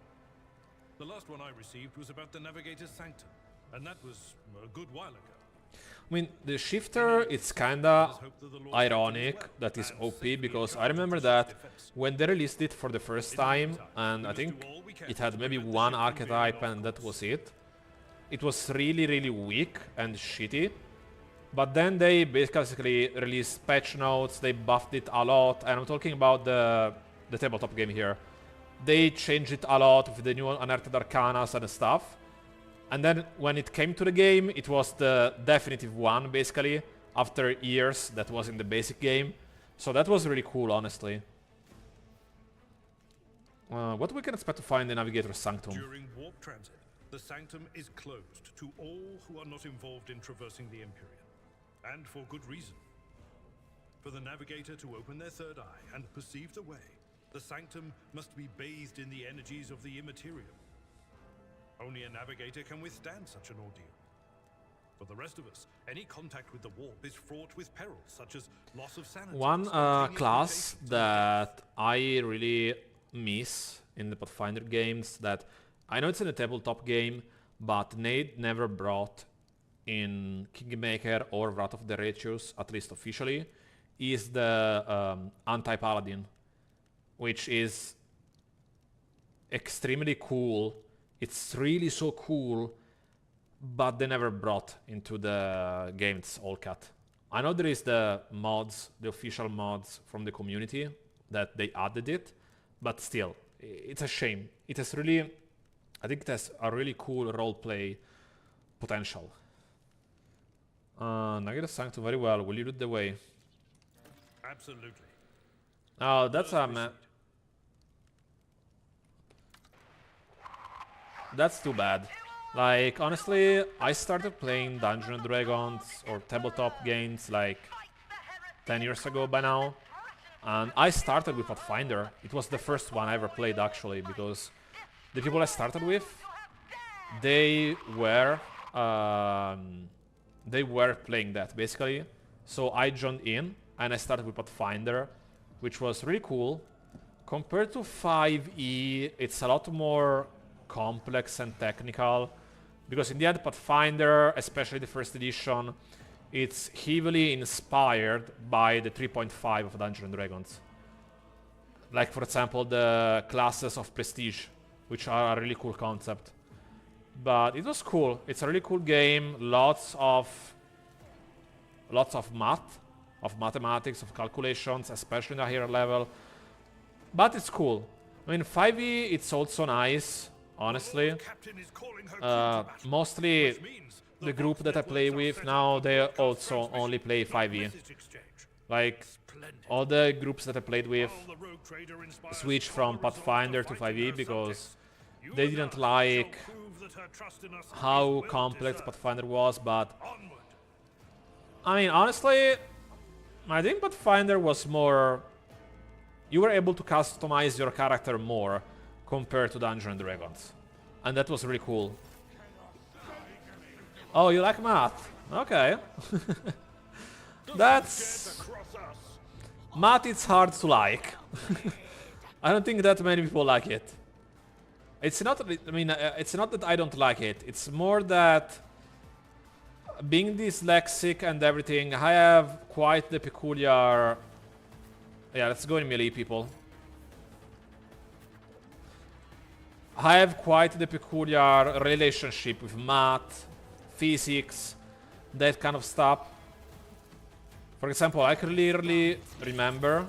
The last one I received was about the Navigator's Sanctum, and that was a good while ago. I mean, the shifter, it's kinda ironic that is OP, because I remember that when they released it for the first time, and I think it had maybe one archetype and that was it, it was really, really weak and shitty. But then they basically released patch notes, they buffed it a lot, and I'm talking about the tabletop game here. They changed it a lot with the new Unearthed Arcanas and stuff. And then when it came to the game, it was the definitive one, basically, after years that was in the basic game. So that was really cool, honestly. What we can expect to find in Navigator's Sanctum? During warp transit, the Sanctum is closed to all who are not involved in traversing the Empyrean. And for good reason. For the Navigator to open their third eye and perceive the way, the Sanctum must be bathed in the energies of the Immaterium. Only a Navigator can withstand such an ordeal. For the rest of us, any contact with the warp is fraught with perils, such as loss of sanity. One class that I really miss in the Pathfinder games, that I know it's in a tabletop game, but Nate never brought in Kingmaker or Wrath of the Ratios, at least officially, is the Anti-Paladin, which is extremely cool. It's really so cool, but they never brought into the game. It's all cut. I know there is the mods, the official mods from the community, that they added it, but still, it's a shame. It has really, I think it has a really cool roleplay potential. Nugget Sanctum, very well. Will you lead the way? Absolutely. Oh, that's that's too bad. Like, honestly, I started playing Dungeons & Dragons or tabletop games like 10 years ago by now. And I started with Pathfinder. It was the first one I ever played, actually, because the people I started with, they were playing that, basically. So I joined in, and I started with Pathfinder, which was really cool. Compared to 5e, it's a lot more complex and technical, because in the end, Pathfinder, especially the first edition, it's heavily inspired by the 3.5 of Dungeons & Dragons. Like, for example, the classes of Prestige, which are a really cool concept. But it was cool. It's a really cool game. Lots of math, of mathematics, of calculations, especially in the higher level. But it's cool. I mean, 5e, it's also nice, honestly. Mostly the group that I play with now, they also only play 5e. Like, all the groups that I played with switched from Pathfinder to 5e because they didn't like how complex Pathfinder was, but I mean, honestly, I think Pathfinder was more... You were able to customize your character more compared to Dungeons & Dragons. And that was really cool. Oh, you like math? Okay. That's... Math is hard to like. I don't think that many people like it. It's not, I mean, it's not that I don't like it. It's more that being dyslexic and everything, I have quite the peculiar... Yeah, let's go in melee, people. I have quite the peculiar relationship with math, physics, that kind of stuff. For example, I clearly remember...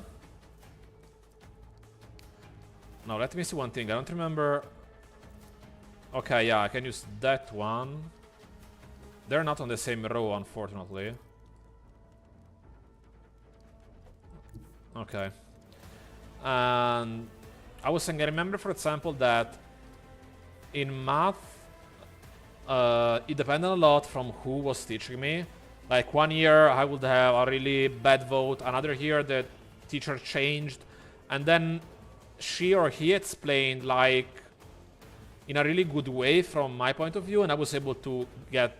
No, let me see one thing. I don't remember... Okay, yeah, I can use that one. They're not on the same row, unfortunately. Okay. And I was saying, I remember, for example, that in math, it depended a lot from who was teaching me. Like, one year I would have a really bad vote, another year the teacher changed, and then she or he explained, like, in a really good way from my point of view, and I was able to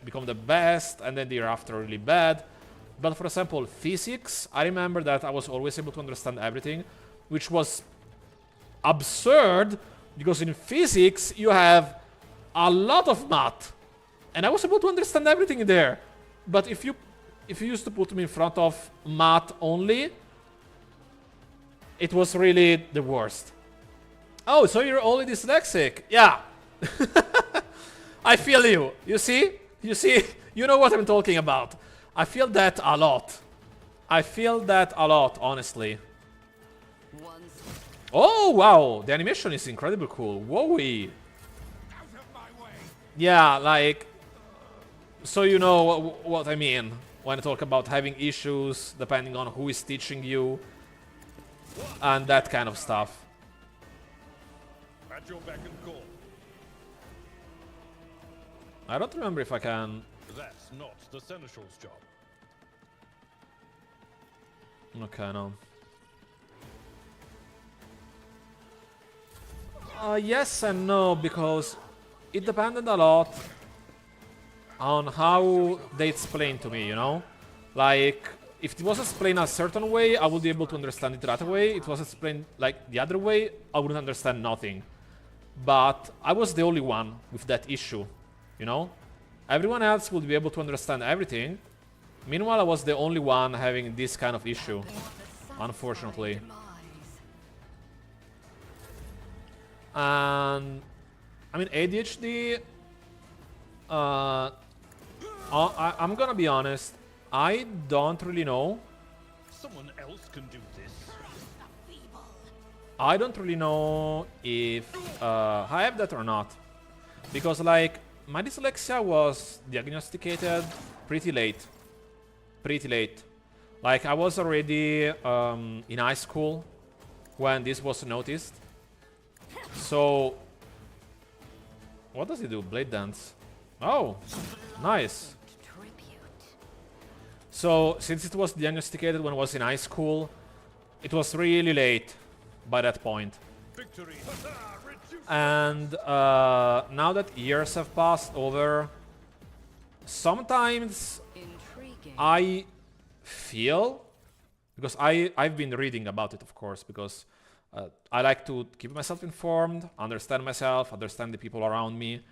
become the best, and then the year after really bad. But for example, physics, I remember that I was always able to understand everything, which was absurd, because in physics you have a lot of math, and I was able to understand everything in there. But if you used to put me in front of math only, it was really the worst. Oh, so you're only dyslexic? Yeah. I feel you. You see? You see? You know what I'm talking about. I feel that a lot. I feel that a lot, honestly. Oh, wow. The animation is incredibly cool. Whoa-wee. Yeah, like... So you know what I mean when I talk about having issues depending on who is teaching you and that kind of stuff. At your beck and call. I don't remember if I can... That's not the Seneschal's job. Okay, no. Yes and no, because it depended a lot on how they explained to me, you know? Like, if it was explained a certain way, I would be able to understand it right away. If it was explained like the other way, I wouldn't understand nothing. But I was the only one with that issue, you know? Everyone else would be able to understand everything. Meanwhile, I was the only one having this kind of issue, unfortunately. And I mean, ADHD, I'm gonna be honest, I don't really know. Someone else can do this. I don't really know if I have that or not. Because, like, my dyslexia was diagnosticated pretty late. Pretty late. Like, I was already in high school when this was noticed. So, what does he do? Blade dance. Oh, nice. So, since it was diagnosticated when I was in high school, it was really late by that point. Victory. And now that years have passed over, sometimes I feel, because I've been reading about it, of course, because I like to keep myself informed, understand myself, understand the people around me.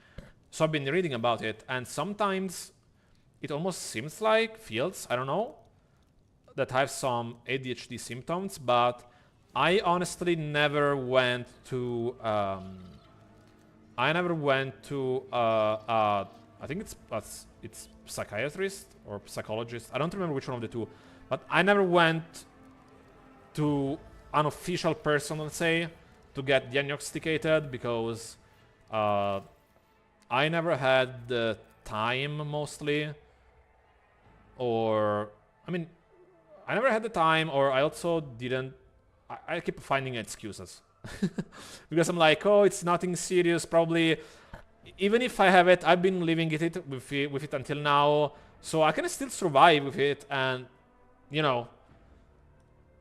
So I've been reading about it, and sometimes it almost seems like, feels, I don't know, that I have some ADHD symptoms, but I honestly never went to, I think it's psychiatrist or psychologist, I don't remember which one of the two, but I never went to an official person, let's say, to get diagnosticated, because I never had the time, mostly, or, I mean, I never had the time, or I also didn't, I keep finding excuses. Because I'm like, oh, it's nothing serious, probably, even if I have it, I've been living with it until now, so I can still survive with it, and, you know,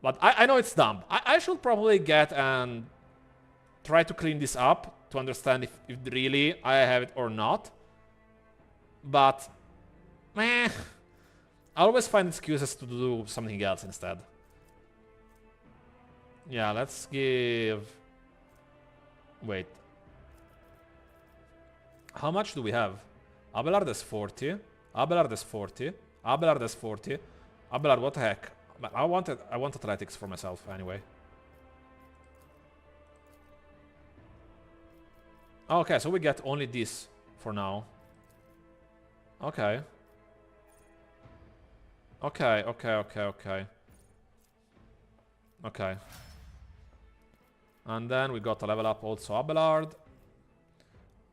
but I know it's dumb. I should probably get and try to clean this up to understand if really I have it or not. But, meh, I always find excuses to do something else instead. Yeah, let's give... Wait. How much do we have? Abelard is 40. Abelard is 40. Abelard is 40. Abelard, what the heck? But I want athletics for myself anyway. Okay, so we get only this for now. Okay. Okay. Okay. And then we got to level up also Abelard.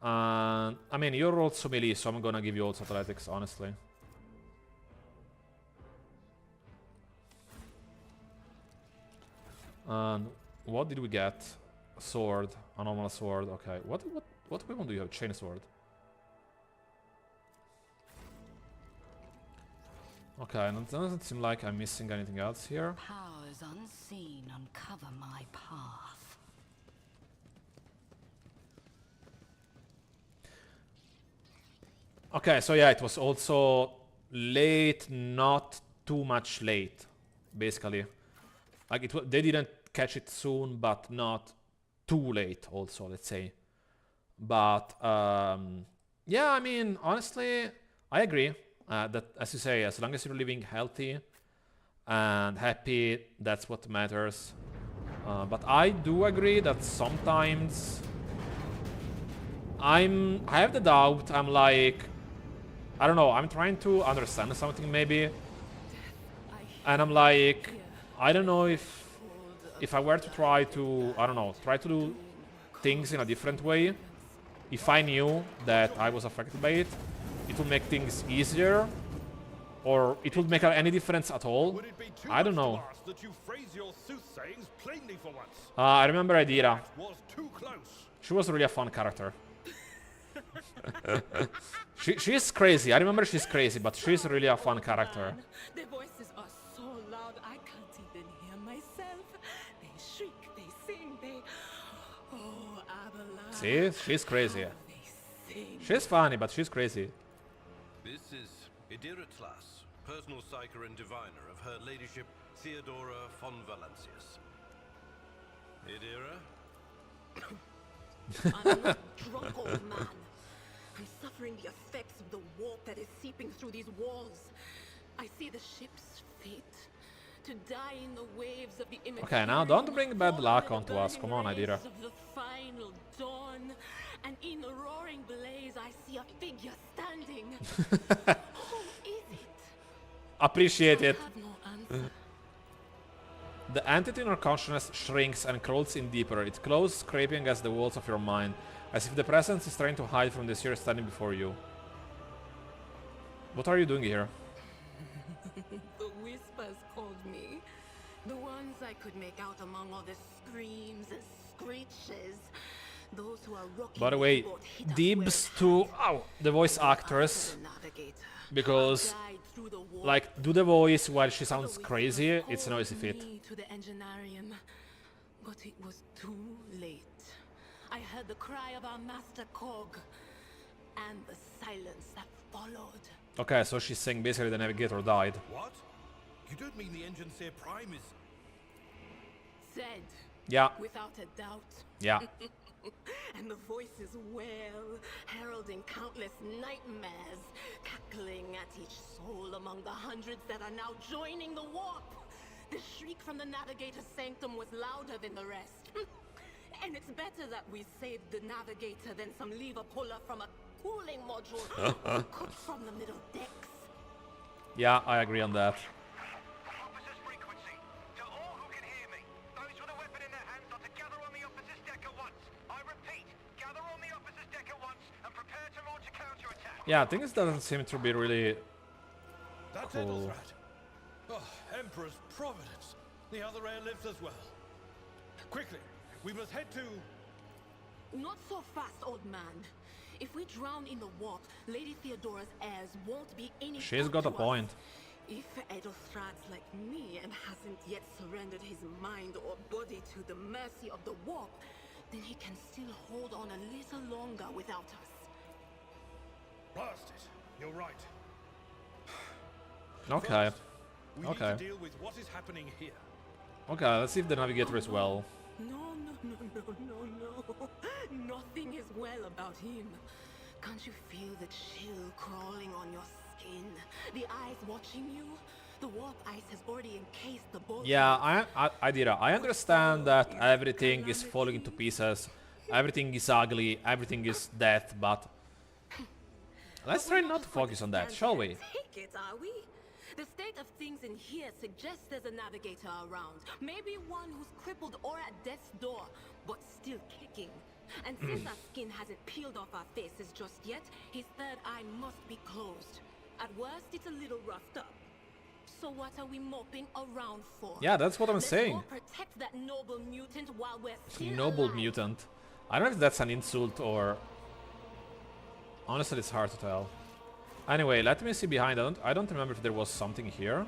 And I mean, you're also melee, so I'm gonna give you also athletics, honestly. And what did we get? A sword, a normal sword. Okay, what weapon do you have? Chain sword. Okay, and it doesn't seem like I'm missing anything else here. Powers unseen uncover my path. Okay, so yeah, it was also late, not too much late, basically. Like they didn't catch it soon, but not too late. Also, let's say. But yeah, I mean, honestly, I agree that, as you say, as long as you're living healthy and happy, that's what matters. But I do agree that sometimes I have the doubt. I'm like, I don't know. I'm trying to understand something maybe, and I'm like, I don't know if I were to try to, I don't know, try to do things in a different way. If I knew that I was affected by it, it would make things easier, or it would make any difference at all. I don't know. I remember Adira. She was really a fun character. She's crazy. I remember she's crazy, but she's really a fun character. Their voices are so loud I can't even hear myself. They shriek, they sing, they... Oh, Abelard. See? She's crazy. She's funny, but she's crazy. This is Idira Tlas, personal psyker and diviner of Her Ladyship Theodora von Valancius. Idira? I'm not drunk, old man. I'm suffering the effects of the warp that is seeping through these walls. I see the ship's fate. To die in the waves of the Okay, now don't bring bad luck onto us. Come on, Idira. Of the final dawn. And in the roaring blaze, I see a figure standing. Who is it? Appreciate it. I have no answer. The entity in your consciousness shrinks and crawls in deeper, its claws scraping against the walls of your mind, as if the presence is trying to hide from the sphere standing before you. What are you doing here? The whispers called me. The ones I could make out among all the screams and screeches. Those who are rocking. By the way, dibs to the voice actress, because like do the voice while she sounds crazy. It's a noisy fit. To the engineerium, but it was too late. I heard the cry of our master Cog, and the silence that followed. Okay, so she's saying basically the navigator died. What? You don't mean the Engineer Prime is... Said. Yeah. Without a doubt. Yeah. And the voices wail, heralding countless nightmares, cackling at each soul among the hundreds that are now joining the warp. The shriek from the Navigator's sanctum was louder than the rest. And it's better that we saved the Navigator than some lever puller from a cooling module cooked from the middle decks. Yeah, I agree on that. Officer's frequency. To all who can hear me, those with a weapon in their hands are to gather on the officer's deck at once. I repeat, gather on the officer's deck at once and prepare to launch a counterattack. Yeah, things doesn't seem to be really cool. Oh, Emperor's Providence. The other airlifts as well. Quickly, we must head to... Not so fast, old man. If we drown in the warp, Lady Theodora's heirs won't be any She's help got a to us. point. If Edelstrad's like me and hasn't yet surrendered his mind or body to the mercy of the warp, then he can still hold on a little longer without us. Blast it. You're right. Okay. First, we Okay. need to deal with what is happening here. Okay, let's see if the navigator is well. No. Nothing is well about him. Can't you feel the chill crawling on your skin? The eyes watching you? The warp ice has already encased the boat. Yeah, Adira, I understand that everything is falling into pieces, everything is ugly, everything is death, but let's try not to focus on that, shall we? Take it, are we? The state of things in here suggests there's a navigator around. Maybe one who's crippled or at death's door, but still kicking. And since our skin hasn't peeled off our faces just yet, his third eye must be closed. At worst, it's a little roughed up. So what are we moping around for? Yeah, that's what I'm saying. Let's go protect that noble mutant while we're still Noble alive. mutant. I don't know if that's an insult or... Honestly, it's hard to tell. Anyway, let me see behind. I don't remember if there was something here.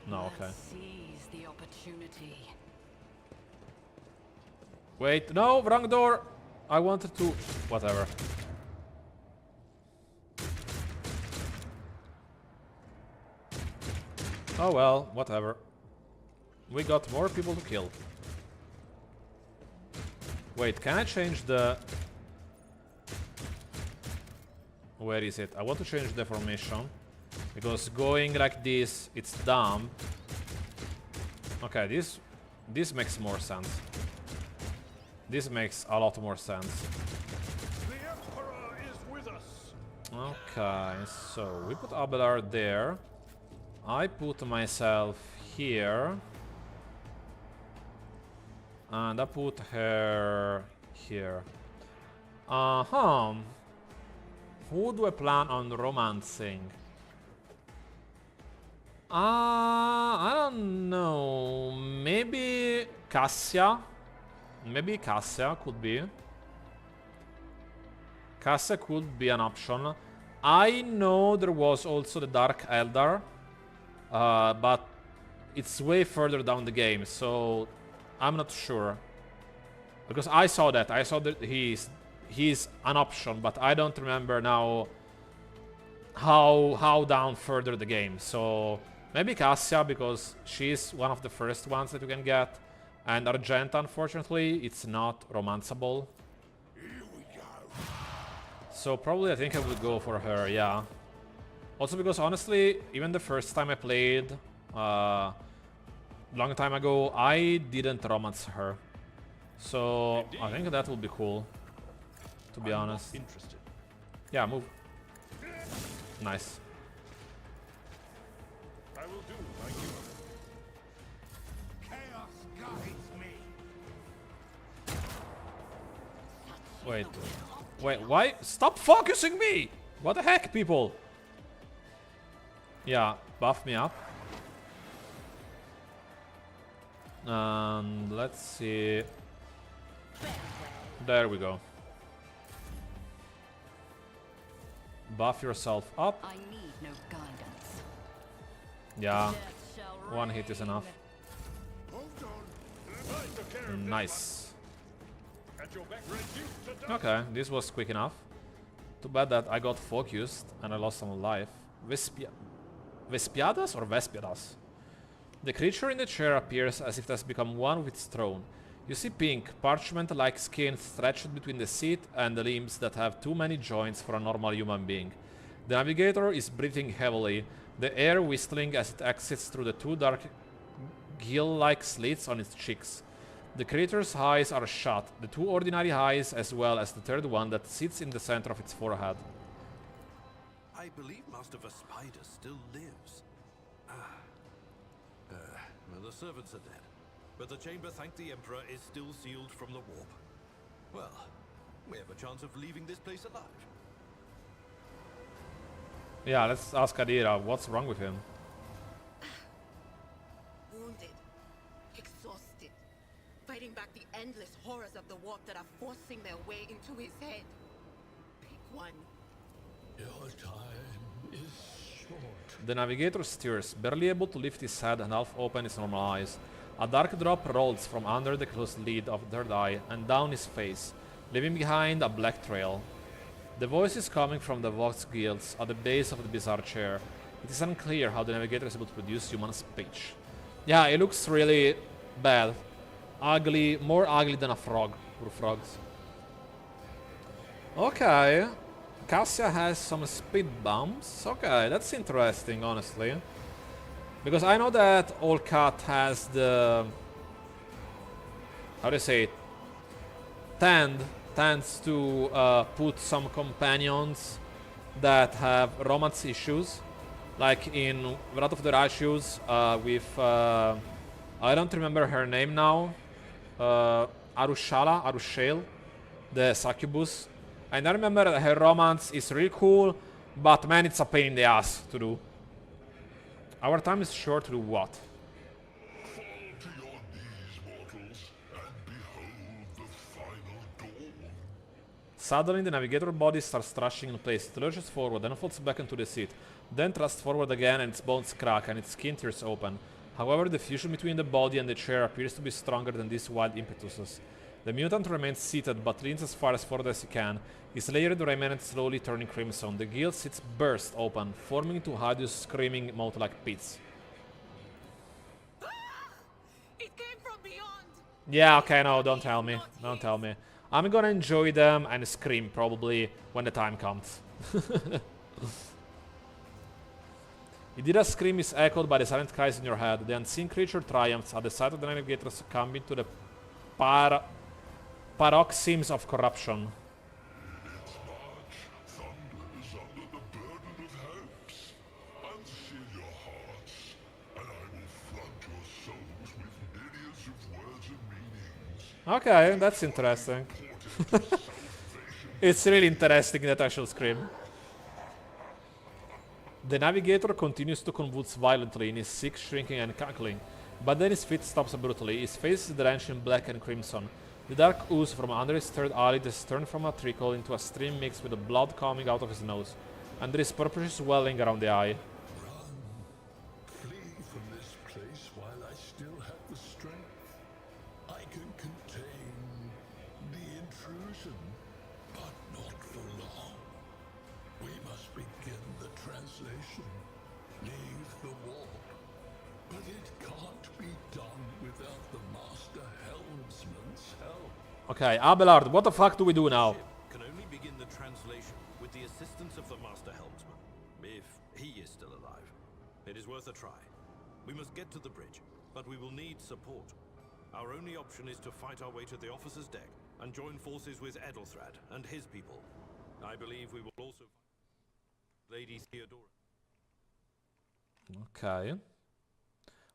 No, okay. Let's seize the opportunity. Wait, no, wrong door. I wanted to... Whatever. Oh well, whatever. We got more people to kill. Wait, can I change the... Where is it? I want to change the formation. Because going like this, it's dumb. Okay, this makes more sense. This makes a lot more sense. The Emperor is with us. Okay, so we put Abelard there. I put myself here. And I put her here. Uh-huh. Who do I plan on romancing? I don't know. Maybe Cassia? Maybe Cassia could be. Cassia could be an option. I know there was also the Dark Eldar, but it's way further down the game, so I'm not sure. Because I saw that he's an option, but I don't remember now how down further the game. So maybe Cassia, because she's one of the first ones that you can get. And Argenta, unfortunately, it's not romanceable. So probably I think I would go for her, yeah. Also because honestly, even the first time I played, long time ago, I didn't romance her. So I think that would be cool, to be honest. Interested. Yeah, move. Nice. I will do like you. Chaos guides me. Wait, why? Stop focusing me! What the heck, people? Yeah, buff me up. And let's see. There we go. Buff yourself up. I need no guidance. Yeah, Death shall one hit is enough. Nice. At your back, reduced to dust. Okay, this was quick enough. Too bad that I got focused and I lost some life. Vespiadas or Vespiadas? The creature in the chair appears as if it has become one with its throne. You see pink, parchment-like skin stretched between the seat and the limbs that have too many joints for a normal human being. The navigator is breathing heavily, the air whistling as it exits through the two dark gill-like slits on its cheeks. The creature's eyes are shut, the two ordinary eyes as well as the third one that sits in the center of its forehead. I believe Master Vespider still lives. Well, the servants are dead. But the chamber, thank the Emperor, is still sealed from the warp. Well, we have a chance of leaving this place alive. Yeah, let's ask Adira, what's wrong with him? Wounded, exhausted, fighting back the endless horrors of the warp that are forcing their way into his head. Pick one. Your time is short. The navigator steers, barely able to lift his head and half open his normal eyes. A dark drop rolls from under the closed lid of the third eye and down his face, leaving behind a black trail. The voice is coming from the Vox guilds at the base of the bizarre chair. It is unclear how the navigator is able to produce human speech. Yeah, it looks really bad. Ugly, more ugly than a frog. Poor frogs. Okay. Cassia has some speed bumps. Okay, that's interesting, honestly. Because I know that Olcat has the... How do you say it? Tends to put some companions that have romance issues. Like in Wrath of the Righteous with... I don't remember her name now. Arushale, the succubus. And I remember that her romance is really cool, but man, it's a pain in the ass to do. Our time is short to do what? Fall to your knees, mortals, and behold the final dawn. Suddenly, the navigator body starts thrashing in place. It lurches forward, then falls back into the seat. Then thrusts forward again, and its bones crack, and its skin tears open. However, the fusion between the body and the chair appears to be stronger than these wild impetuses. The mutant remains seated, but leans as far forward as he can. His layered raiment slowly turning crimson. The gill slits burst open, forming into hideous, screaming, moth-like pits. It came from beyond. Yeah, okay, no, don't tell me. Don't tell me. I'm gonna enjoy them and scream, probably, when the time comes. Idira's scream is echoed by the silent cries in your head. The unseen creature triumphs at the sight of the navigator succumbing to the paroxysms of corruption. Its march thunders under the burden of hopes. Unseal your hearts, and I will flood your souls with myriads of words and meanings. Okay, that's interesting. It's really interesting, that actual scream. The navigator continues to convulse violently in his sick, shrinking and cackling, but then his feet stops abruptly. His face is drenched in black and crimson. The dark ooze from under his third eyelid has turned from a trickle into a stream mixed with the blood coming out of his nose, and there is purplish swelling around the eye. Run. Flee from this place while I still have the strength. I can contain the intrusion, but not for long. We must begin the translation. Leave the warp. But it can't be done without the Master Helmsman's help. Okay, Abelard, what the fuck do we do now? Can only begin the translation with the assistance of the Master Helmsman, if he is still alive. It is worth a try. We must get to the bridge, but we will need support. Our only option is to fight our way to the officer's deck and join forces with Edelthrad and his people. I believe we will also find Lady Theodora. Okay.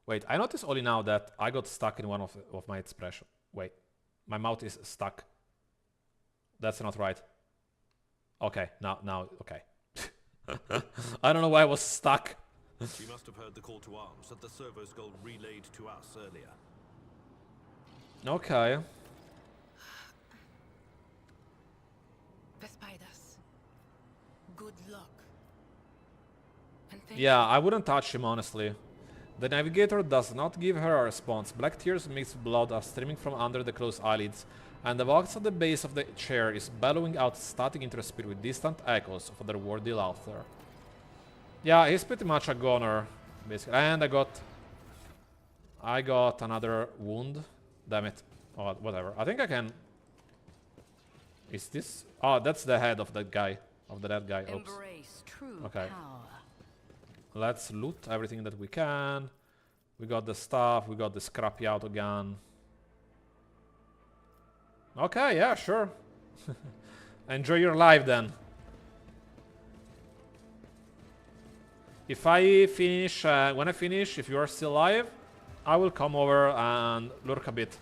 Wait, I noticed only now that I got stuck in one of my expressions. Wait, my mouth is stuck. That's not right. Okay, now, okay. I don't know why I was stuck. We must have heard the call to arms that the servo skull relayed to us earlier. Okay. The spiders. Good luck. And thank Yeah, I wouldn't touch him, honestly. The navigator does not give her a response. Black tears mixed with blood are streaming from under the closed eyelids, and the voice at the base of the chair is bellowing out static intersphere with distant echoes of otherworldly laughter. Yeah, he's pretty much a goner, basically. And I got another wound. Damn it. Oh, whatever. I think I can... Is this... Oh, that's the head of that guy. Of the dead guy. Oops. Embrace true Okay. power. Let's loot everything that we can. We got the stuff. We got the scrappy auto gun. Okay, yeah, sure. Enjoy your life then. If I finish, when I finish, if you are still alive, I will come over and lurk a bit.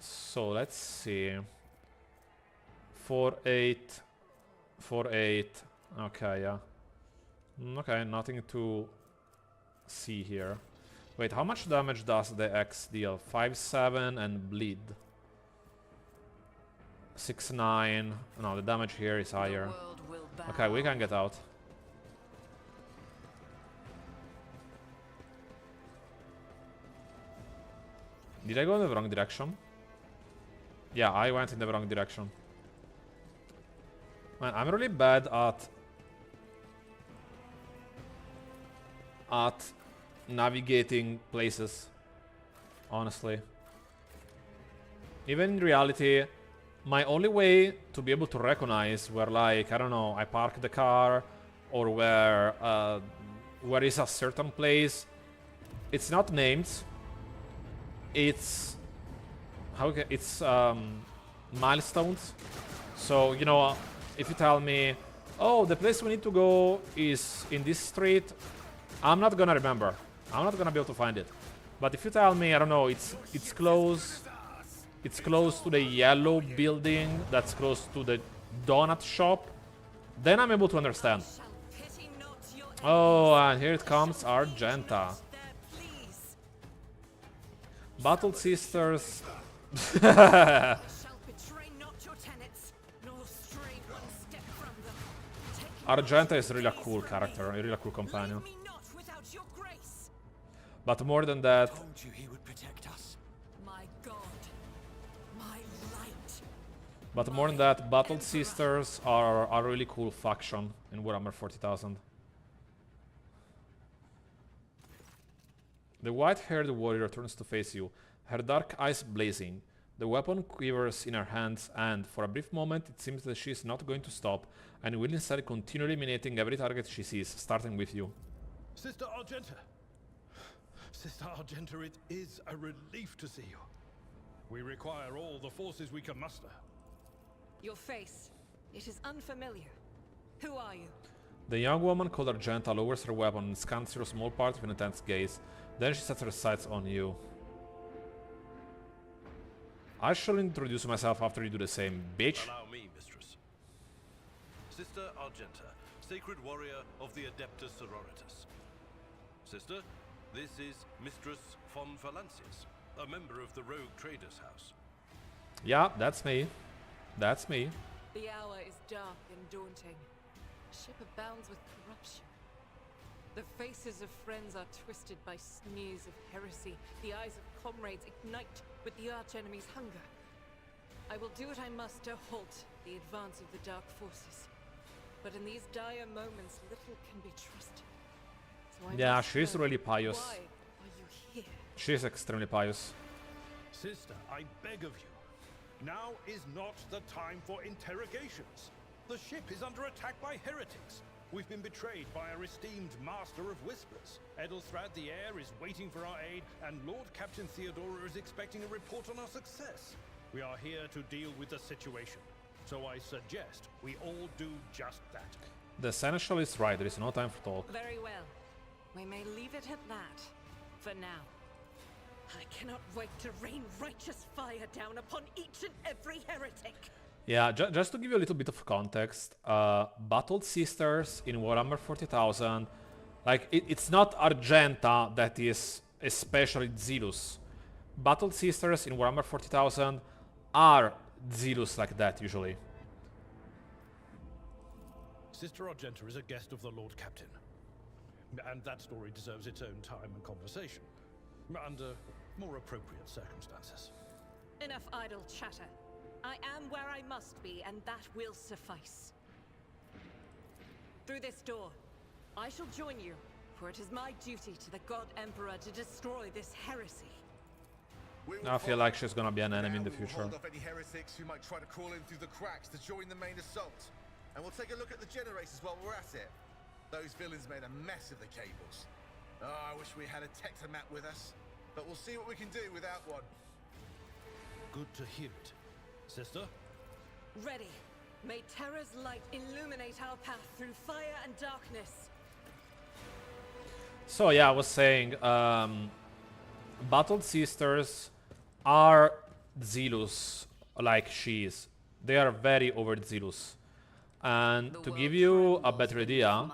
So let's see. 4-8. 4-8. Okay, yeah. Okay, nothing to see here. Wait, how much damage does the X deal? 5-7 and bleed. 6-9. No, the damage here is higher. Okay, we can get out. Did I go in the wrong direction? Yeah, I went in the wrong direction. Man, I'm really bad at navigating places, honestly. Even in reality, my only way to be able to recognize where, like, I don't know, I park the car, or where is a certain place, it's not named. It's milestones. So, you know, if you tell me, oh, the place we need to go is in this street, I'm not gonna remember. I'm not gonna be able to find it. But if you tell me, I don't know, it's close to the yellow building that's close to the donut shop, then I'm able to understand. Oh, and here it comes, Argenta. Battle Sisters. Argenta is really a cool character, a really cool companion. But more than that, Battle Sisters are a really cool faction in Warhammer 40,000. The white-haired warrior turns to face you, her dark eyes blazing. The weapon quivers in her hands, and for a brief moment it seems that she is not going to stop, and will instead continue eliminating every target she sees, starting with you. Sister Argenta! Sister Argenta, it is a relief to see you. We require all the forces we can muster. Your face. It is unfamiliar. Who are you? The young woman called Argenta lowers her weapon and scans your small part with an intense gaze. Then she sets her sights on you. I shall introduce myself after you do the same, bitch. Allow me, mistress. Sister Argenta, sacred warrior of the Adeptus Sororitas. Sister, this is Mistress von Valancius, a member of the Rogue Traders House. Yeah, that's me. That's me. The hour is dark and daunting. The ship abounds with corruption. The faces of friends are twisted by sneers of heresy. The eyes of comrades ignite with the archenemy's hunger. I will do what I must to halt the advance of the dark forces. But in these dire moments, little can be trusted. So yeah, she's really pious. Why are you here? She's extremely pious. Sister, I beg of you. Now is not the time for interrogations. The ship is under attack by heretics. We've been betrayed by our esteemed Master of Whispers. Edelstrad the Heir is waiting for our aid, and Lord Captain Theodora is expecting a report on our success. We are here to deal with the situation, so I suggest we all do just that. The Seneschal is right, there is no time for talk. Very well. We may leave it at that, for now. I cannot wait to rain righteous fire down upon each and every heretic. Yeah, just to give you a little bit of context, Battle Sisters in Warhammer 40,000, like, it's not Argenta that is especially zealous. Battle Sisters in Warhammer 40,000 are zealous like that, usually. Sister Argenta is a guest of the Lord Captain. And that story deserves its own time and conversation. Under more appropriate circumstances. Enough idle chatter. I am where I must be, and that will suffice. Through this door, I shall join you, for it is my duty to the God Emperor to destroy this heresy. I feel like she's gonna be an enemy in the future. Hold off any heretics who might try to crawl in through the cracks to join the main assault. And we'll take a look at the generators while we're at it. Those villains made a mess of the cables. Oh, I wish we had a Tectomat with us. But we'll see what we can do without one. Good to hear it. Sister? Ready. May Terra's light illuminate our path through fire and darkness. So yeah, I was saying, Battle Sisters are zealous like she is. They are very overzealous. And to give you a better idea,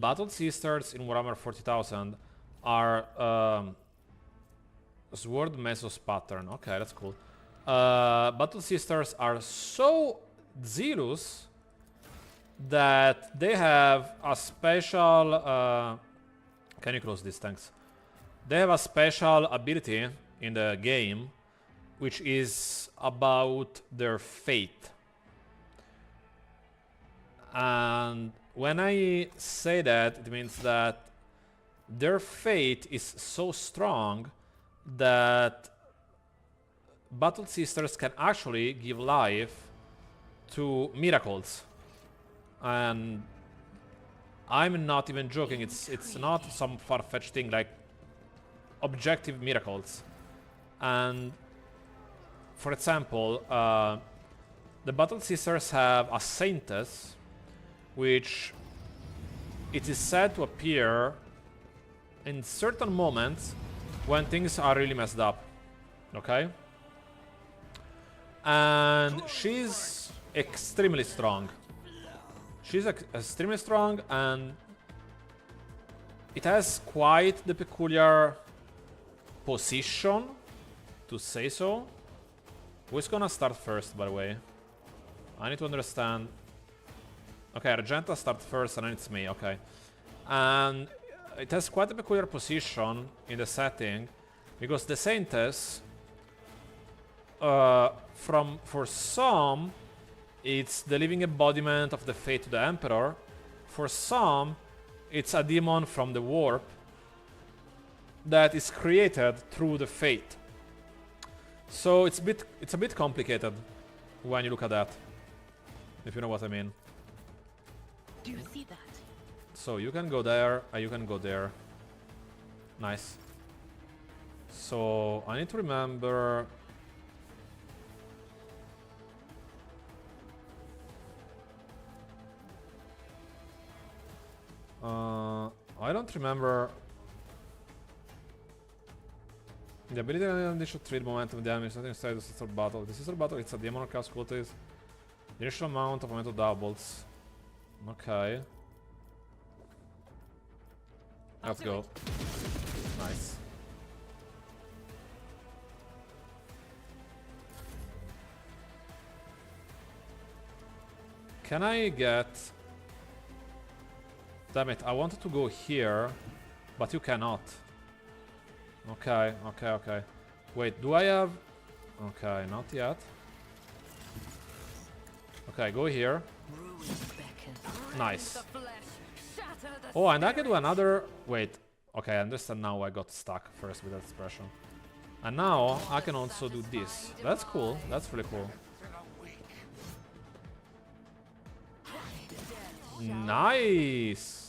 Battle Sisters in Warhammer 40,000 are Sword Mesos pattern. Okay, that's cool. Battle Sisters are so zealous that they have a special... can you close this? Thanks. They have a special ability in the game which is about their fate. And when I say that, it means that their fate is so strong that Battle Sisters can actually give life to miracles. And I'm not even joking, it's not some far-fetched thing, like objective miracles. And for example, the Battle Sisters have a Saintess, which it is said to appear in certain moments when things are really messed up. Okay? And she's extremely strong. She's extremely strong, and it has quite the peculiar position, to say so. Who's gonna start first, by the way? I need to understand. Okay, Argenta starts first, and then it's me, okay. And it has quite a peculiar position in the setting, because the Saintess, for some, it's the living embodiment of the fate to the Emperor. For some, it's a demon from the warp that is created through the fate. So it's a bit complicated when you look at that, if you know what I mean. Do you see that? So you can go there, and you can go there. Nice. So I need to remember. I don't remember the ability and initial trade momentum damage, nothing inside the sister battle. The sister battle, it's a demon or chaos cultist. The initial amount of momentum doubles. Okay. Let's go. Nice. Can I get... Damn it, I wanted to go here, but you cannot. Okay, okay, okay. Wait, do I have... Okay, not yet. Okay, go here. Nice. Oh, and I can do another... Wait. Okay, I understand now I got stuck first with that expression. And now I can also do this. That's cool. That's really cool. Nice!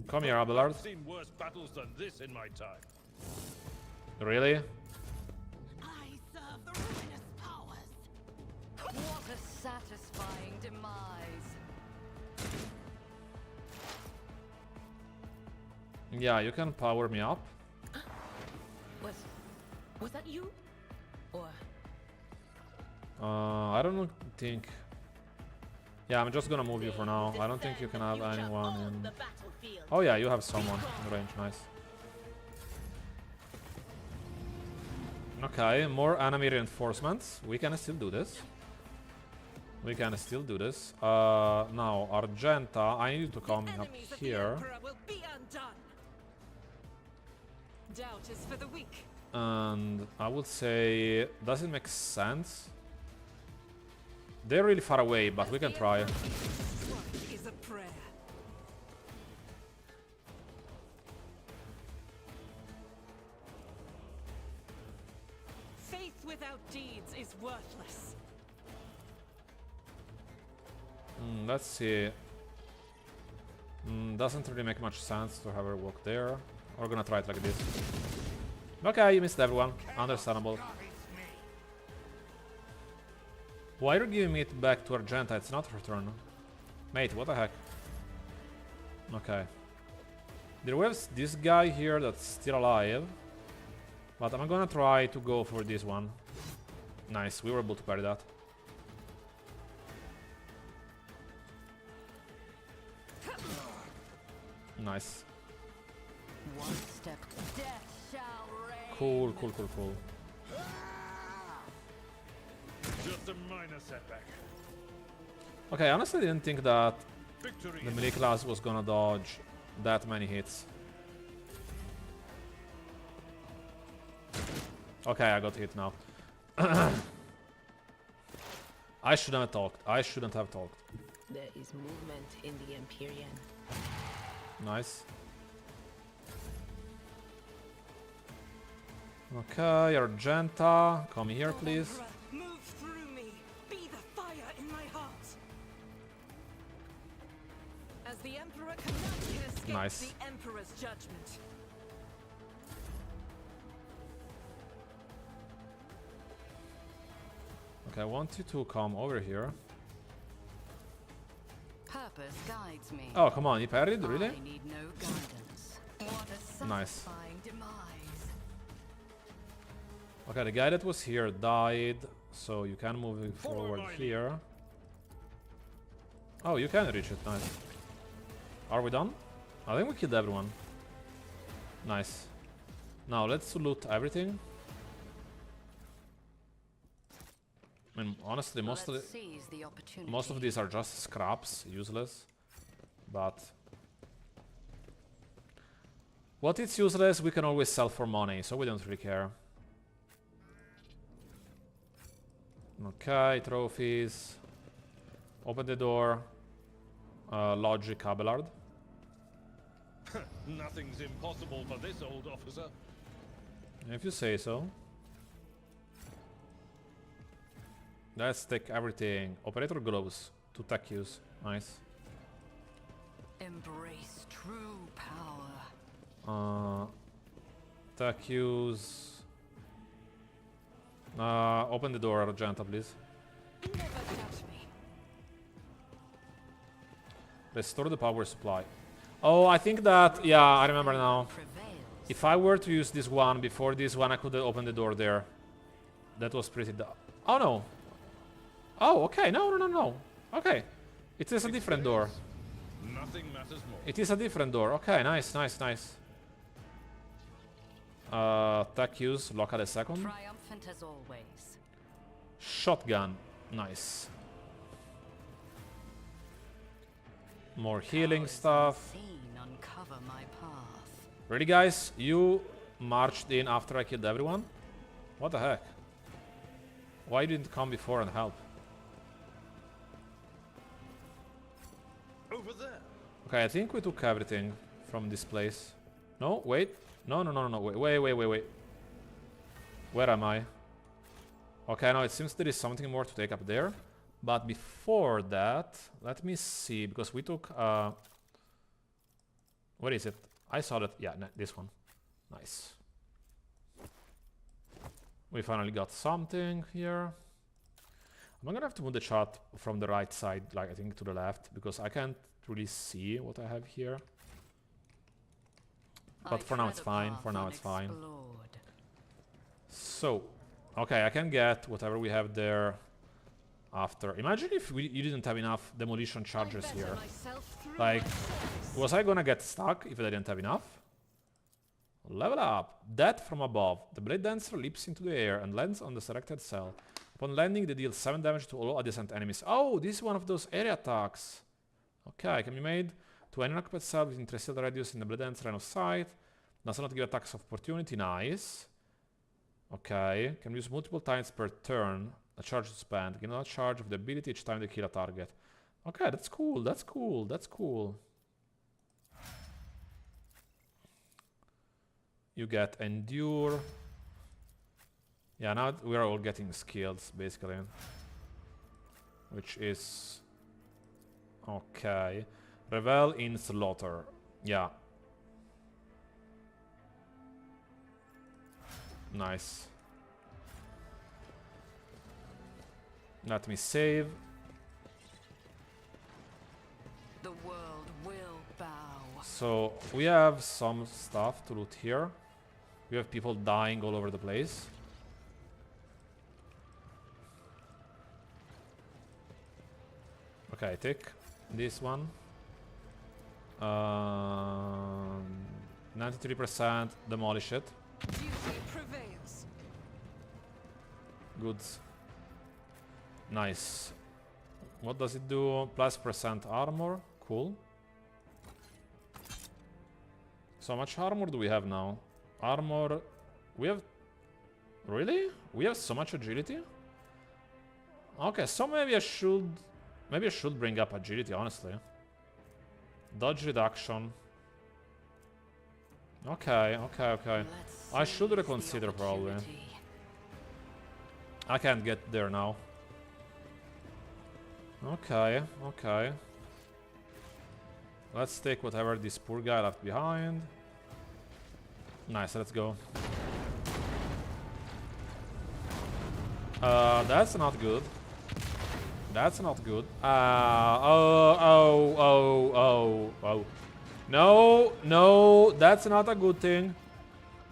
Come here, Abelard. I've seen worse battles than this in my time. Really? I serve the ruinous powers. What a satisfying demise. Yeah, you can power me up. Was that you? Or I don't think... Yeah, I'm just gonna move you for now. I don't think you can have anyone in... Oh yeah, you have someone in range, nice. Okay, more enemy reinforcements. We can still do this. We can still do this. Now, Argenta, I need you to come up here. Doubt is for the weak. And I would say, does it make sense? They're really far away, but we can try. Is a prayer. Faith without deeds is worthless. Let's see. Doesn't really make much sense to have her walk there. We're gonna try it like this. Okay, you missed everyone. Understandable. Why are you giving me it back to Argenta? It's not her turn. Mate, what the heck? Okay. There was this guy here that's still alive. But I'm gonna try to go for this one. Nice, we were able to parry that. Nice. one step, death shall reign. Cool, cool, cool, cool. Just a minor setback. Okay, I honestly didn't think that Victory. the melee class was gonna dodge that many hits. Okay, I got hit now. I shouldn't have talked. I shouldn't have talked. There is movement in the Empyrean. Nice. Okay, Argenta, come here, please. Move through me. Be the fire in my heart. As the Emperor cannot escape Nice. the Emperor's judgment. Okay, I want you to come over here. Purpose guides me. Oh, come on, you parried, really? I need no guidance. What a Nice. satisfying demise. Okay, the guy that was here died, so you can move it forward here. Oh, you can reach it, nice. Are we done? I think we killed everyone. Nice. Now let's loot everything. I mean, honestly, most of these are just scraps, useless. But what is useless, we can always sell for money, so we don't really care. Okay, trophies. Open the door. Logic, Abelard. Nothing's impossible for this old officer. If you say so. Let's take everything. Operator gloves. 2 tech use. Nice. Embrace true power. Tech use. Open the door, Argenta, please. Never doubt me. Restore the power supply. Oh, I think that... Yeah, I remember now. If I were to use this one before this one, I could have opened the door there. That was pretty... Oh, no. Oh, okay. No. Okay. It is a different door. Nothing matters more. It is a different door. Okay, nice. Tech use, local a second. Triumphant as always. Shotgun. Nice. More healing stuff. Uncover my path. Ready, guys? You marched in after I killed everyone? What the heck? Why didn't you come before and help? Over there. Okay, I think we took everything from this place. No, wait. No. Wait. Where am I? Okay, now it seems there is something more to take up there. But before that, let me see, because we took... Where is it? I saw that. Yeah, this one. Nice. We finally got something here. I'm gonna have to move the shot from the right side, like I think to the left, because I can't really see what I have here. But for now it's fine. For now it's fine. So, okay, I can get whatever we have there after. Imagine if you didn't have enough demolition charges here. Like, was I gonna get stuck if I didn't have enough? Level up. Death from above. The blade dancer leaps into the air and lands on the selected cell. Upon landing, they deal 7 damage to all adjacent enemies. Oh, this is one of those area attacks. Okay, can be made to any occupied cell with interstellar radius in the blade dancer line of sight. Does not give attacks of opportunity. Nice. Okay, can use multiple times per turn. A charge to spend. Gain another charge of the ability each time they kill a target. Okay, that's cool. You get endure. Yeah, now we are all getting skills, basically. Which is... Okay. Revel in slaughter. Yeah. Nice. Let me save. The world will bow. So, we have some stuff to loot here. We have people dying all over the place. Okay, take this one. 93%, demolish it. Duty prevails. Good. Nice. What does it do? +% armor. Cool. So much armor do we have now? Armor... We have... Really? We have so much agility? Okay, so maybe I should... Maybe I should bring up agility, honestly. Dodge reduction. Okay, okay. I should reconsider, probably. I can't get there now. Okay. Let's take whatever this poor guy left behind. Nice, let's go. That's not good. That's not good. Oh. No, that's not a good thing.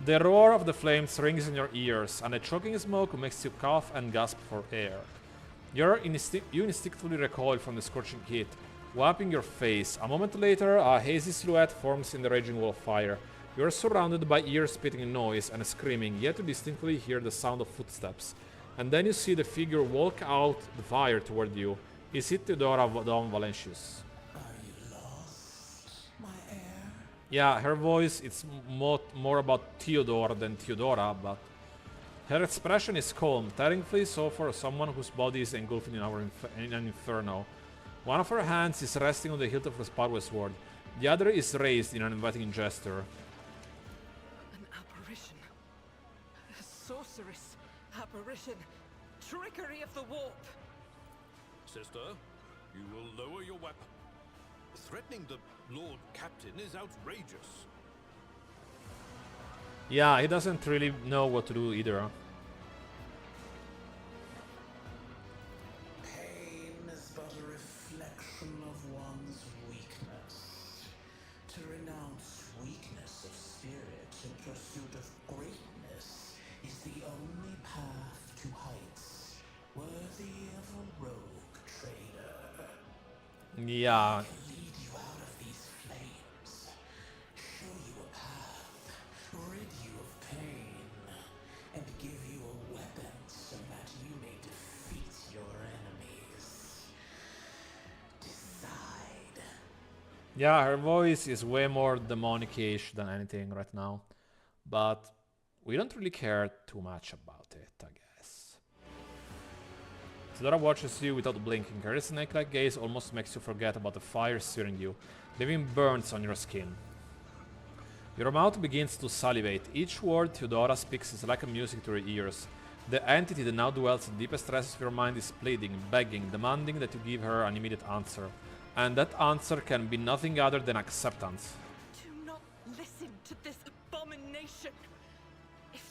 The roar of the flames rings in your ears, and the choking smoke makes you cough and gasp for air. You instinctively recoil from the scorching heat, wiping your face. A moment later, a hazy silhouette forms in the raging wall of fire. You are surrounded by ear-splitting noise and screaming, yet you distinctly hear the sound of footsteps. And then you see the figure walk out the fire toward you. Is it Theodora Don Valentius? Are you lost, my heir? Yeah, her voice, it's more about Theodore than Theodora, but her expression is calm, terrifyingly so for someone whose body is engulfed in an inferno. One of her hands is resting on the hilt of her powerful sword. The other is raised in an inviting gesture. An apparition. A sorceress. Apparition. Trickery of the warp. Sister, you will lower your weapon. Threatening the Lord Captain is outrageous. Yeah, he doesn't really know what to do either. Pain is but a reflection of one's weakness. To renounce weakness of spirit in pursuit of greatness is the only path to heights worthy of a rogue trader. Yeah. Lead you out of these flames, show you a path, rid you of pain, and give you a weapon so that you may defeat your enemies. Decide. Yeah, her voice is way more demonic-ish than anything right now. But we don't really care too much about it, I guess. Theodora watches you without blinking. Her snake-like gaze almost makes you forget about the fire searing you, leaving burns on your skin. Your mouth begins to salivate. Each word Theodora speaks is like a music to your ears. The entity that now dwells in the deepest recesses of your mind is pleading, begging, demanding that you give her an immediate answer. And that answer can be nothing other than acceptance. Do not listen to this abomination. If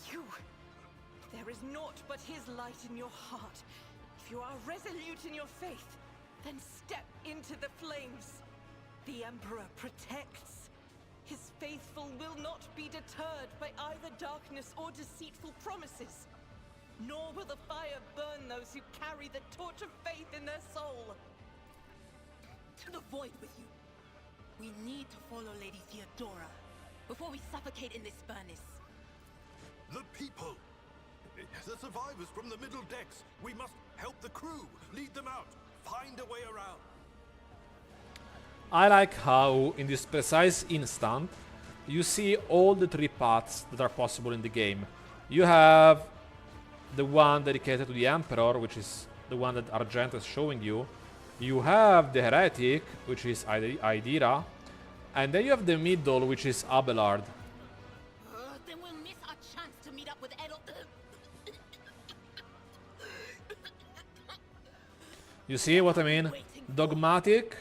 there is naught but his light in your heart. If you are resolute in your faith, then step into the flames. The Emperor protects. His faithful will not be deterred by either darkness or deceitful promises. Nor will the fire burn those who carry the torch of faith in their soul. To the void with you. We need to follow Lady Theodora before we suffocate in this furnace. The people! The survivors from the middle decks! We must help the crew! Lead them out! Find a way around! I like how, in this precise instant, you see all the three paths that are possible in the game. You have the one dedicated to the Emperor, which is the one that Argent is showing you. You have the Heretic, which is Idira. And then you have the middle, which is Abelard. Then we'll miss our chance to meet up with Edel. You see what I mean? Dogmatic,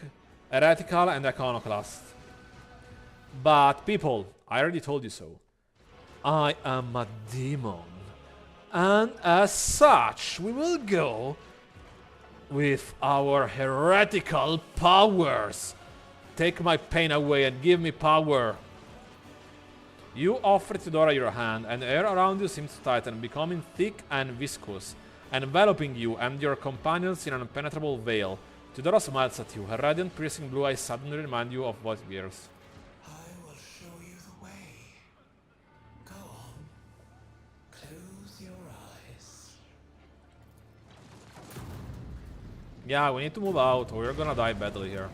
heretical, and iconoclast. But people, I already told you so. I am a demon. And as such, we will go with our heretical powers. Take my pain away and give me power. You offer Theodora your hand, and the air around you seems to tighten, becoming thick and viscous, enveloping you and your companions in an impenetrable veil. Theodora smiles at you. Her radiant, piercing blue eyes suddenly remind you of what years. I will show you the way. Go on. Close your eyes. Yeah, we need to move out or we're gonna die badly here.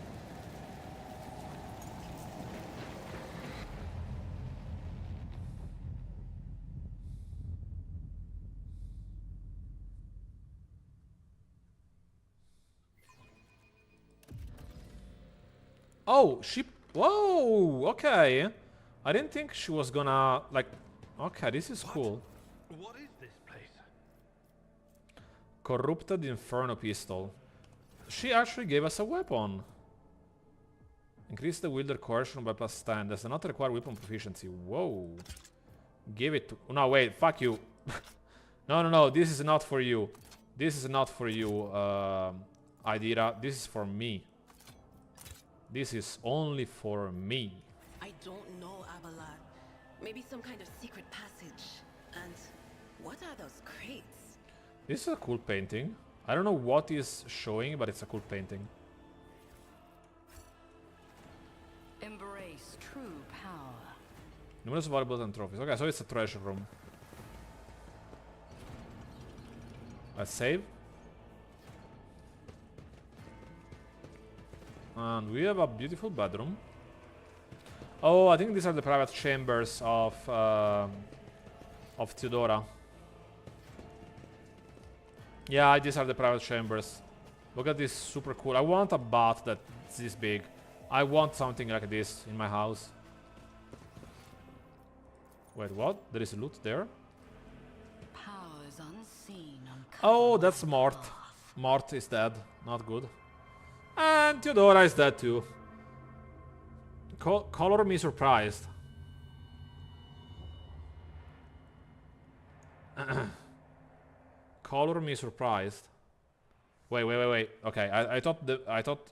Oh, she... Whoa, okay. I didn't think she was gonna, like... Okay, this is cool. What is this place? Corrupted Inferno Pistol. She actually gave us a weapon. Increase the wielder coercion by +10. Does not require weapon proficiency. Whoa. Give it to... No, wait, fuck you. No, this is not for you. This is not for you, Idira. This is for me. This is only for me. I don't know, Abelard. Maybe some kind of secret passage. And what are those crates? This is a cool painting. I don't know what is showing, but it's a cool painting. Embrace true power. Numerous valuables and trophies. Okay, so it's a treasure room. Let's save. And we have a beautiful bedroom. Oh, I think these are the private chambers of Theodora. Yeah, these are the private chambers. Look at this, super cool. I want a bath that's this big. I want something like this in my house. Wait, what? There is loot there? Powers unseen. Oh, that's Mort. Mort is dead. Not good. And Theodora is dead too. Color me surprised. Color me surprised. Wait. Okay, I thought.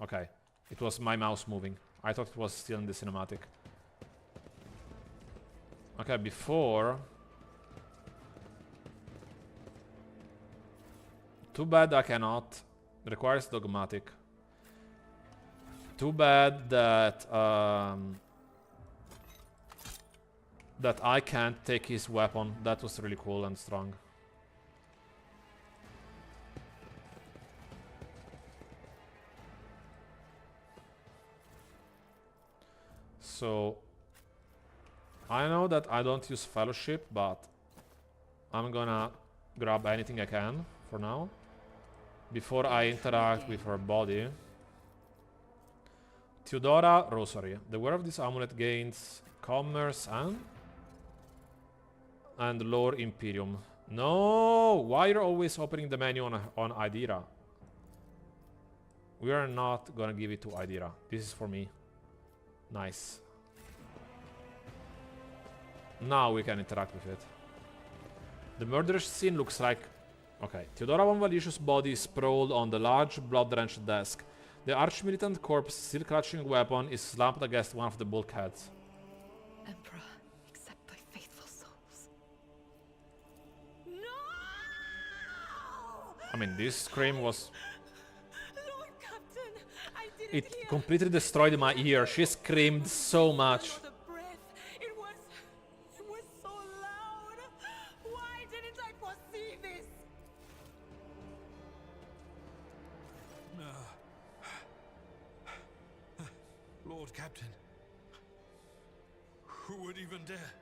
Okay, it was my mouse moving. I thought it was still in the cinematic. Okay, before. Too bad I cannot. Requires dogmatic. Too bad that that I can't take his weapon. That was really cool and strong. So I know that I don't use fellowship, but I'm gonna grab anything I can for now before I interact with her body. Theodora Rosary. The wearer of this amulet gains commerce and lore Imperium. No! Why you're always opening the menu on Idira? We are not gonna give it to Idira. This is for me. Nice. Now we can interact with it. The murderous scene looks like... Okay. Theodora von Valicious' body is sprawled on the large, blood-drenched desk. The arch-militant corpse, still clutching a weapon, is slumped against one of the bulkheads. Emperor, accept thy faithful souls. I mean, this scream was... Lord Captain, I didn't It hear. completely destroyed my ear. She screamed so much. Another breath. It was so loud. Why didn't I foresee this? Lord Captain. Who would even dare?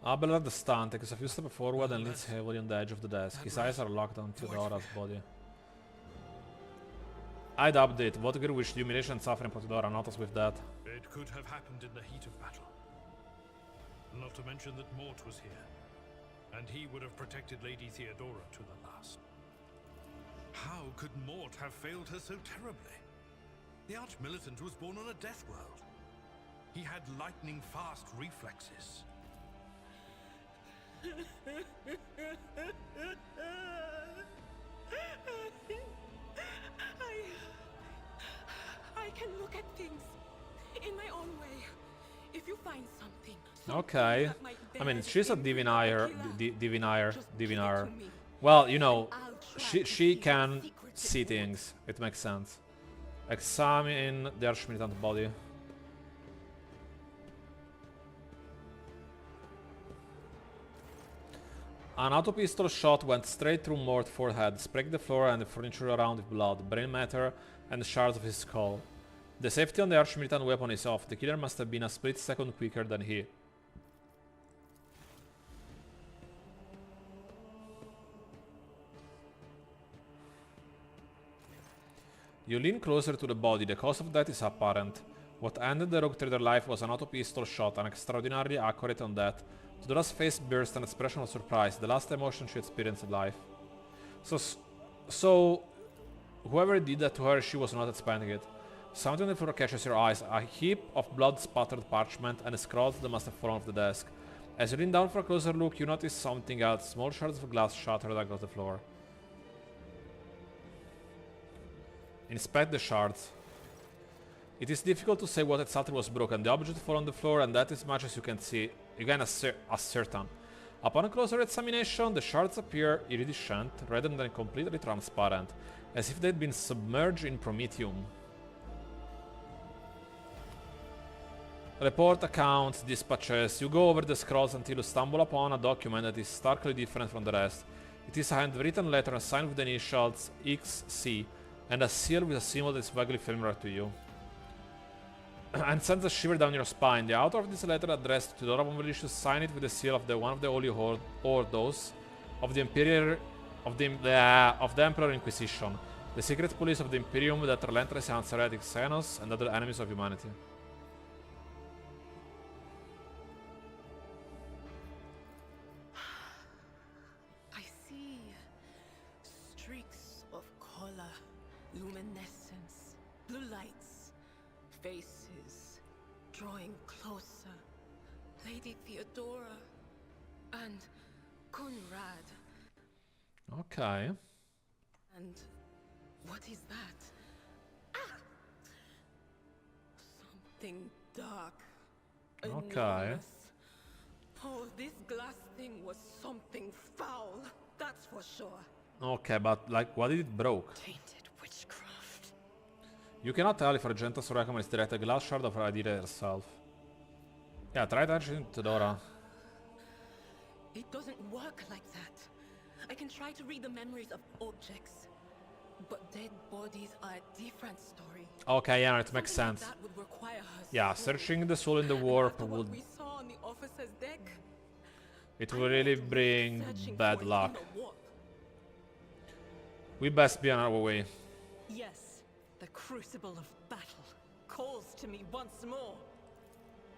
Abelard the stunned takes a few steps forward and leans heavily on the edge of the desk. His eyes are locked on Theodora's body. I'd update. What degree which the humiliation and suffering for Theodora, not us with that. It could have happened in the heat of battle. Not to mention that Mort was here. And he would have protected Lady Theodora to the last. How could Mort have failed her so terribly? The Arch-Militant was born on a death world. He had lightning-fast reflexes. I can look at things in my own way. If you find something Okay. that might I mean, bear she's a the diviner. Just give it Diviner. to me. Well, you know, I'll try to she see can the secrets see it holds. things. It makes sense. Examine the arch-militant body. An auto pistol shot went straight through Mort's forehead, spraying the floor and the furniture around with blood, brain matter, and shards of his skull. The safety on the arch-militant weapon is off. The killer must have been a split second quicker than he. You lean closer to the body. The cause of death is apparent. What ended the rogue trader's life was an auto pistol shot, and extraordinarily accurate on that. Dora's face burst an expression of surprise, the last emotion she experienced in life. So, whoever did that to her, she was not expecting it. Something on the floor catches your eyes, a heap of blood-spattered parchment and scrolls that must have fallen off the desk. As you lean down for a closer look, you notice something else, small shards of glass shattered across the floor. Inspect the shards. It is difficult to say what exactly was broken. The object fell on the floor, and that is much as you can see. You can ascertain. Upon a closer examination, the shards appear iridescent, rather than completely transparent, as if they'd been submerged in promethium. Report, accounts, dispatches. You go over the scrolls until you stumble upon a document that is starkly different from the rest. It is a handwritten letter signed with the initials XC, and a seal with a symbol that is vaguely familiar to you. And sends a shiver down your spine. The author of this letter addressed to Dora Malicious signed it with the seal of the one of the Holy Ordos of the Emperor Inquisition, the secret police of the Imperium that relentlessly hunts heretics, Xenos, and other enemies of humanity. I see streaks of color, luminescence, blue lights, faces drawing closer. Lady Theodora and Conrad. Okay. And what is that? Ah! Something dark. Okay. Enormous. Oh, this glass thing was something foul. That's for sure. Okay, but like, what did it broke? Tainted witchcraft. You cannot tell if Argenta's Requiem is direct a glass shard of Adira herself. Yeah, try touching to Dora. It doesn't work like that. I can try to read the memories of objects, but dead bodies are a different story. Okay, yeah, it makes sense. That would require her Yeah, soul. searching the soul in the warp What would... we saw on the officer's deck. It will really bring Searching bad for it in luck. the warp. We best be on our way. Yes, the crucible of battle calls to me once more.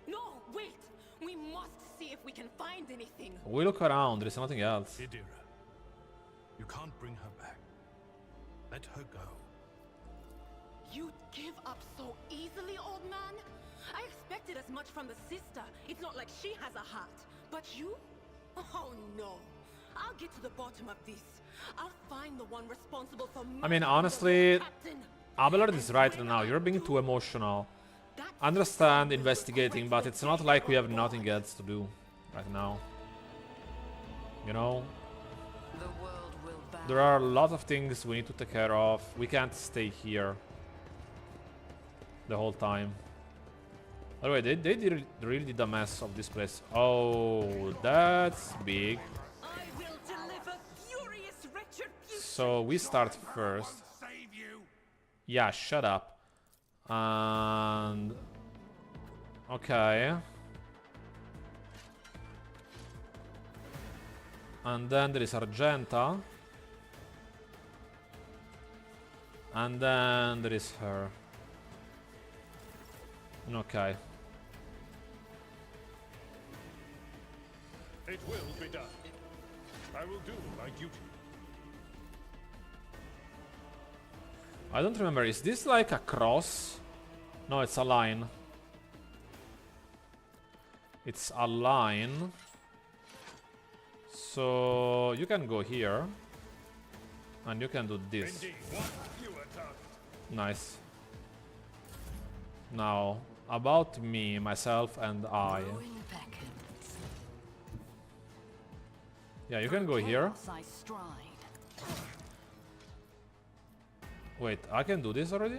No, wait! We must see if we can find anything. We look around, there is nothing else. Idira, you can't bring her back. Let her go. You'd give up so easily, old man? I expected as much from the sister. It's not like she has a heart. But you? Oh no. I'll get to the bottom of this. I'll find the one responsible for I mean, murdering the honestly, Lord Captain. Abelard is right now, you're being too emotional. Understand investigating, but it's not like we have nothing else to do right now. You know? There are a lot of things we need to take care of. We can't stay here the whole time. By the way, they really did a mess of this place. Oh, that's big. I will deliver furious retribution. So we start first. Yeah, shut up. And... okay. And then there is Argenta. And then there is her. Okay. It will be done. I will do my duty. I don't remember, is this like a cross? No, it's a line. It's a line. So you can go here. And you can do this. Indeed, one fewer task. Nice. Now, about me, myself, and I. Yeah, you can go here. Wait, I can do this already?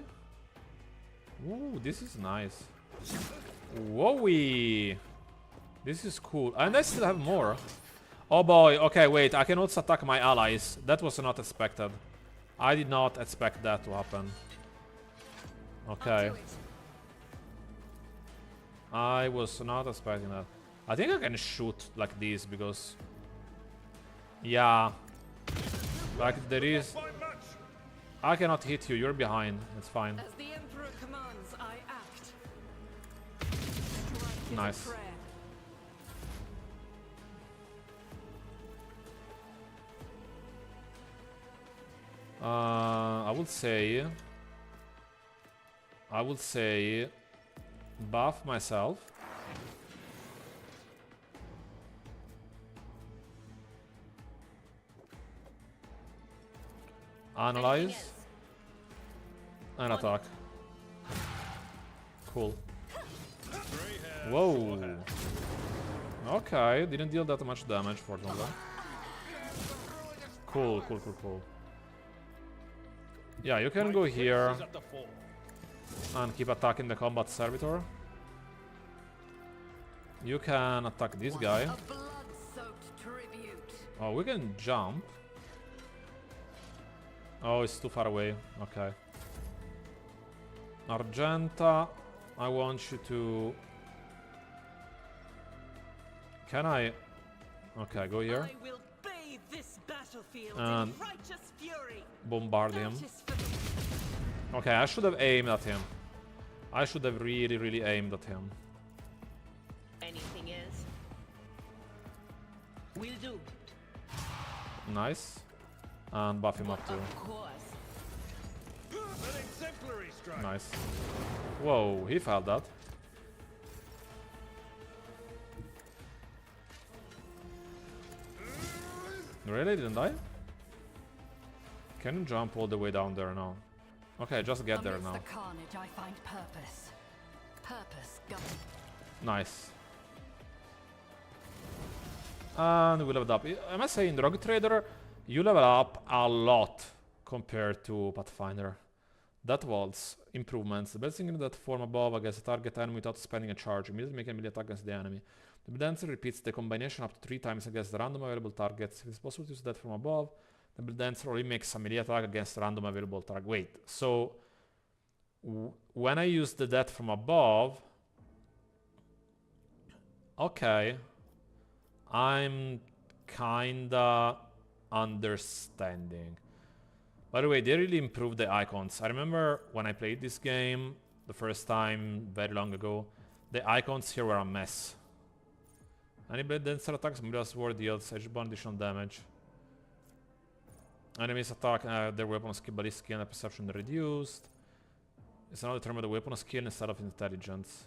Ooh, this is nice. Whoa-wee! This is cool. And I still have more. Oh boy, okay, wait, I can also attack my allies. That was not expected. I did not expect that to happen. Okay. I was not expecting that. I think I can shoot like this because... yeah. Like there is... I cannot hit you, you're behind. It's fine. As the Emperor commands, I act. Strike is a Nice. prayer. I would say buff myself. Analyze and attack. Cool. Whoa. Okay, didn't deal that much damage for them. Cool, cool, cool, cool. Yeah, you can go here and keep attacking the combat servitor. You can attack this guy. Oh, we can jump. Oh, it's too far away. Okay. Argenta, I want you to... Can I... Okay, go here. I will bathe this battlefield And in righteous fury. bombard him. That is for the Okay, I should have aimed at him. I should have really, really aimed at him. Anything else? Will do. Nice. And buff him up too. Of course. An exemplary strike. Nice. Whoa, he failed that. Really? Didn't I? Can you jump all the way down there now? Okay, just get there now. Amidst the carnage, I find purpose. Purpose, govern. Nice. And we leveled up. I must say, in Rogue Trader, you level up a lot compared to Pathfinder. That was improvements. The best thing in that form above against a target enemy without spending a charge. Immediately make a melee attack against the enemy. The dancer repeats the combination up to 3 times against the random available targets. If it's possible to use that from above, the dancer only makes a melee attack against random available target. Wait, so when I use the death from above, okay, I'm kinda understanding. By the way, they really improved the icons. I remember when I played this game the first time very long ago, the icons here were a mess. Any blade dancer attacks Mira's sword deals edge-bound additional damage. Enemies attack their weapon skill, ballistic and perception reduced. It's now determined the weapon skill instead of intelligence.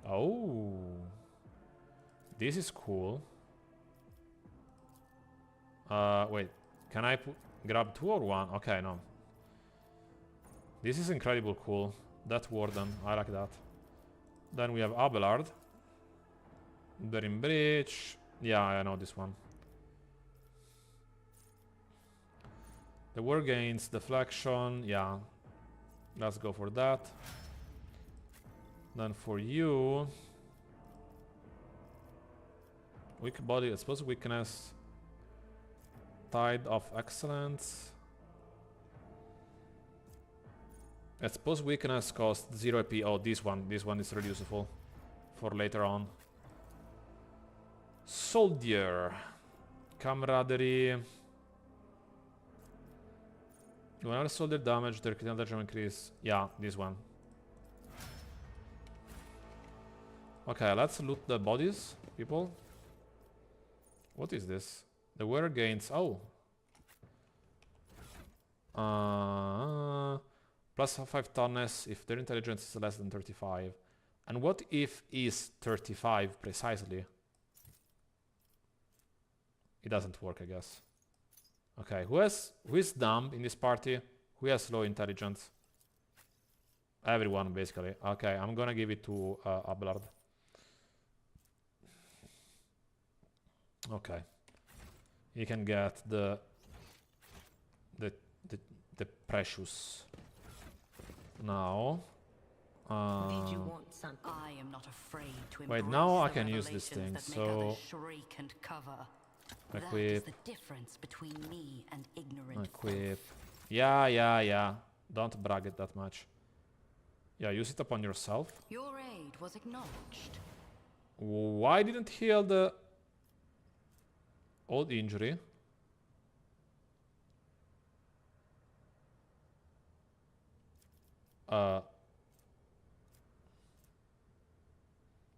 Oh, this is cool. Wait, can I grab 2 or 1? Okay, no. This is incredibly cool. That Warden, I like that. Then we have Abelard. Bearing Breach. Yeah, I know this one. The War Gains, Deflection. Yeah, let's go for that. Then for you, weak body, explosive weakness, Tide of Excellence. Explosive weakness costs 0 AP. Oh, this one is reducible for later on. Soldier, camaraderie. Whenever soldier damage, their critical damage increase. Yeah, this one. Okay, let's loot the bodies, people. What is this? The wearer gains. Oh. Plus 5 toughness if their intelligence is less than 35. And what if is 35 precisely? It doesn't work, I guess. Okay, who is dumb in this party? Who has low intelligence? Everyone, basically. Okay, I'm gonna give it to Abelard. Okay, you can get the precious now. Did you want something? I am not afraid to Wait, embrace now I the can use this revelations thing. that make So others shriek and cover. That is equip, the difference between me and ignorant equip. Yeah. Don't brag it that much. Yeah, use it upon yourself. Your aid was acknowledged. Why didn't heal the old injury?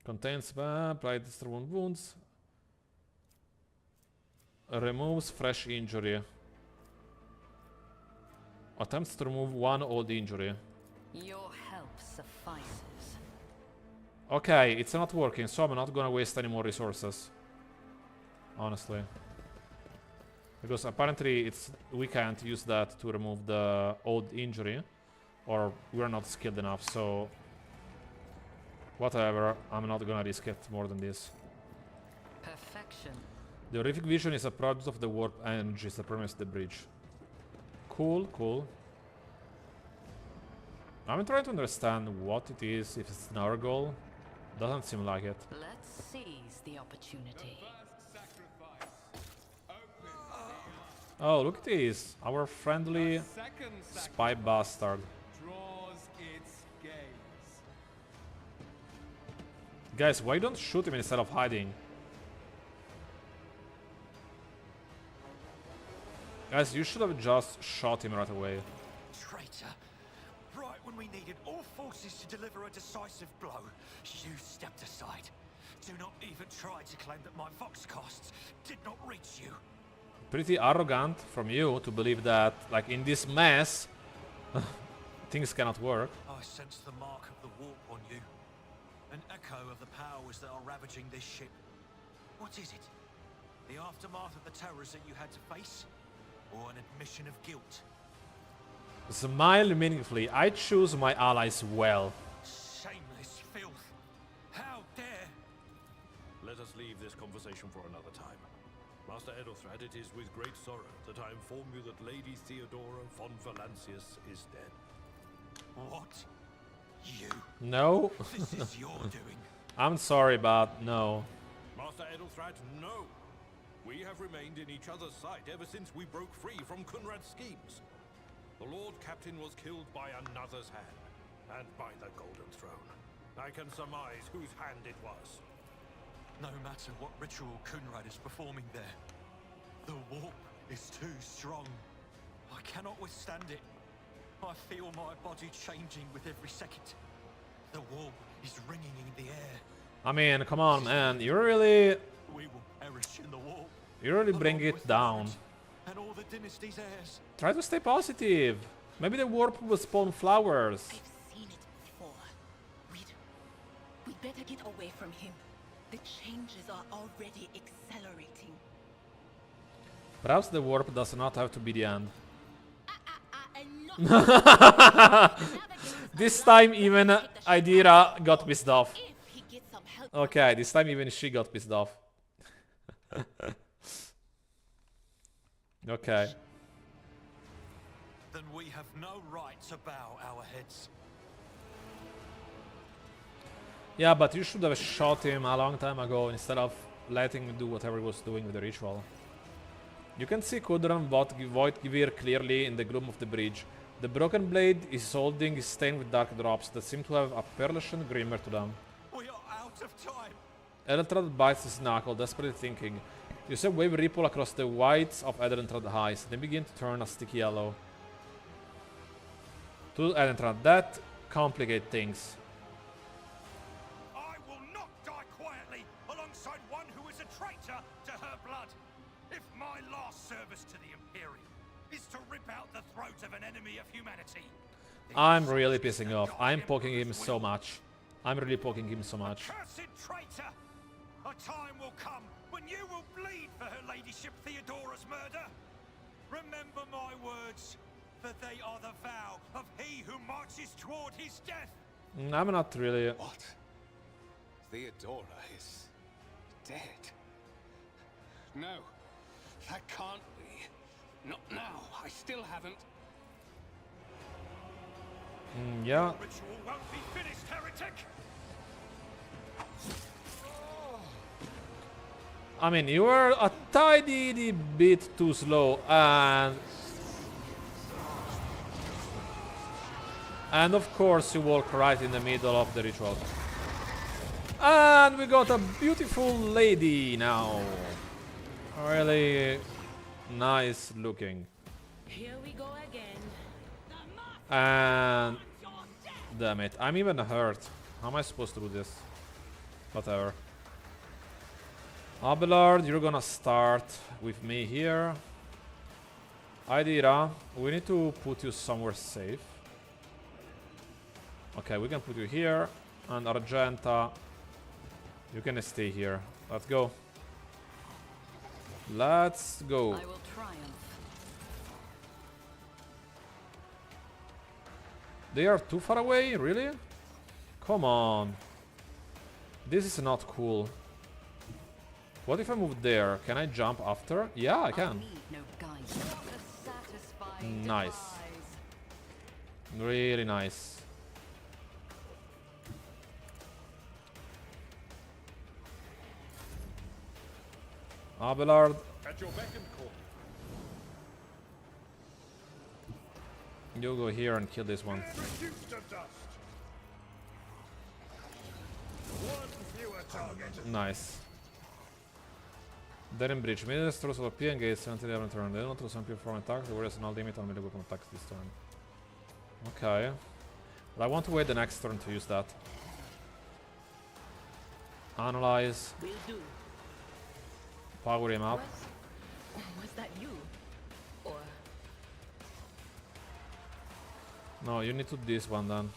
Contains apply destroy wounds. Removes fresh injury. Attempts to remove one old injury. Your help suffices. Okay, it's not working, so I'm not gonna waste any more resources. Honestly. Because apparently we can't use that to remove the old injury. Or we're not skilled enough, so... Whatever, I'm not gonna risk it more than this. Perfection. The horrific vision is a product of the warp energies that permeates the bridge. Cool, cool. I'm trying to understand what it is, if it's an our goal. Doesn't seem like it. Let's seize the opportunity. Oh, look at this. Our friendly spy bastard. Guys, why don't shoot him instead of hiding? Guys, you should have just shot him right away. Traitor. Right when we needed all forces to deliver a decisive blow, you stepped aside. Do not even try to claim that my Vox costs did not reach you. Pretty arrogant from you to believe that, like, in this mess, things cannot work. I sense the mark of the warp on you. An echo of the powers that are ravaging this ship. What is it? The aftermath of the terrors that you had to face? Or an admission of guilt? Smile meaningfully. I choose my allies well. Shameless filth. How dare! Let us leave this conversation for another time. Master Edelthrad, it is with great sorrow that I inform you that Lady Theodora von Valancius is dead. What? You? No. This is your doing. I'm sorry, but no. Master Edelthrad, no. We have remained in each other's sight ever since we broke free from Kunrad's schemes. The Lord Captain was killed by another's hand, and by the Golden Throne. I can surmise whose hand it was. No matter what ritual Kunrad is performing there, the warp is too strong. I cannot withstand it. I feel my body changing with every second. The warp is ringing in the air. I mean, come on, man. You really... We will perish in the warp. You really bring it down. And all the dynasty's heirs. Try to stay positive. Maybe the warp will spawn flowers. I've seen it before. We'd better get away from him. The changes are already accelerating. Perhaps the warp does not have to be the end. This time even Idira got pissed off. Okay, this time even she got pissed off. Okay. Then we have no right to bow our heads. Yeah, but you should have shot him a long time ago instead of letting him do whatever he was doing with the ritual. You can see Kudran Voidgivir clearly in the gloom of the bridge. The broken blade is holding is stained with dark drops that seem to have a pearlish glimmer to them. We are out of time. Edeltrad bites his knuckle, desperately thinking. You see a wave ripple across the whites of Edeltrad eyes. They begin to turn a sticky yellow. To Edeltrad, that complicates things. I will not die quietly alongside one who is a traitor to her blood. If my last service to the Imperium is to rip out the throat of an enemy of humanity. I'm really pissing off. I'm poking him so much. I'm really poking him so much. Cursed traitor! A time will come when you will bleed for her ladyship Theodora's murder. Remember my words, for they are the vow of he who marches toward his death. I'm not really... What? Theodora is dead? No, that can't be. Not now. I still haven't. Yeah. The ritual won't be finished, heretic. I mean, you were a tiny bit too slow, and of course you walk right in the middle of the ritual. And we got a beautiful lady now. Really nice looking. Here we go again. And Damn it. I'm even hurt. How am I supposed to do this? Whatever. Abelard, you're gonna start with me here. Idira, we need to put you somewhere safe. Okay, we can put you here. And Argenta, you can stay here. Let's go. Let's go. I will triumph. They are too far away? Really? Come on. This is not cool. What if I move there? Can I jump after? Yeah, I can. Nice. Really nice. Abelard. At your beck and call. You go here and kill this one. Reduced to dust. One fewer target. Nice. They're in breach. Middle throws of P and gates until they have turn. They don't throw some people from attack. The warriors no limit on melee weapon attacks this turn. Okay. But I want to wait the next turn to use that. Analyze. Will do. Power him up. Was that you? Or No, you need to do this one then.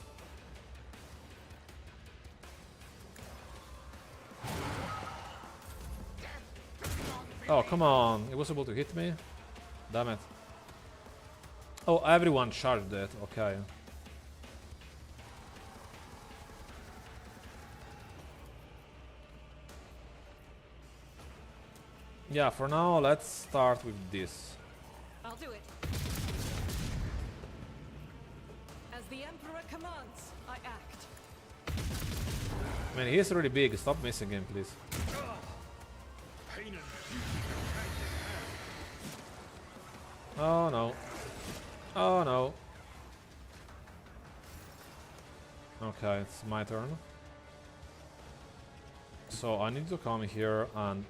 Oh, come on. It was able to hit me? Damn it. Oh, everyone charged it. Okay. Yeah, for now, let's start with this. I'll do it. As the Emperor commands, I act. I mean, he's really big. Stop missing him, please. Oh no. Oh no. Okay, it's my turn. So I need to come here and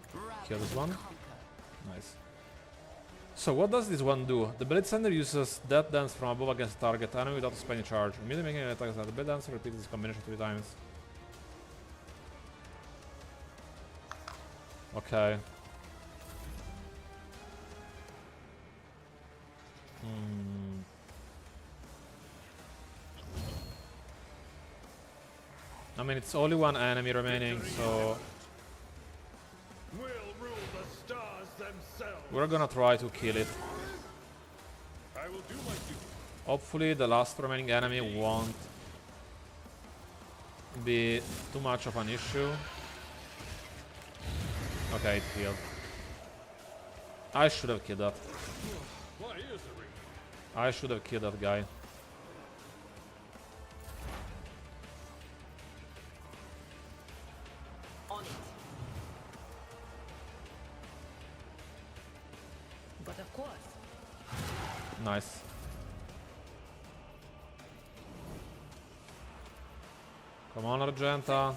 kill this one. Nice. So what does this one do? The Blade Sender uses Death Dance from above against the target enemy without spending charge. Immediately making an attack, the Blade Dancer repeats this combination 3 times. Okay. I mean, it's only one enemy remaining, so We'll rule the stars themselves. we're gonna try to kill it. I will do my duty. Hopefully the last remaining enemy won't be too much of an issue. Okay, it killed. I should have killed that. My ears are ringing. I should have killed that guy. on it. But of course. Nice. Come on, Argenta.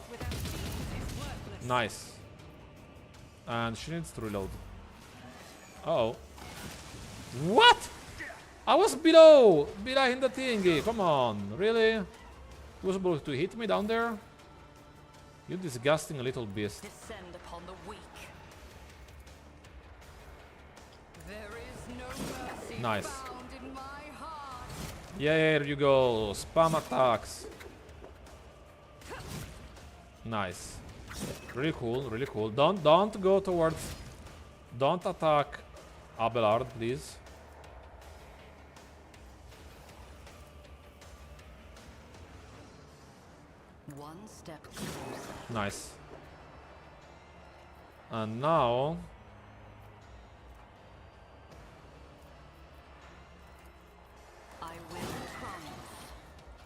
Nice. And she needs to reload. Uh-oh. What? I was behind the thingy. Come on, really? He was able to hit me down there? You disgusting little beast. Descend upon the weak. There is no mercy Nice. found in my heart. Yeah, there you go. Spam attacks. Nice. Really cool, really cool. Don't go towards... Don't attack Abelard, please. One step closer. Nice. And now... I will triumph.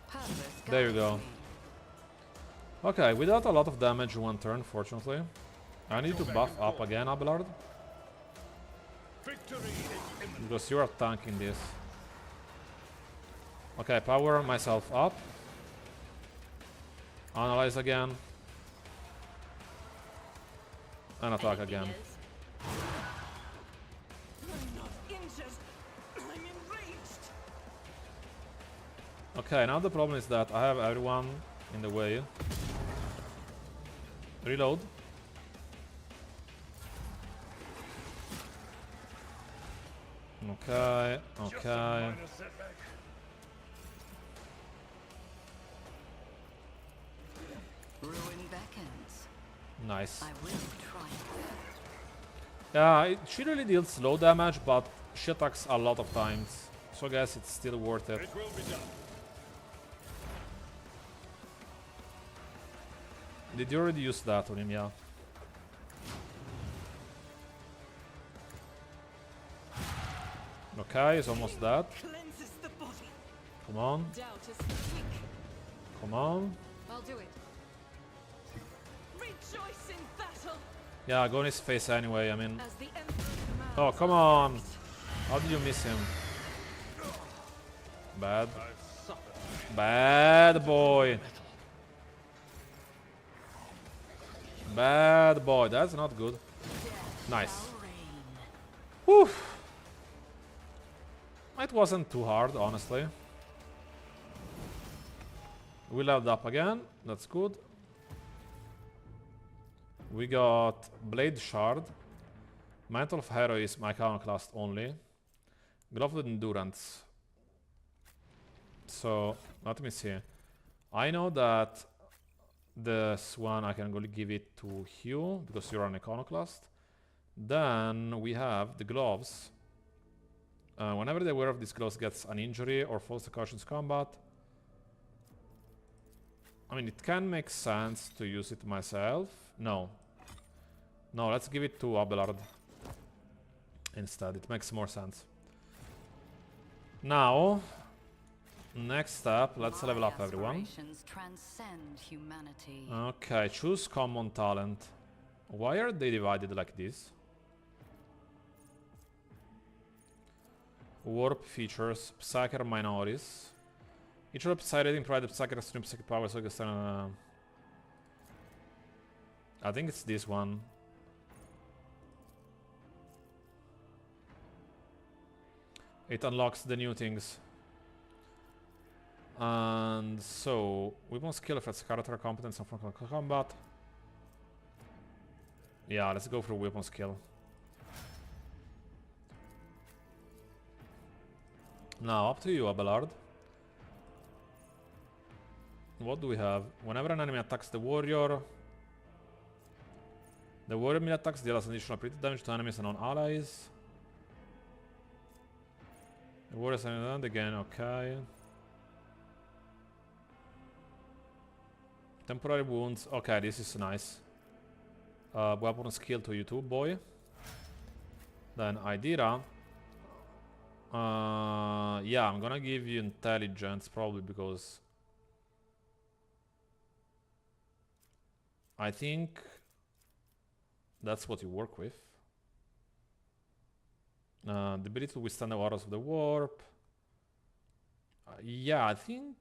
Purpose There you guides go. me. Okay, without a lot of damage one turn, fortunately. I need to buff up again, Abelard. Victory is imminent. Because you are tanking this. Okay, power myself up. Analyze again. And attack again. I'm not injured. I'm enraged. Okay, now the problem is that I have everyone in the way. Reload. Okay, okay. Ruin beckons. Nice. I will try. Yeah, she really deals low damage, but she attacks a lot of times. So I guess it's still worth it. It will be done. Did you already use that on him? Yeah. Okay, he's almost dead. Cleanses the body. Come on. Doubt is weak. Come on. I'll do it. Rejoice in battle. Yeah, go in his face anyway, I mean... As the Emperor commands. Oh, come on! How did you miss him? Bad. Bad boy. Bad boy, that's not good. Nice. Whew. It wasn't too hard, honestly. We leveled up again, that's good. We got Blade Shard. Mantle of Heroism, Iconoclast only. Glove of Endurance. So, let me see. I know that this one I can go give it to Hugh, because you're an Iconoclast. Then we have the gloves. Whenever the wearer of these gloves gets an injury or falls to cautious combat, I mean, it can make sense to use it myself. No. No, let's give it to Abelard instead. It makes more sense. Now, next step, let's level up everyone. Transcend humanity. Okay, choose common talent. Why are they divided like this? Warp features, Psyker minorities. Each of the Psy rating provided Psyker extreme psychic power, so I think it's this one. It unlocks the new things. And so, weapon skill affects character competence and frontline combat. Yeah, let's go for weapon skill. Now, up to you, Abelard. What do we have? Whenever an enemy attacks the warrior melee attacks deals additional pretty damage to enemies and non-allies. The warrior's and again, okay. Temporary wounds, okay, this is nice. Weapon skill to you too, boy. Then Idira. Yeah, I'm gonna give you intelligence probably because I think that's what you work with. The ability to withstand the waters of the warp. Yeah, I think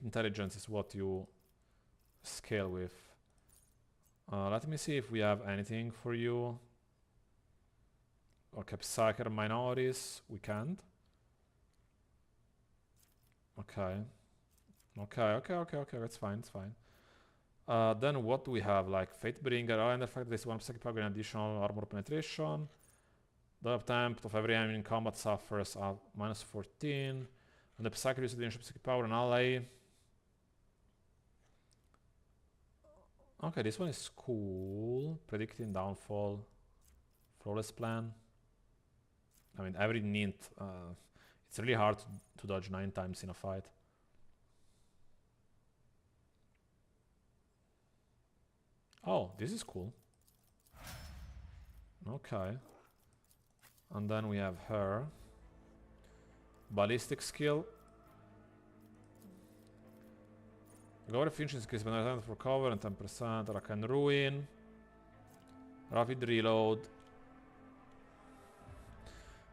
intelligence is what you scale with. Let me see if we have anything for you. Okay, Psyker minorities, we can't. Okay. Okay, that's fine, it's fine. Then what do we have? Like Fatebringer, and the fact that this one psychic power and additional armor penetration. The attempt of every enemy in combat suffers at -14. And the Psyker uses additional psychic power and ally. Okay, this one is cool. Predicting downfall. Flawless plan. I mean, every Nint, it's really hard to dodge 9 times in a fight. Oh, this is cool. Okay. And then we have her. Ballistic skill. Lower efficiency increase when time for cover and 10%. Attack and ruin. Rapid reload.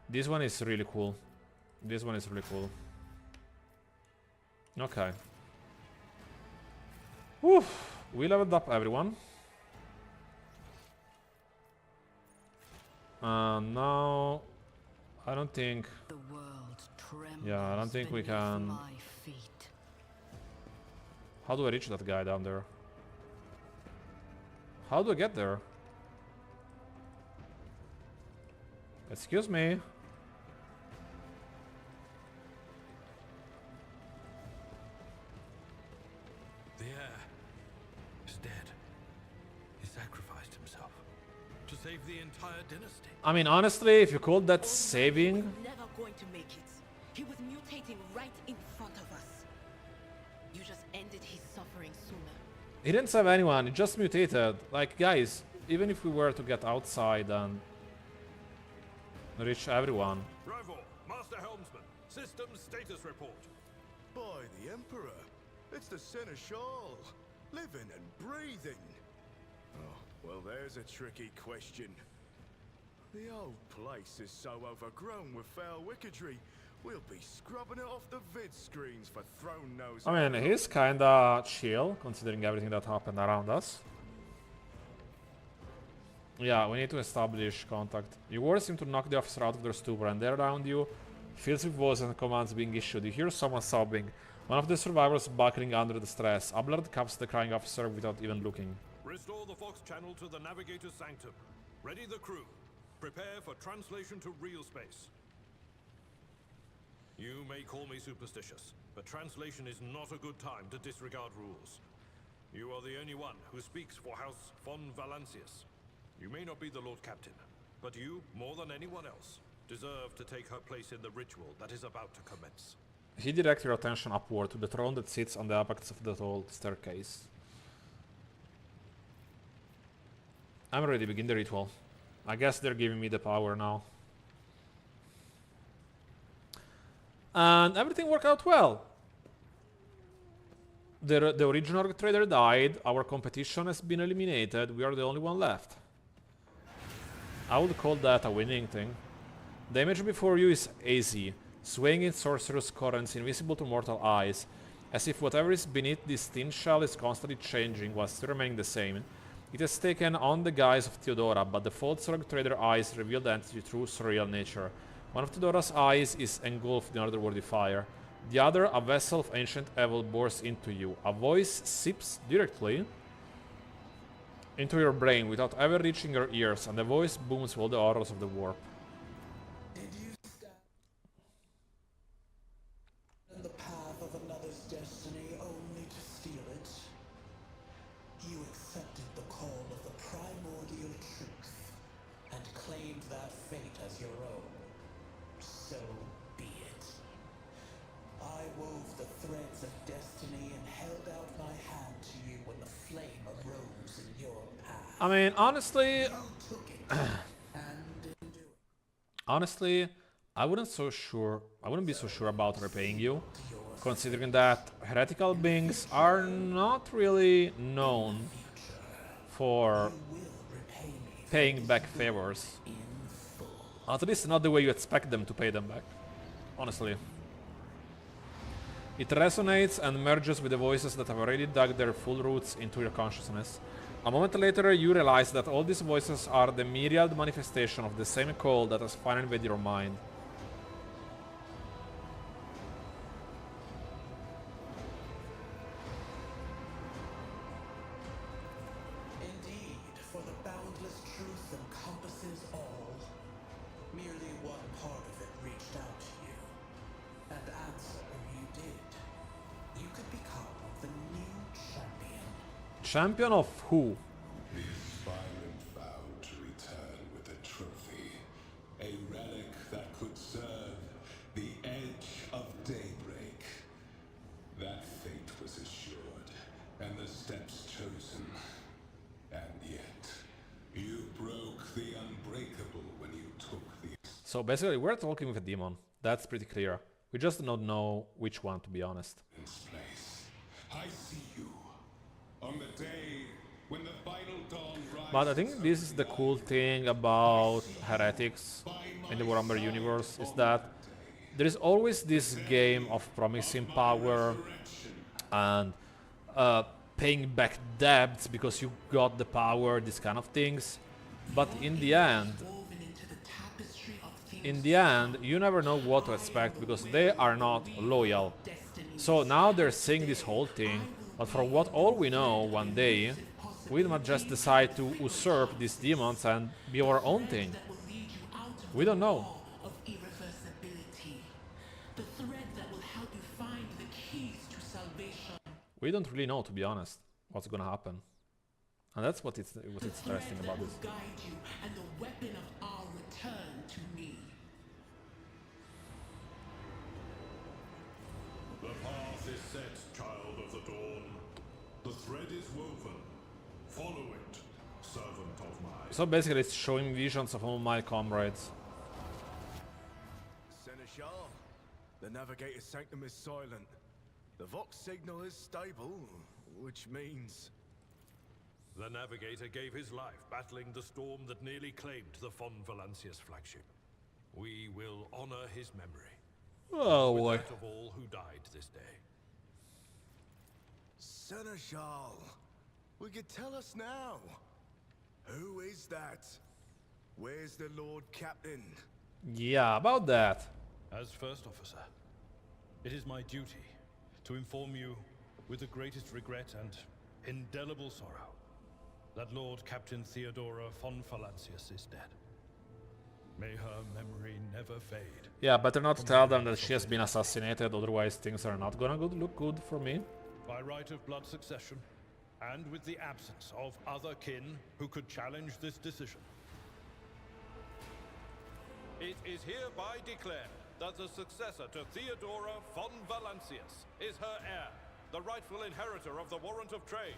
This one is really cool. This one is really cool. Okay. Woo! We leveled up everyone. Now, I don't think... The world Yeah, I don't think we can. My feet. How do I reach that guy down there? How do I get there? Excuse me. The heir is dead. He sacrificed himself to save the entire dynasty. I mean, honestly, if you call that saving... He was never going to make it. He was mutating right in front of us. You just ended his suffering sooner. He didn't save anyone, he just mutated. Like, guys, even if we were to get outside and reach everyone... Rival, Master Helmsman, systems status report. By the Emperor, it's the Seneschal, living and breathing. Oh, well, there's a tricky question. The old place is so overgrown with foul wickedry, we'll be scrubbing it off the vid screens for throne nose. I mean, he's kinda chill, considering everything that happened around us. Yeah, we need to establish contact. Your words seem to knock the officer out of their stupor, and they're around you, fills with voices and commands being issued. You hear someone sobbing. One of the survivors buckling under the stress. Ablard cuffs the crying officer without even looking. Restore the Fox channel to the Navigator's Sanctum. Ready the crew. Prepare for translation to real space. You may call me superstitious, but translation is not a good time to disregard rules. You are the only one who speaks for House von Valancius. You may not be the Lord Captain, but you, more than anyone else, deserve to take her place in the ritual that is about to commence. He directs your attention upward to the throne that sits on the apex of the tall staircase. I'm ready, begin the ritual. I guess they're giving me the power now. And everything worked out well. The original trader died, our competition has been eliminated, we are the only one left. I would call that a winning thing. The image before you is hazy, swaying in sorcerous currents invisible to mortal eyes, as if whatever is beneath this thin shell is constantly changing while still remaining the same. It has taken on the guise of Theodora, but the false rogue trader eyes reveal the entity's true surreal nature. One of Theodora's eyes is engulfed in otherworldly fire. The other, a vessel of ancient evil, bores into you. A voice seeps directly into your brain without ever reaching your ears, and the voice booms with all the horrors of the warp. Did you stand in the path of another's destiny only to steal it? You accepted the call of the primordial truth and claimed that fate as your own. So be it. I wove the threads of destiny and held out my hand to you when the flame arose in your path. I mean, honestly... honestly, I wouldn't be so sure about repaying you, considering that heretical beings are not really known for paying back favors. At least not the way you expect them to pay them back, honestly. It resonates and merges with the voices that have already dug their full roots into your consciousness. A moment later, you realize that all these voices are the myriad manifestation of the same call that has finally invaded your mind. Indeed, for the boundless truth encompasses all. Merely one part of it reached out to you. And answer you did. You could become the new champion. Champion of who? The aspirant vowed to return with a trophy. A relic that could serve the edge of daybreak. That fate was assured, and the steps chosen. And yet, you broke the unbreakable when you took the... So basically, we're talking with a demon. That's pretty clear. We just don't know which one, to be honest. Place. I see you. On the day when the final dawn rises. But I think this is the cool thing about heretics in the Warhammer universe, is that there is always this game of promising power and paying back debts because you got the power, these kind of things. But in the end, Woven into the tapestry of in the end, you never know what to expect because they are not loyal. So now they're saying this whole thing, but for what all we know, one day, we might just decide to usurp these demons and be our own thing. We don't know. Of irreversibility. The thread that will help you find the keys to salvation. We don't really know, to be honest, what's gonna happen. And that's what's interesting about this. Guide you and the weapon of our return to me. The path is set, child of the dawn. The thread is woven. Follow it, servant of mine. So basically it's showing visions of all my comrades. Seneschal, the navigator's sanctum is silent. The Vox signal is stable, which means... The navigator gave his life battling the storm that nearly claimed the Von Valancius flagship. We will honor his memory. Oh with boy. that of all who died this day. Seneschal, will you tell us now? Who is that? Where's the Lord Captain? Yeah, about that. As First Officer, it is my duty to inform you with the greatest regret and indelible sorrow that Lord Captain Theodora von Valancius is dead. May her memory never fade. Yeah, better not tell them that she has been assassinated, otherwise things are not gonna look good for me. By right of blood succession, and with the absence of other kin who could challenge this decision. It is hereby declared that the successor to Theodora von Valancius is her heir, the rightful inheritor of the warrant of trade,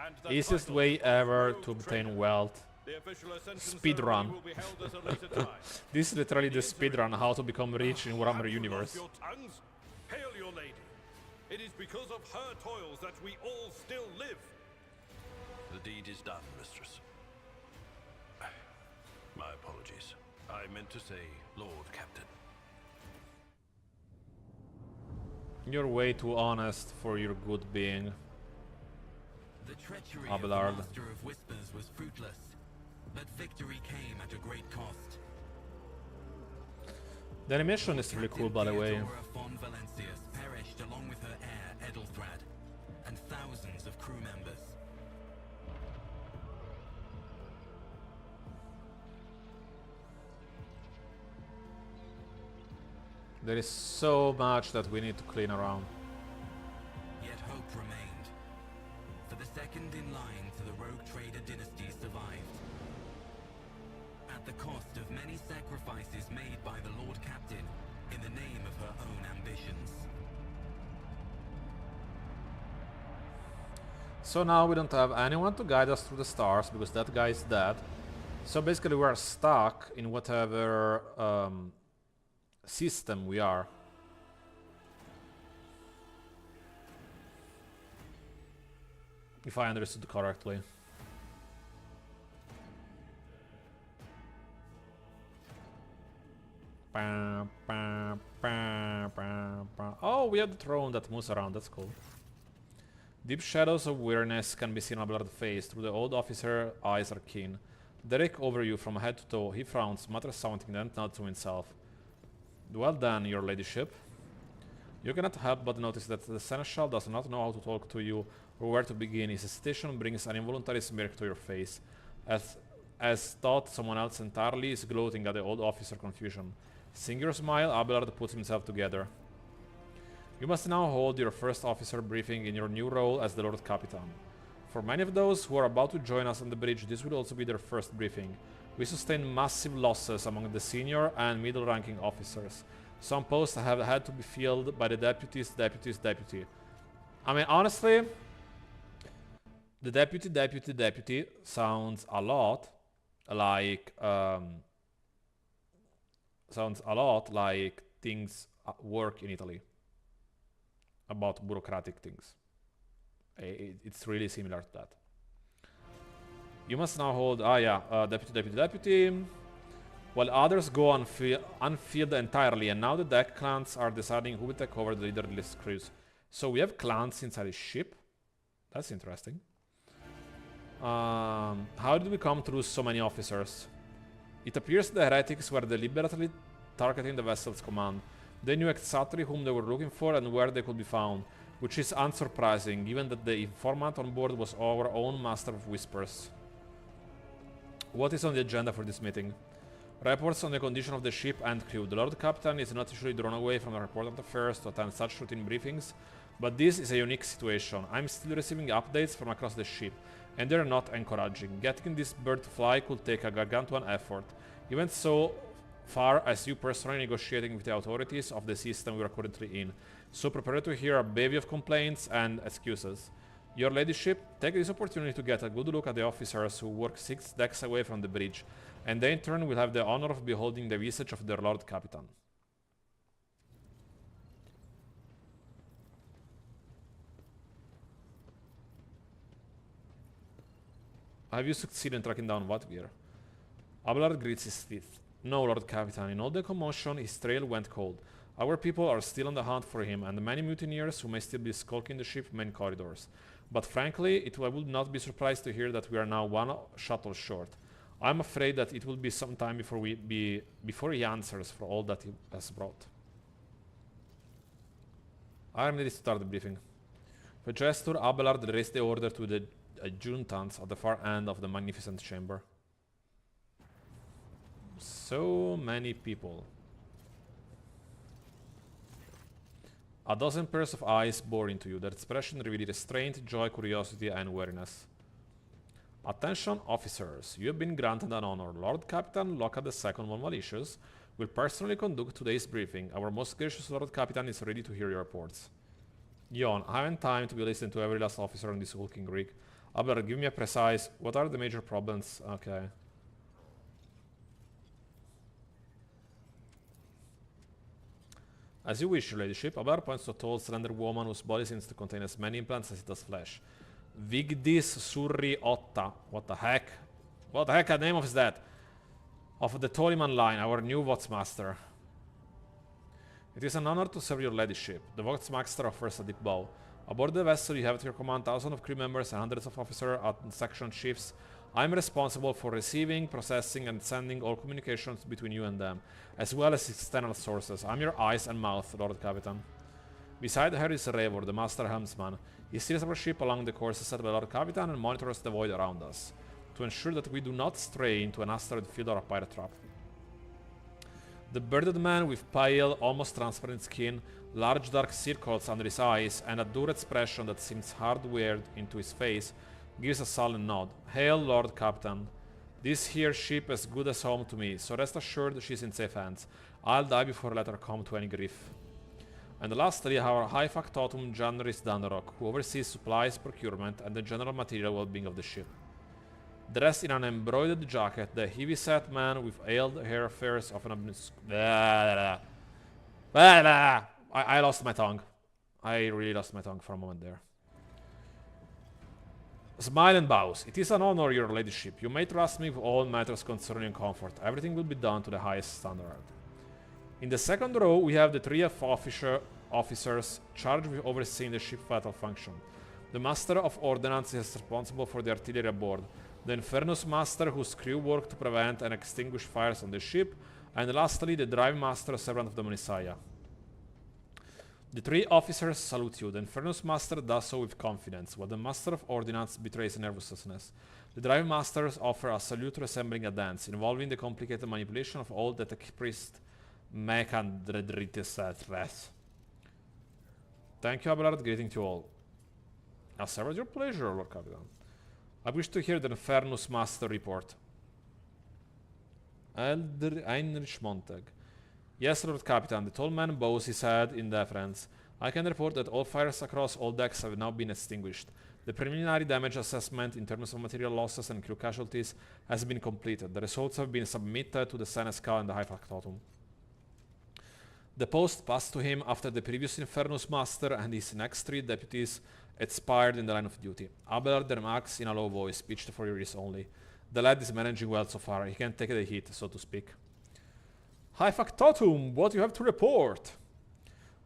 and the Easiest title way of ever Rogue to obtain Trader. wealth. The official ascension Speedrun. ceremony will be held at a later time. This is literally the speedrun, how to become rich in Warhammer Have you Universe. lost your tongues? Hail your lady. It is because of her toils that we all still live. The deed is done, mistress. My apologies. I meant to say Lord Captain. You're way too honest for your good being. The treachery Abelard. of the Master of Whispers was fruitless, but victory came at a great cost. The animation is really cool, by the way. Theodora von Valancius perished along with her heir, Edelthrad, and thousands of crew members. There is so much that we need to clean around. Yet hope remained. For the second in line to the Rogue Trader dynasty survived. At the cost of many sacrifices made by the Lord Captain in the name of her own ambitions. So now we don't have anyone to guide us through the stars because that guy is dead. So basically we're stuck in whatever system we are. If I understood correctly. Oh, we have the throne that moves around, that's cool. Deep shadows of weariness can be seen on a blurred face. Through the old officer, eyes are keen. Derek over you from head to toe. He frowns, mutters something, then nods to himself. Well done, your ladyship. You cannot help but notice that the seneschal does not know how to talk to you or where to begin. His hesitation brings an involuntary smirk to your face, as thought someone else entirely is gloating at the old officer's confusion. Seeing your smile, Abelard puts himself together. You must now hold your first officer briefing in your new role as the Lord Capitan. For many of those who are about to join us on the bridge, this will also be their first briefing. We sustain massive losses among the senior and middle-ranking officers. Some posts have had to be filled by the deputy. I mean, honestly, the deputy sounds a lot like things work in Italy. About bureaucratic things. It's really similar to that. You must now hold, deputy, while others go unfilled entirely, and now the deck clans are deciding who will take over the leaderless crews. So we have clans inside a ship. That's interesting. How did we come through so many officers? It appears the heretics were deliberately targeting the vessel's command. They knew exactly whom they were looking for and where they could be found, which is unsurprising, given that the informant on board was our own Master of Whispers. What is on the agenda for this meeting? Reports on the condition of the ship and crew. The Lord Captain is not usually drawn away from the important affairs to attend such routine briefings, but this is a unique situation. I'm still receiving updates from across the ship, and they're not encouraging. Getting this bird to fly could take a gargantuan effort, even so far as you personally negotiating with the authorities of the system we are currently in. So prepare to hear a bevy of complaints and excuses. Your Ladyship, take this opportunity to get a good look at the officers who work 6 decks away from the bridge, and they in turn will have the honor of beholding the visage of their Lord Captain. Have you succeeded in tracking down Vatvir? Abelard grits his teeth. No, Lord Captain. In all the commotion, his trail went cold. Our people are still on the hunt for him, and the many mutineers who may still be skulking the ship's main corridors. But frankly, I would not be surprised to hear that we are now one shuttle short. I'm afraid that it will be some time before he answers for all that he has brought. I am ready to start the briefing. With a gesture, Abelard raised the order to the adjutants at the far end of the magnificent chamber. So many people. A dozen pairs of eyes bore into you. Their expression revealed restraint, joy, curiosity, and wariness. Attention, officers. You have been granted an honor. Lord Captain Lockhart II von Malicious will personally conduct today's briefing. Our most gracious Lord Captain is ready to hear your reports. Yon, I haven't time to be listening to every last officer on this hulking rig. Abelard, give me a precise... What are the major problems? Okay. As you wish, your ladyship. Abelard points to a tall, slender woman whose body seems to contain as many implants as it does flesh. Vigdis Surri Otta. What the heck? What the heck a name is that? Of the Toliman line, our new Voxmaster. It is an honor to serve your ladyship. The Voxmaster offers a deep bow. Aboard the vessel, you have at your command thousands of crew members and hundreds of officers and section chiefs. I am responsible for receiving, processing, and sending all communications between you and them, as well as external sources. I'm your eyes and mouth, Lord Captain. Beside her is Revor, the master helmsman. He steers our ship along the course set by Lord Captain and monitors the void around us, to ensure that we do not stray into an asteroid field or a pirate trap. The bearded man with pale, almost transparent skin, large dark circles under his eyes, and a dour expression that seems hardwired into his face, gives a sullen nod. Hail, Lord Captain. This here ship is good as home to me, so rest assured she's in safe hands. I'll die before I let her come to any grief. And lastly, our High Factotum Janris Danrock, who oversees supplies, procurement, and the general material well-being of the ship. Dressed in an embroidered jacket, the heavy-set man with veiled hair fares of an I lost my tongue. I really lost my tongue for a moment there. Smile and bows. It is an honor, your ladyship. You may trust me with all matters concerning comfort. Everything will be done to the highest standard. In the second row, we have the three officers charged with overseeing the ship's vital function. The Master of Ordnance is responsible for the artillery aboard, the Infernus Master, whose crew work to prevent and extinguish fires on the ship, and lastly, the Drive Master, servant of the Messiah. The three officers salute you. The Infernus Master does so with confidence, while the Master of Ordnance betrays nervousness. The Drive Masters offer a salute resembling a dance, involving the complicated manipulation of all that a priest mechandredritis. Thank you, Abelard. Greeting to all. I'll serve at your pleasure, Lord Captain. I wish to hear the Infernus Master report. Heinrich Montag. Yes, Lord Captain. The tall man bows his head in deference. I can report that all fires across all decks have now been extinguished. The preliminary damage assessment in terms of material losses and crew casualties has been completed. The results have been submitted to the Senesca and the High Factotum. The post passed to him after the previous Infernus Master and his next three deputies expired in the line of duty. Abelard remarks in a low voice, pitched for your ears only. The lad is managing well so far. He can take the heat, so to speak. High Factotum, what do you have to report?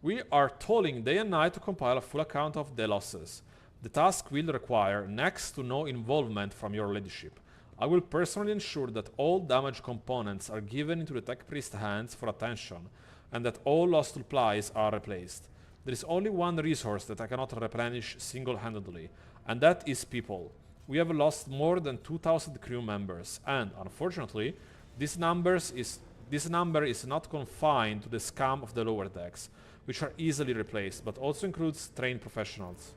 We are toiling day and night to compile a full account of the losses. The task will require next to no involvement from your ladyship. I will personally ensure that all damaged components are given into the Tech Priest's hands for attention, and that all lost supplies are replaced. There is only one resource that I cannot replenish single-handedly, and that is people. We have lost more than 2,000 crew members, and, unfortunately, this number is not confined to the scum of the lower decks, which are easily replaced, but also includes trained professionals.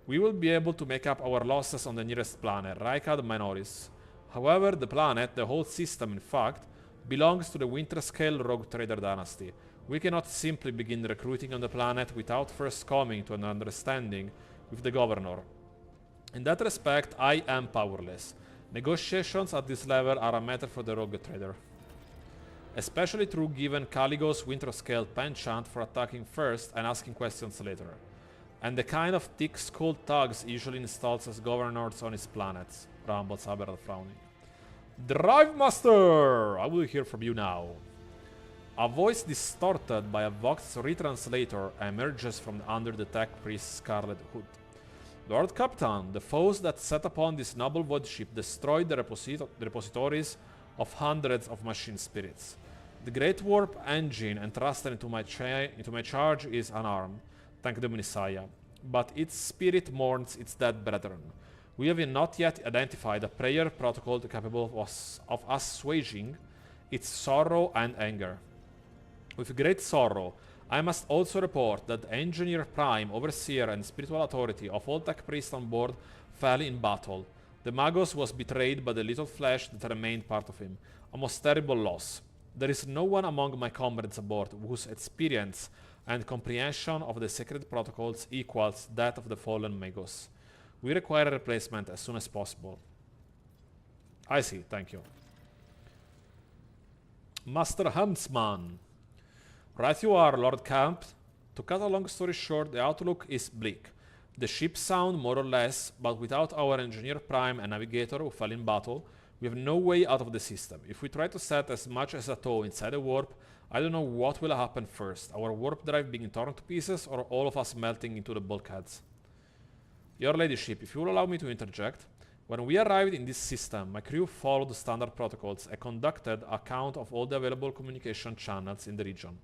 We will be able to make up our losses on the nearest planet, Raikad Minoris. However, the planet, the whole system in fact, belongs to the Winterscale Rogue Trader dynasty. We cannot simply begin recruiting on the planet without first coming to an understanding with the governor. In that respect, I am powerless. Negotiations at this level are a matter for the Rogue Trader. Especially true given Caligo's Winterscale penchant for attacking first and asking questions later, and the kind of thick-skulled thugs usually installs as governors on his planets, rumbled Saberal, frowning. Drive Master! I will hear from you now. A voice distorted by a Vox retranslator emerges from under the Tech Priest's scarlet hood. Lord Captain, the foes that set upon this noble void ship destroyed the repositories of hundreds of machine spirits. The Great Warp engine entrusted into my charge is unarmed, thank the Messiah, but its spirit mourns its dead brethren. We have not yet identified a prayer protocol capable of assuaging its sorrow and anger. With great sorrow, I must also report that the Engineer Prime, Overseer, and Spiritual Authority of all Tech Priests on board fell in battle. The Magos was betrayed by the little flesh that remained part of him, a most terrible loss. There is no one among my comrades aboard whose experience and comprehension of the sacred protocols equals that of the fallen Magos. We require a replacement as soon as possible. I see, thank you. Master Huntsman. Right you are, Lord Camp. To cut a long story short, the outlook is bleak. The ships sound more or less, but without our Engineer Prime and Navigator who fell in battle, we have no way out of the system. If we try to set as much as a toe inside the warp, I don't know what will happen first, our warp drive being torn to pieces or all of us melting into the bulkheads. Your Ladyship, if you will allow me to interject, when we arrived in this system, my crew followed standard protocols and conducted a count of all the available communication channels in the region.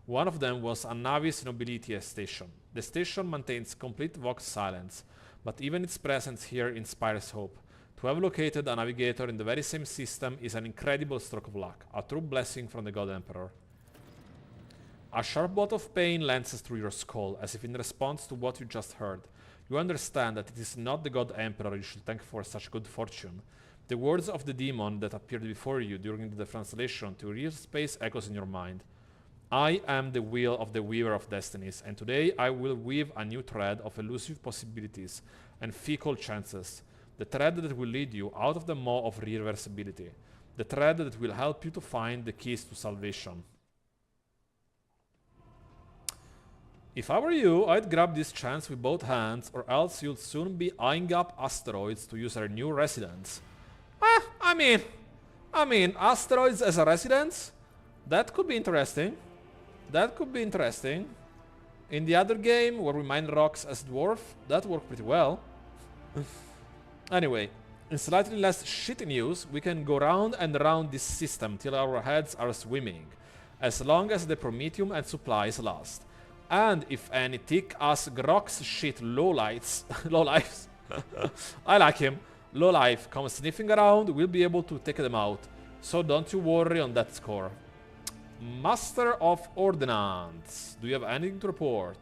One of them was a Navis Nobilitia station. The station maintains complete Vox silence, but even its presence here inspires hope. To have located a navigator in the very same system is an incredible stroke of luck, a true blessing from the God Emperor. A sharp bolt of pain lances through your skull, as if in response to what you just heard. You understand that it is not the God Emperor you should thank for such good fortune. The words of the demon that appeared before you during the translation to real space echoes in your mind. I am the wheel of the Weaver of Destinies, and today I will weave a new thread of elusive possibilities and fickle chances. The thread that will lead you out of the maw of reversibility. The thread that will help you to find the keys to salvation. If I were you, I'd grab this chance with both hands, or else you'll soon be eyeing up asteroids to use our new residence. I mean, asteroids as a residence? That could be interesting. That could be interesting. In the other game, where we mine rocks as dwarf, that worked pretty well. Anyway, in slightly less shitty news, we can go round and round this system till our heads are swimming, as long as the Prometheum and supplies last. And if any thick-ass Grox shit lowlights, I like him, lowlife come sniffing around, we'll be able to take them out. So don't you worry on that score. Master of Ordnance, do you have anything to report?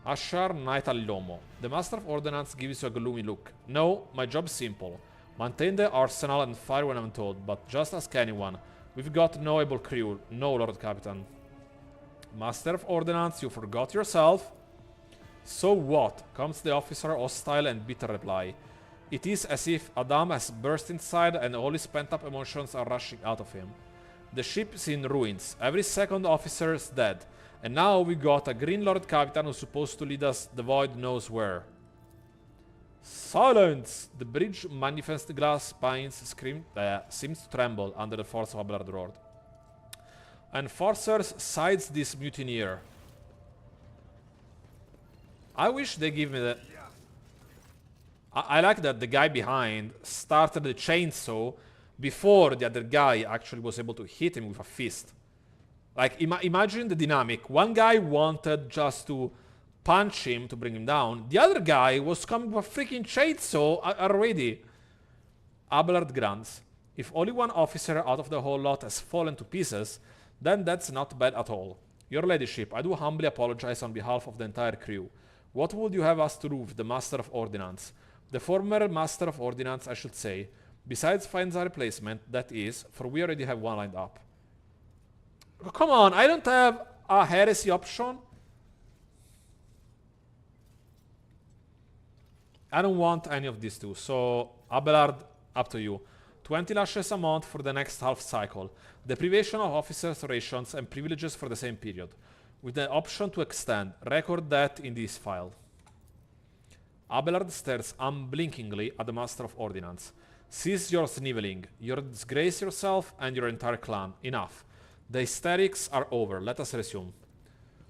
Ashar Knight al-Lomo. The Master of Ordnance gives you a gloomy look. No, my job's simple. Maintain the arsenal and fire when I'm told, but just ask anyone. We've got no able crew, no Lord Captain. Master of Ordnance, you forgot yourself. So what? Comes the officer, hostile and bitter reply. It is as if Adam has burst inside and all his pent-up emotions are rushing out of him. The ship is in ruins. Every second officer is dead. And now we got a Green Lord Captain who's supposed to lead us the void knows where. Silence! The bridge manifest glass spines seems to tremble under the force of a blood roar. Enforcers sides this mutineer. I wish they give me the... I like that the guy behind started the chainsaw before the other guy actually was able to hit him with a fist. Like, imagine the dynamic. One guy wanted just to punch him to bring him down. The other guy was coming with a freaking chainsaw already. Abelard grunts. If only one officer out of the whole lot has fallen to pieces, then that's not bad at all. Your ladyship, I do humbly apologize on behalf of the entire crew. What would you have us to do with the Master of Ordnance? The former Master of Ordnance, I should say. Besides finds a replacement, that is, for we already have one lined up. Oh, come on, I don't have a heresy option. I don't want any of these two, so Abelard, up to you. 20 lashes a month for the next half cycle. Deprivation of officers' rations and privileges for the same period. With the option to extend. Record that in this file. Abelard stares unblinkingly at the Master of Ordnance. Cease your sniveling. You disgrace yourself and your entire clan. Enough. The hysterics are over. Let us resume.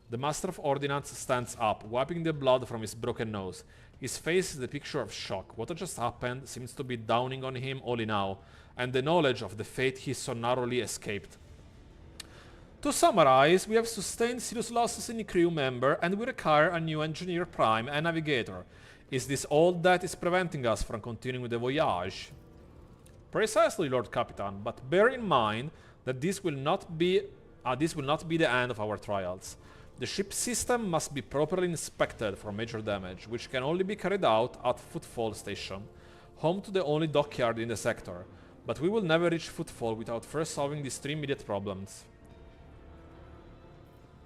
The Master of Ordnance stands up, wiping the blood from his broken nose. His face is the picture of shock. What had just happened seems to be dawning on him only now, and the knowledge of the fate he so narrowly escaped. To summarize, we have sustained serious losses in a crew member, and we require a new engineer prime and navigator. Is this all that is preventing us from continuing with the voyage? Precisely, Lord Capitan, but bear in mind that this will not be the end of our trials. The ship system must be properly inspected for major damage, which can only be carried out at Footfall Station, home to the only dockyard in the sector. But we will never reach Footfall without first solving these three immediate problems.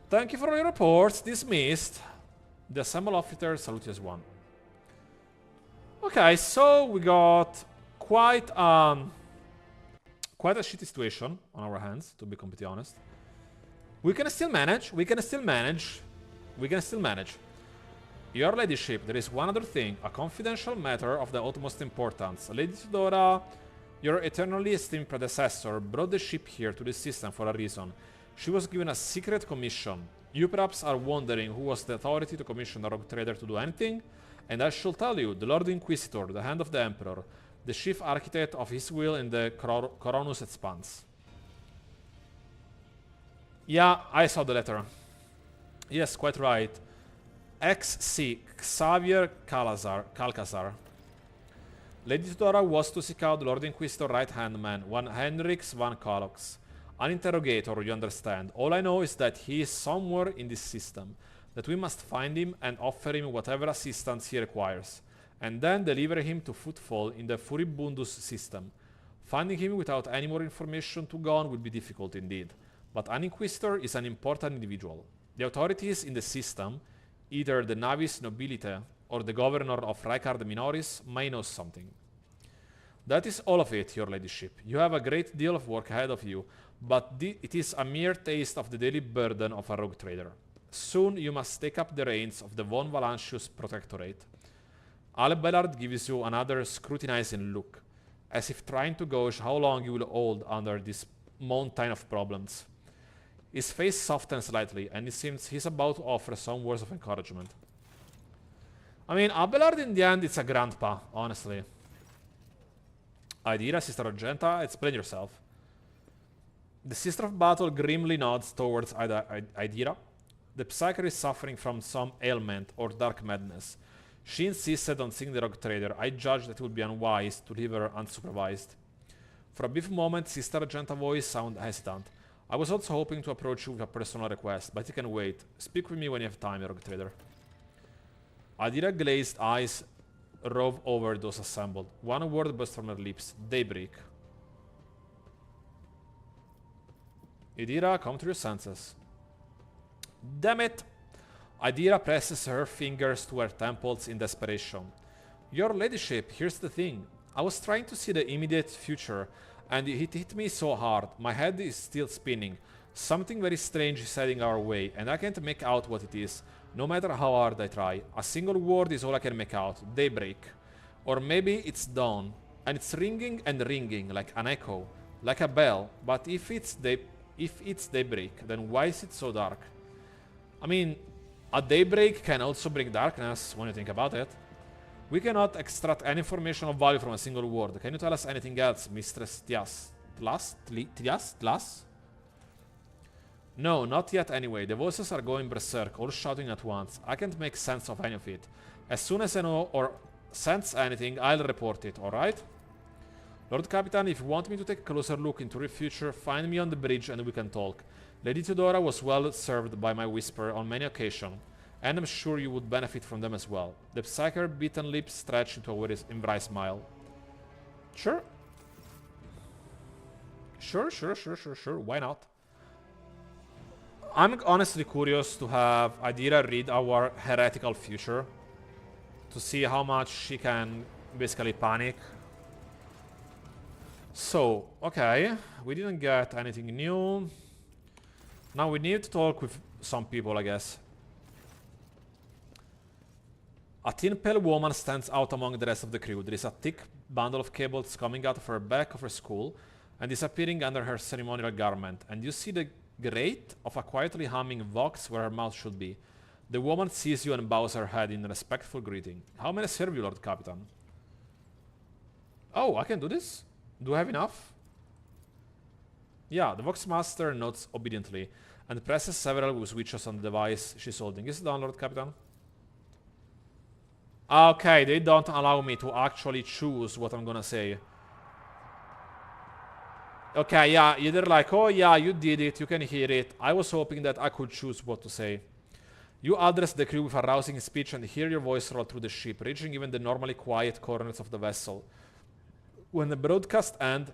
Thank you for your reports. Dismissed. The assembled officers salute as one. Okay, so we got quite a shitty situation on our hands, to be completely honest. We can still manage. Your ladyship, there is one other thing, a confidential matter of the utmost importance. Lady Tudora, your eternally esteemed predecessor, brought the ship here to this system for a reason. She was given a secret commission. You perhaps are wondering who was the authority to commission a rogue trader to do anything? And I shall tell you, the Lord Inquisitor, the hand of the Emperor, the chief architect of his will in the Coronus Expanse. Yeah, I saw the letter. Yes, quite right. XC Xavier Calcazar. Lady Tudora was to seek out the Lord Inquisitor right-hand man, one Henrix van Calox. An interrogator, you understand. All I know is that he is somewhere in this system, that we must find him and offer him whatever assistance he requires, and then deliver him to Footfall in the Furibundus system. Finding him without any more information to go on will be difficult indeed. But an Inquisitor is an important individual. The authorities in the system, either the Navis Nobilite or the Governor of Ricard Minoris, may know something. That is all of it, your ladyship. You have a great deal of work ahead of you, but it is a mere taste of the daily burden of a rogue trader. Soon you must take up the reins of the Von Valancius Protectorate. Abelard gives you another scrutinizing look, as if trying to gauge how long you will hold under this mountain of problems. His face softens slightly, and it seems he's about to offer some words of encouragement. I mean, Abelard in the end, it's a grandpa, honestly. Idira, Sister Argenta, explain yourself. The Sister of Battle grimly nods towards Idira. The Psyker is suffering from some ailment or dark madness. She insisted on seeing the rogue trader. I judged that it would be unwise to leave her unsupervised. For a brief moment, Sister Argenta's voice sounded hesitant. I was also hoping to approach you with a personal request, but you can wait. Speak with me when you have time, rogue trader. Adira's glazed eyes rove over those assembled. One word burst from her lips. Daybreak. Idira, come to your senses. Damn it! Idira presses her fingers to her temples in desperation. Your ladyship, here's the thing. I was trying to see the immediate future, and it hit me so hard. My head is still spinning. Something very strange is heading our way, and I can't make out what it is, no matter how hard I try. A single word is all I can make out. Daybreak. Or maybe it's dawn, and it's ringing and ringing like an echo, like a bell. But if it's daybreak, then why is it so dark? I mean, a daybreak can also bring darkness when you think about it. We cannot extract any information of value from a single word. Can you tell us anything else, Mistress Tlas? No, not yet anyway. The voices are going berserk, all shouting at once. I can't make sense of any of it. As soon as I know or sense anything, I'll report it, alright? Lord Capitan, if you want me to take a closer look into your future, find me on the bridge and we can talk. Lady Theodora was well served by my whisper on many occasions, and I'm sure you would benefit from them as well. The Psyker beaten lips stretched into a very embrace smile. Sure. Sure. Why not? I'm honestly curious to have Adira read our heretical future to see how much she can basically panic. So, okay, we didn't get anything new. Now we need to talk with some people, I guess. A thin pale woman stands out among the rest of the crew. There is a thick bundle of cables coming out of her back of her skull and disappearing under her ceremonial garment, and you see the grate of a quietly humming vox where her mouth should be. The woman sees you and bows her head in respectful greeting. How may I serve you, Lord Capitan? Oh, I can do this? Do I have enough? Yeah, the Vox Master nods obediently and presses several switches on the device she's holding. Is it done, Lord Capitan? Okay, they don't allow me to actually choose what I'm gonna say. Okay, yeah, either like, oh yeah, you did it, you can hear it. I was hoping that I could choose what to say. You address the crew with a rousing speech and hear your voice roll through the ship, reaching even the normally quiet corners of the vessel. When the broadcast ends,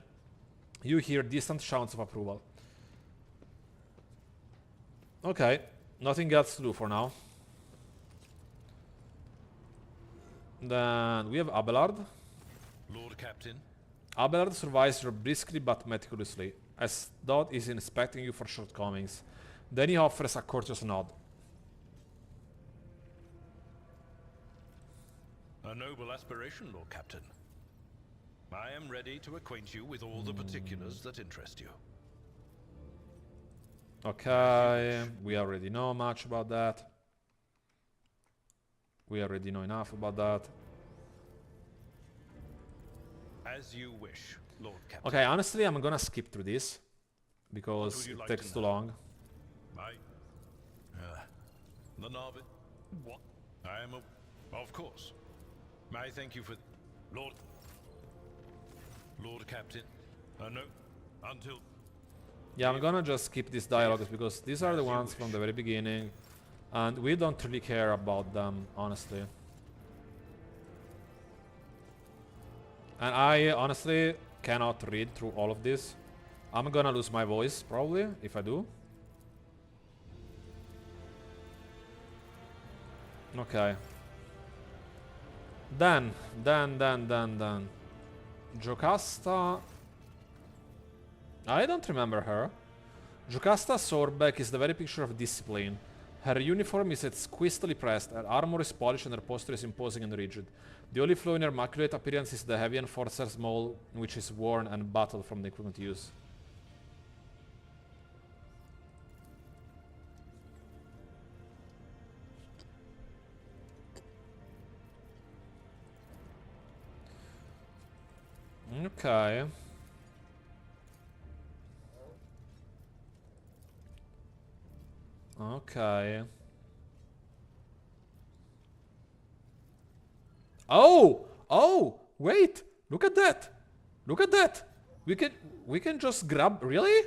you hear distant shouts of approval. Okay, nothing else to do for now. Then we have Abelard. Lord Captain. Abelard surveys you briskly but meticulously, as though he's inspecting you for shortcomings. Then he offers a courteous nod. A noble aspiration, Lord Captain. I am ready to acquaint you with all the particulars that interest you. Okay, we already know much about that. We already know enough about that. As you wish, Lord Captain. Okay, honestly, I'm gonna skip through this because it takes too long. The Narvin. What? I am of course. I thank you for Lord Captain. No, until. Yeah, I'm gonna just skip these dialogues because these are the ones from the very beginning, and we don't really care about them, honestly. And I honestly cannot read through all of this. I'm gonna lose my voice, probably, if I do. Okay. Then. Jocasta... I don't remember her. Jocasta Sorbeck is the very picture of discipline. Her uniform is exquisitely pressed, her armor is polished and her posture is imposing and rigid. The only flaw in her immaculate appearance is the heavy enforcer's maul, which is worn and battered from the equipment use. Okay. Okay. Oh! Oh! Wait! Look at that! Look at that! We can just grab... Really?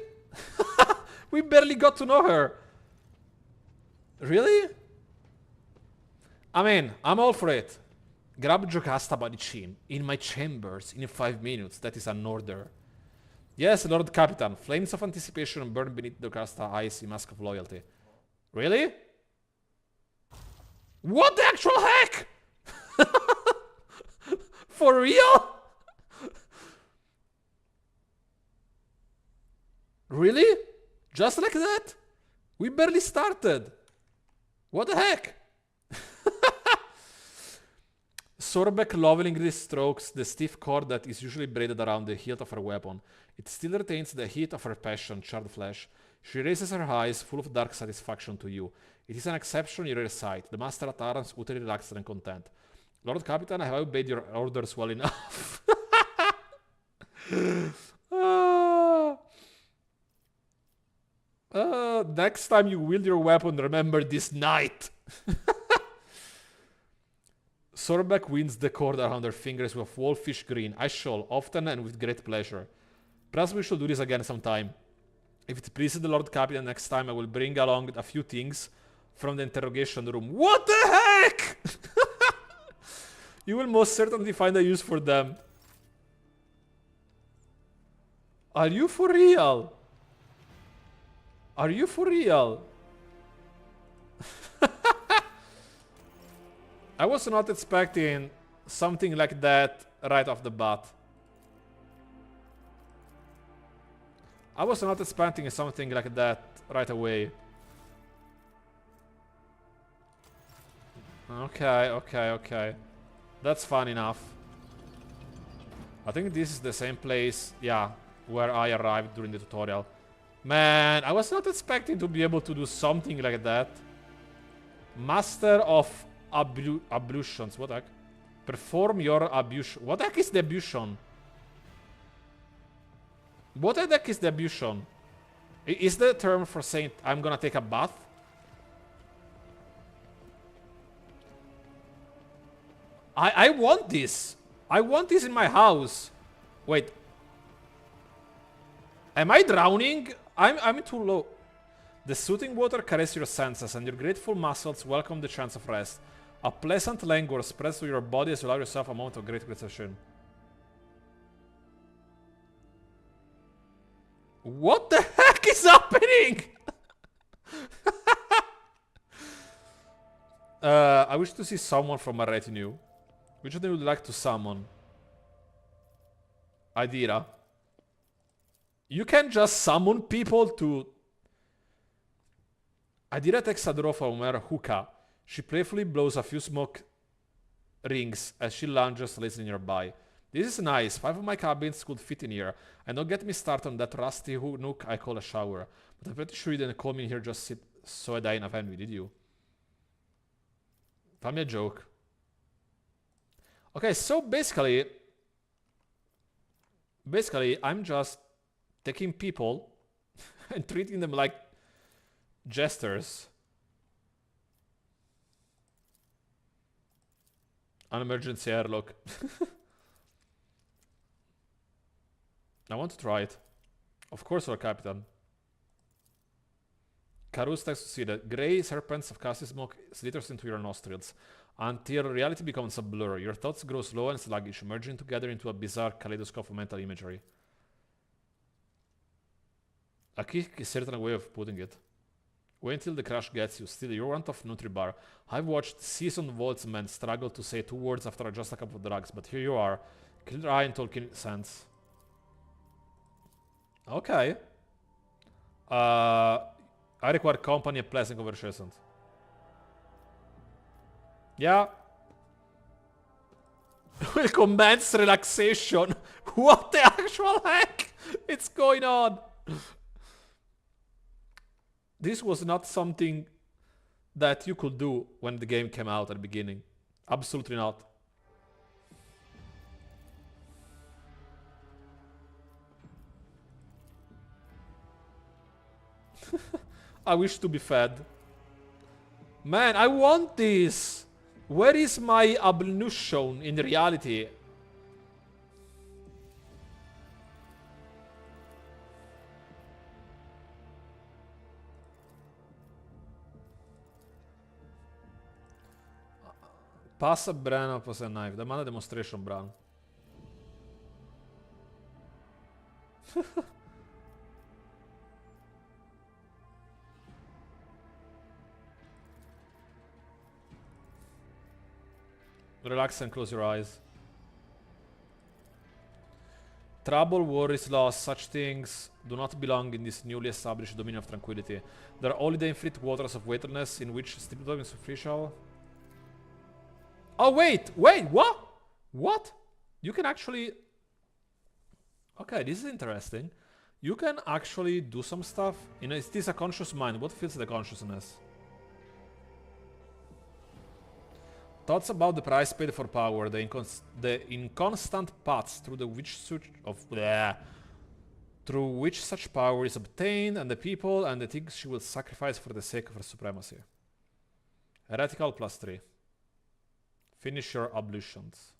We barely got to know her. Really? I mean, I'm all for it. Grab Jocasta by the chin. In my chambers. In 5 minutes. That is an order. Yes, Lord Capitan. Flames of anticipation burn beneath Jocasta's icy mask of loyalty. Really? What the actual heck? For real? Really? Just like that? We barely started. What the heck? Sorbeck lovingly strokes the stiff cord that is usually braided around the hilt of her weapon. It still retains the heat of her passion, charred flesh. She raises her eyes, full of dark satisfaction to you. It is an exceptionally rare sight. The master at arms utterly relaxed and content. Lord Captain, have I obeyed your orders well enough? Next time you wield your weapon, remember this night. Sorbeck winds the cord around her fingers with wolfish green. I shall, often and with great pleasure. Perhaps we shall do this again sometime. If it pleases the Lord Captain, next time I will bring along a few things from the interrogation room. What the heck? You will most certainly find a use for them. Are you for real? Are you for real? I was not expecting something like that right off the bat. I was not expecting something like that right away. Okay. That's fun enough. I think this is the same place, yeah, where I arrived during the tutorial. Man, I was not expecting to be able to do something like that. Master of ablutions. What the heck? Perform your ablution. What the heck is the ablution? What the heck is the ablution? Is the term for saying I'm gonna take a bath? I want this. I want this in my house. Wait. Am I drowning? I'm too low. The soothing water caresses your senses, and your grateful muscles welcome the chance of rest. A pleasant languor spreads through your body as you allow yourself a moment of great relaxation. What the heck is happening? I wish to see someone from my retinue. Which of them would like to summon? Idira. You can just summon people to... Idira takes a draw from her hookah. She playfully blows a few smoke rings as she lunges lazily nearby. This is nice. 5 of my cabins could fit in here. And don't get me started on that rusty nook I call a shower. But I'm pretty sure you didn't call me in here just sit so I die in a envy, did you? Tell me a joke. Okay, so basically I'm just taking people and treating them like jesters. An emergency airlock. I want to try it. Of course, our captain. Karus takes to see that grey serpents of casting smoke slithers into your nostrils until reality becomes a blur. Your thoughts grow slow and sluggish, merging together into a bizarre kaleidoscope of mental imagery. A kick is certainly a way of putting it. Wait until the crash gets you. Still, you're one of Nutribar. I've watched seasoned vaultsmen struggle to say 2 words after just a couple of drugs, but here you are, clear eye and talking sense. Okay. I require company and pleasant conversations. Yeah. Will commence relaxation. What the actual heck is going on? This was not something that you could do when the game came out at the beginning. Absolutely not. I wish to be fed. Man, I want this! Where is my ablution in reality? Passa brano, passa knife. Demanda demonstration brano. Relax and close your eyes. Trouble, worries, loss, such things do not belong in this newly established dominion of tranquility. There are only the infinite waters of weightlessness in which stipulated is official. Oh wait, what? What? You can actually... Okay, this is interesting. You can actually do some stuff. You know, is this a conscious mind? What fills the consciousness? thoughts about the price paid for power, the inconstant paths through which such power is obtained, and the people and the things she will sacrifice for the sake of her supremacy. Heretical +3. Finish your ablutions.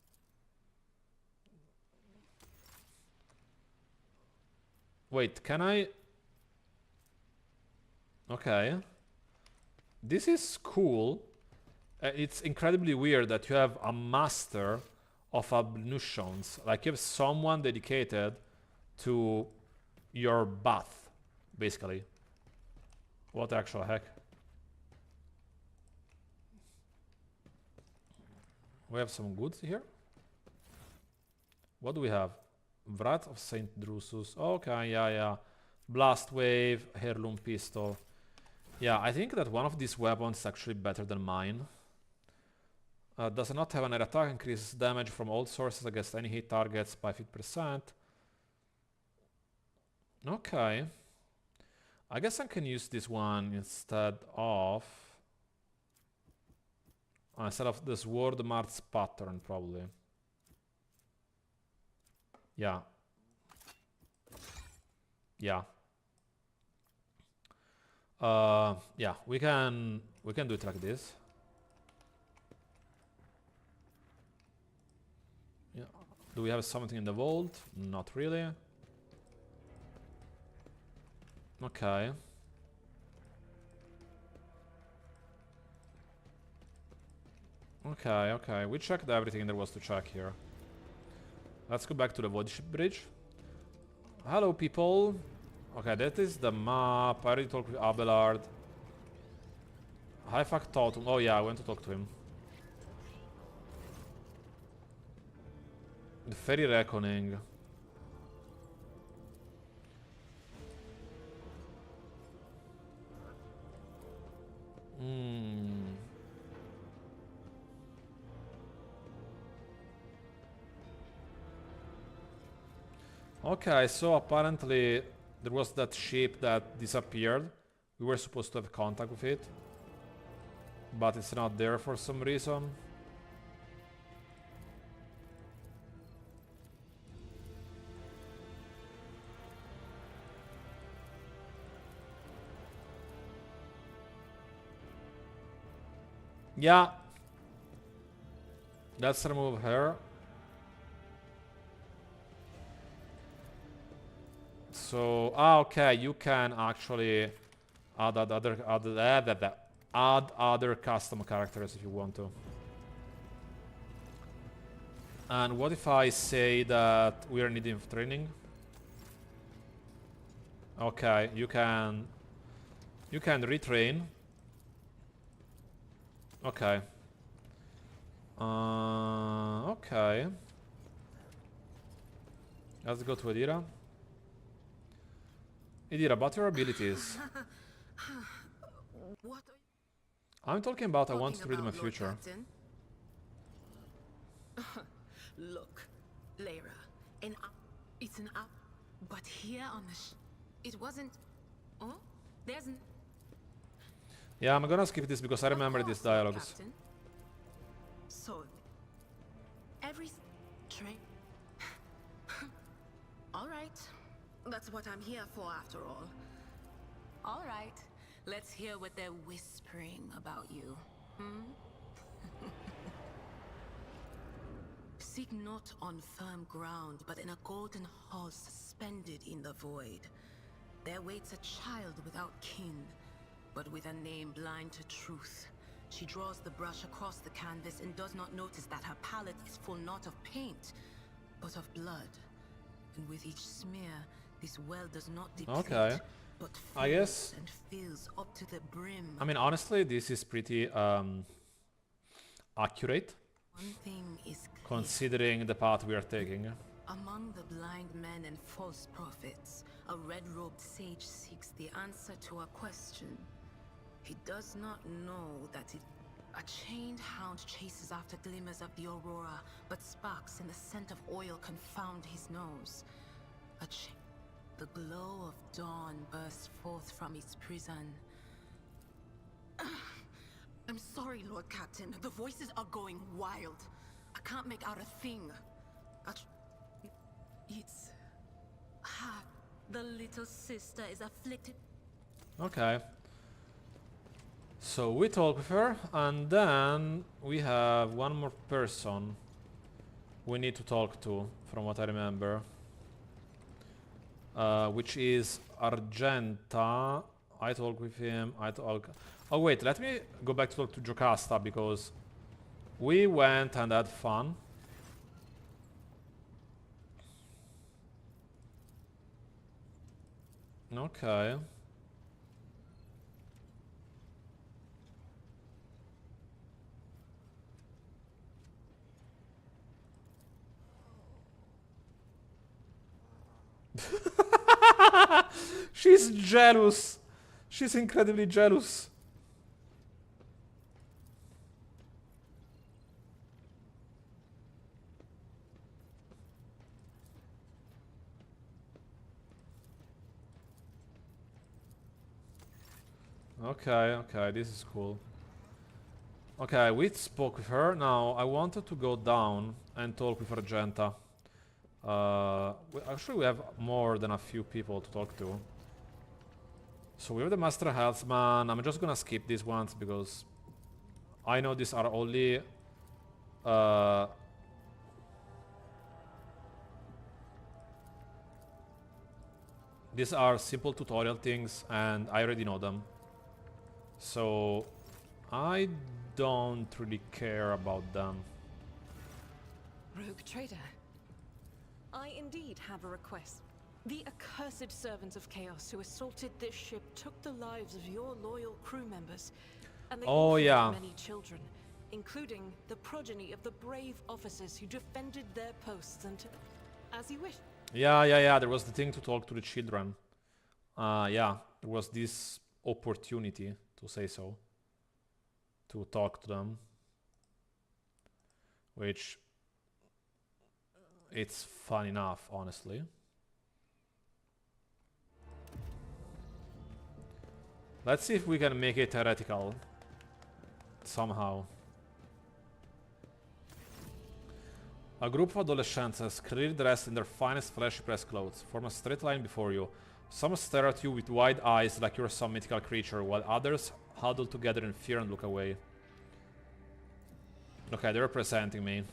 Wait, can I... Okay. This is cool. It's incredibly weird that you have a master of ablutions. Like you have someone dedicated to your bath, basically. What the actual heck? We have some goods here. What do we have? Wrath of Saint Drusus. Okay, yeah. Blast Wave, Heirloom Pistol. Yeah, I think that one of these weapons is actually better than mine. Does not have an air attack, increases damage from all sources against any hit targets by 50%. Okay. I guess I can use this one instead of the Sword March pattern, probably. Yeah. Yeah, we can do it like this. Yeah. Do we have something in the vault? Not really. Okay. Okay. We checked everything there was to check here. Let's go back to the Voidship Bridge. Hello, people. Okay, that is the map. I already talked with Abelard. High-Fact Totem. Oh yeah, I went to talk to him. The Fairy Reckoning. Okay, so apparently there was that ship that disappeared. We were supposed to have contact with it, but it's not there for some reason. Yeah. Let's remove her. So, okay, you can actually add other custom characters if you want to. And what if I say that we are needing training? Okay, you can retrain. Okay. Okay. Let's go to Adira. Adira, about your abilities. What I'm talking about I want to read my future. Look, Lyra, it's an up, but here on the it wasn't. Oh, there's. Yeah, I'm gonna skip this because I remember these dialogues. Captain. So, every train. All right, that's what I'm here for, after all. All right, let's hear what they're whispering about you. Seek not on firm ground, but in a golden hall suspended in the void. There waits a child without kin, but with a name blind to truth. She draws the brush across the canvas and does not notice that her palette is full not of paint, but of blood. And with each smear, this well does not deplete, but I guess. And fills up to the brim. I mean, honestly, this is pretty accurate. One thing is clear. Considering the path we are taking. Among the blind men and false prophets, a red-robed sage seeks the answer to a question. He does not know that a chained hound chases after glimmers of the aurora, but sparks in the scent of oil confound his nose. The glow of dawn bursts forth from its prison. I'm sorry, Lord Captain. The voices are going wild. I can't make out a thing. It's... the little sister is afflicted. Okay. So we talk with her, and then we have one more person we need to talk to, from what I remember. Which is Argenta. I talk with him, Oh wait, let me go back to talk to Jocasta, because we went and had fun. Okay. She's jealous. She's incredibly jealous. Okay, this is cool. Okay, we spoke with her. Now, I wanted to go down and talk with Argenta. Actually, we have more than a few people to talk to. So we have the Master Healthman. I'm just gonna skip these ones because I know these are only... these are simple tutorial things and I already know them. So I don't really care about them. Rogue Trader. I indeed have a request. The accursed servants of chaos who assaulted this ship took the lives of your loyal crew members, and they orphaned many children, including the progeny of the brave officers who defended their posts until... as you wish. Yeah, there was the thing to talk to the children. Yeah, there was this opportunity, to say so, to talk to them. Which... it's fun enough, honestly. Let's see if we can make it heretical. Somehow. A group of adolescents, clearly dressed in their finest flashy press clothes, form a straight line before you. Some stare at you with wide eyes like you're some mythical creature, while others huddle together in fear and look away. Okay, they're representing me.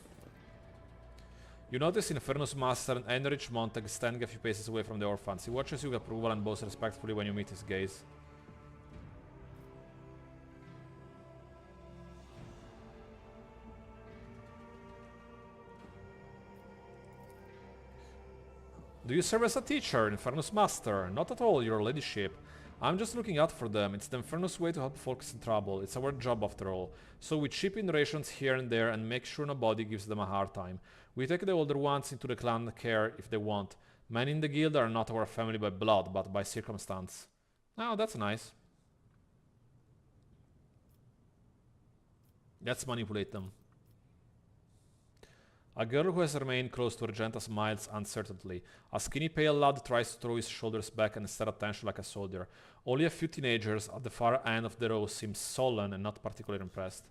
You notice Infernus Master and Heinrich Montag standing a few paces away from the orphans. He watches you with approval and bows respectfully when you meet his gaze. Do you serve as a teacher, Infernus Master? Not at all, your ladyship. I'm just looking out for them. It's the Infernus way to help folks in trouble. It's our job after all. So we chip in rations here and there and make sure nobody gives them a hard time. We take the older ones into the clan care if they want. Men in the guild are not our family by blood, but by circumstance. Oh, that's nice. Let's manipulate them. A girl who has remained close to Argenta smiles uncertainly. A skinny pale lad tries to throw his shoulders back and stare attention like a soldier. Only a few teenagers at the far end of the row seem sullen and not particularly impressed.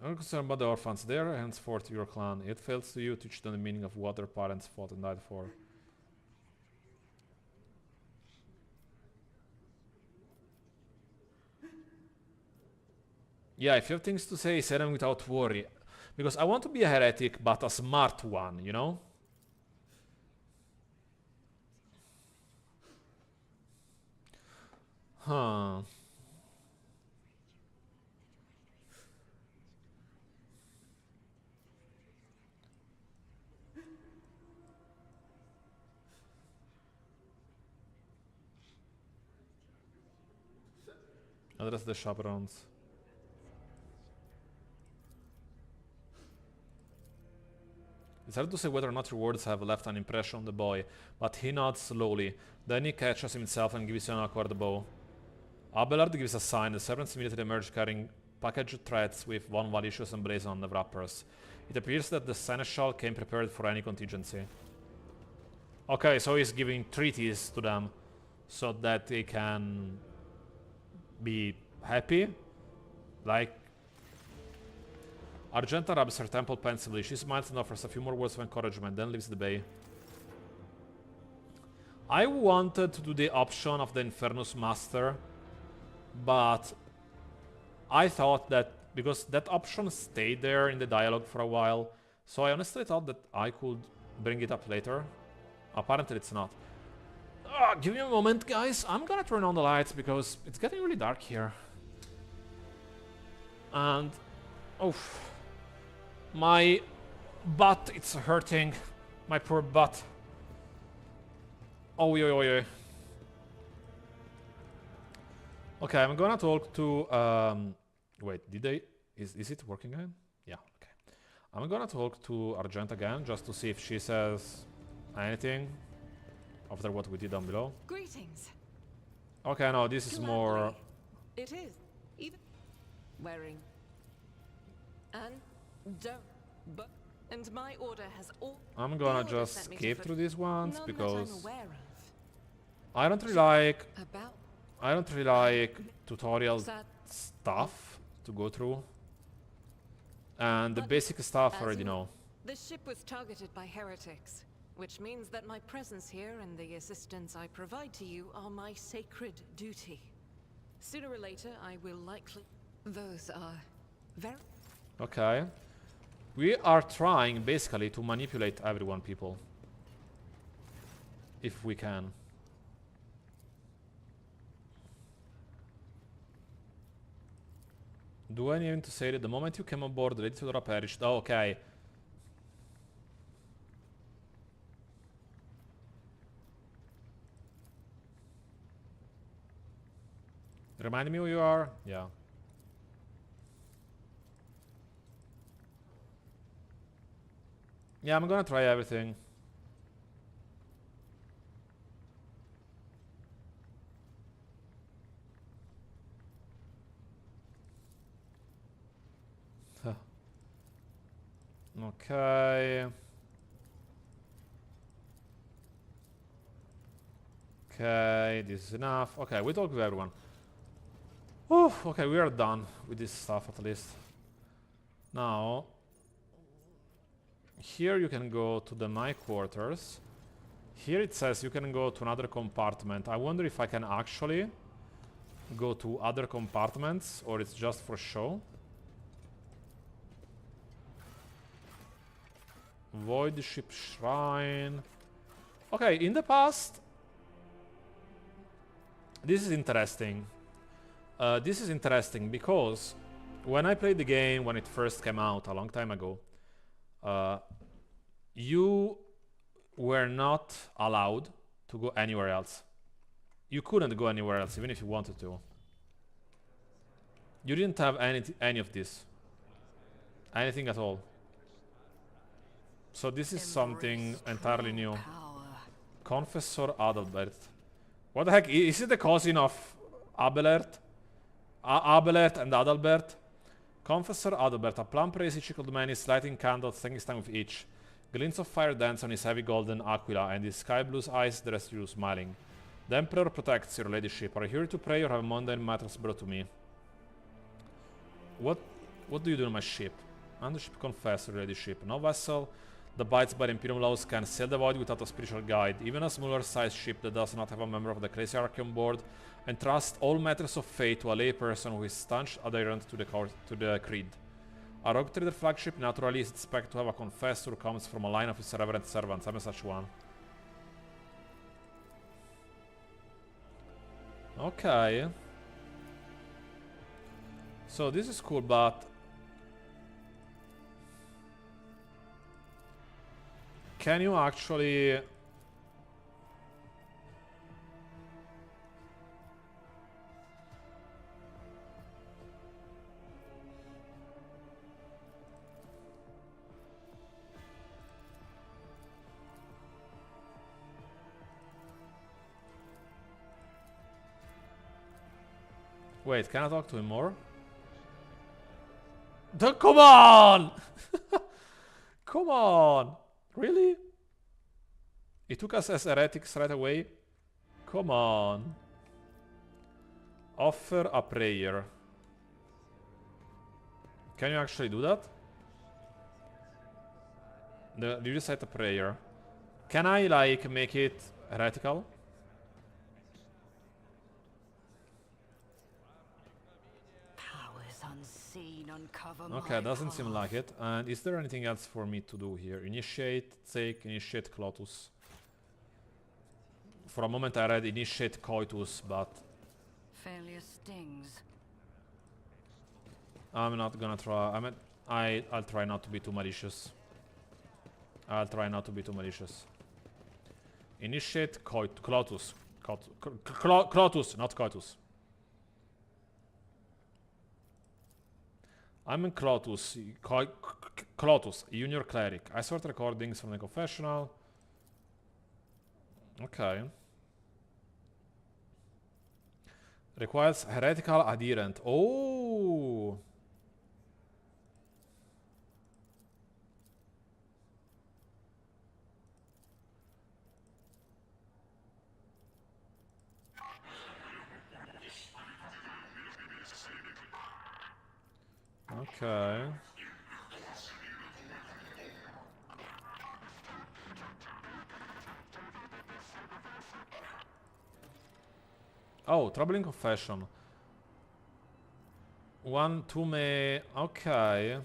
I'm not concerned about the orphans. They are henceforth your clan. It fails to you to teach them the meaning of what their parents fought and died for. Yeah, if you have things to say them without worry. Because I want to be a heretic, but a smart one, you know? Huh. Address the chaperones. It's hard to say whether or not your words have left an impression on the boy, but he nods slowly. Then he catches himself and gives you an awkward bow. Abelard gives a sign. The servants immediately emerge carrying packaged threads with one malicious emblazoned on the wrappers. It appears that the Seneschal came prepared for any contingency. Okay, so he's giving treaties to them so that they can be happy. Like, Argenta rubs her temple pensively. She smiles and offers a few more words of encouragement, then leaves the bay. I wanted to do the option of the Infernus Master, but I thought that because that option stayed there in the dialogue for a while, so I honestly thought that I could bring it up later. Apparently it's not. Give me a moment, guys. I'm gonna turn on the lights because it's getting really dark here. And... oof. My butt, it's hurting. My poor butt. Oh, yo. Okay, I'm gonna talk to... wait, did they... Is it working again? Yeah, okay. I'm gonna talk to Argent again, just to see if she says anything after what we did down below. Greetings. Okay, no, this is more... It is. Even... wearing... and... don't... but... and my order has all... I'm gonna just skip through these ones none because... that I'm aware of. I don't really like... About... I don't really like tutorial stuff to go through. And the basic stuff I already know. The ship was targeted by heretics, which means that my presence here and the assistance I provide to you are my sacred duty. Sooner or later, I will likely... Those are very... Okay. We are trying, basically, to manipulate everyone, people. If we can. Do I need to say that the moment you came on board, the Lady Theodora perished? Oh, okay. Remind me who you are? Yeah. Yeah, I'm gonna try everything. Okay. Okay, this is enough. Okay, we talked with everyone. Oh, okay, we are done with this stuff at least. Now, here you can go to the my quarters. Here it says you can go to another compartment. I wonder if I can actually go to other compartments or it's just for show. Void ship shrine. Okay, in the past... This is interesting. This is interesting because when I played the game, when it first came out a long time ago, you were not allowed to go anywhere else. You couldn't go anywhere else, even if you wanted to. You didn't have any of this. Anything at all. So this is something entirely new. Confessor Adalbert. What the heck? Is it the cousin of Abelard? Abelard and Adalbert? Confessor Adalbert, a plump, rosy cheeked man is lighting candles, taking his time with each. Glints of fire dance on his heavy golden aquila, and his sky blue eyes dress you smiling. The Emperor protects your ladyship. Are you here to pray or have mundane matters brought to me? What do you do on my ship? Undership Confessor, ladyship. No vessel that abides by the Imperium laws can sail the void without a spiritual guide. Even a smaller sized ship that does not have a member of the Ecclesiarchy on board entrusts all matters of fate to a lay person who is staunch adherent to the creed. A rogue trader flagship naturally is expected to have a confessor who comes from a line of his reverend servants. I'm such one. Okay. So this is cool, but... Can you actually... Wait, can I talk to him more? Come on! Come on! Really? It took us as heretics right away? Come on. Offer a prayer. Can you actually do that? Do you recite a prayer? Can I, like, make it heretical? Powers unseen uncover Okay, my doesn't seem path. like it. And is there anything else for me to do here? Initiate, take, initiate Clotus. For a moment I read initiate coitus, but Failure stings. I'm not gonna try. I'll try not to be too malicious. I'll try not to be too malicious. Initiate Clotus. Clotus, not coitus. I'm in Clotus. Clotus, junior cleric. I sort recordings from the confessional. Okay. Requires heretical adherent. Oh! Okay. Oh, troubling confession. One, two may... Okay.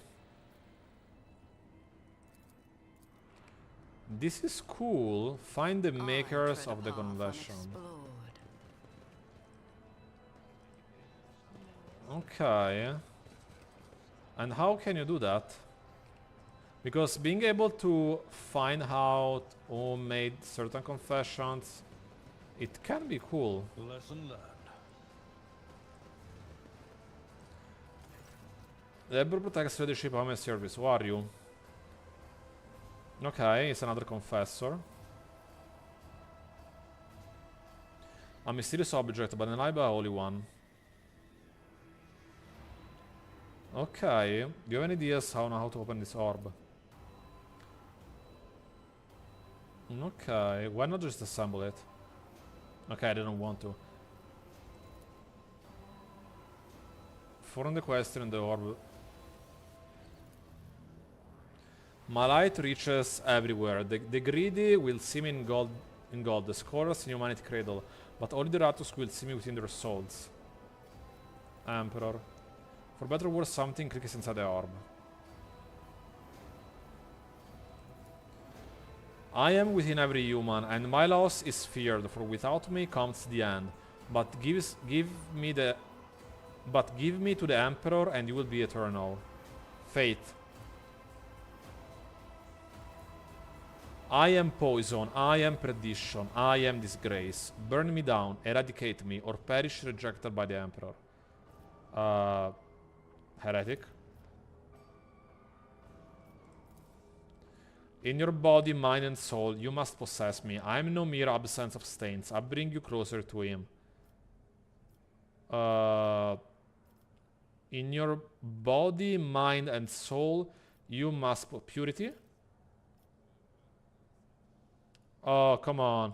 This is cool. Find the makers of the conversion. Okay. And how can you do that? Because being able to find out who made certain confessions, it can be cool. Lesson learned. The Emperor protects leadership of my service. Who are you? Okay, it's another confessor. A mysterious object, but an eye by a holy one. Okay, do you have any ideas how to open this orb? Okay, why not just assemble it? Okay, I didn't want to. Form the question in the orb. My light reaches everywhere. The greedy will see me in gold, the scorers in humanity cradle, but only the Ratus will see me within their souls. Emperor. For better or worse, something clicks inside the orb. I am within every human, and my loss is feared, for without me comes the end. But give me to the Emperor, and you will be eternal. Fate. I am poison, I am perdition, I am disgrace. Burn me down, eradicate me, or perish rejected by the Emperor. Heretic. In your body, mind, and soul, you must possess me. I am no mere absence of stains. I bring you closer to him. In your body, mind, and soul, you must... Purity? Oh, come on.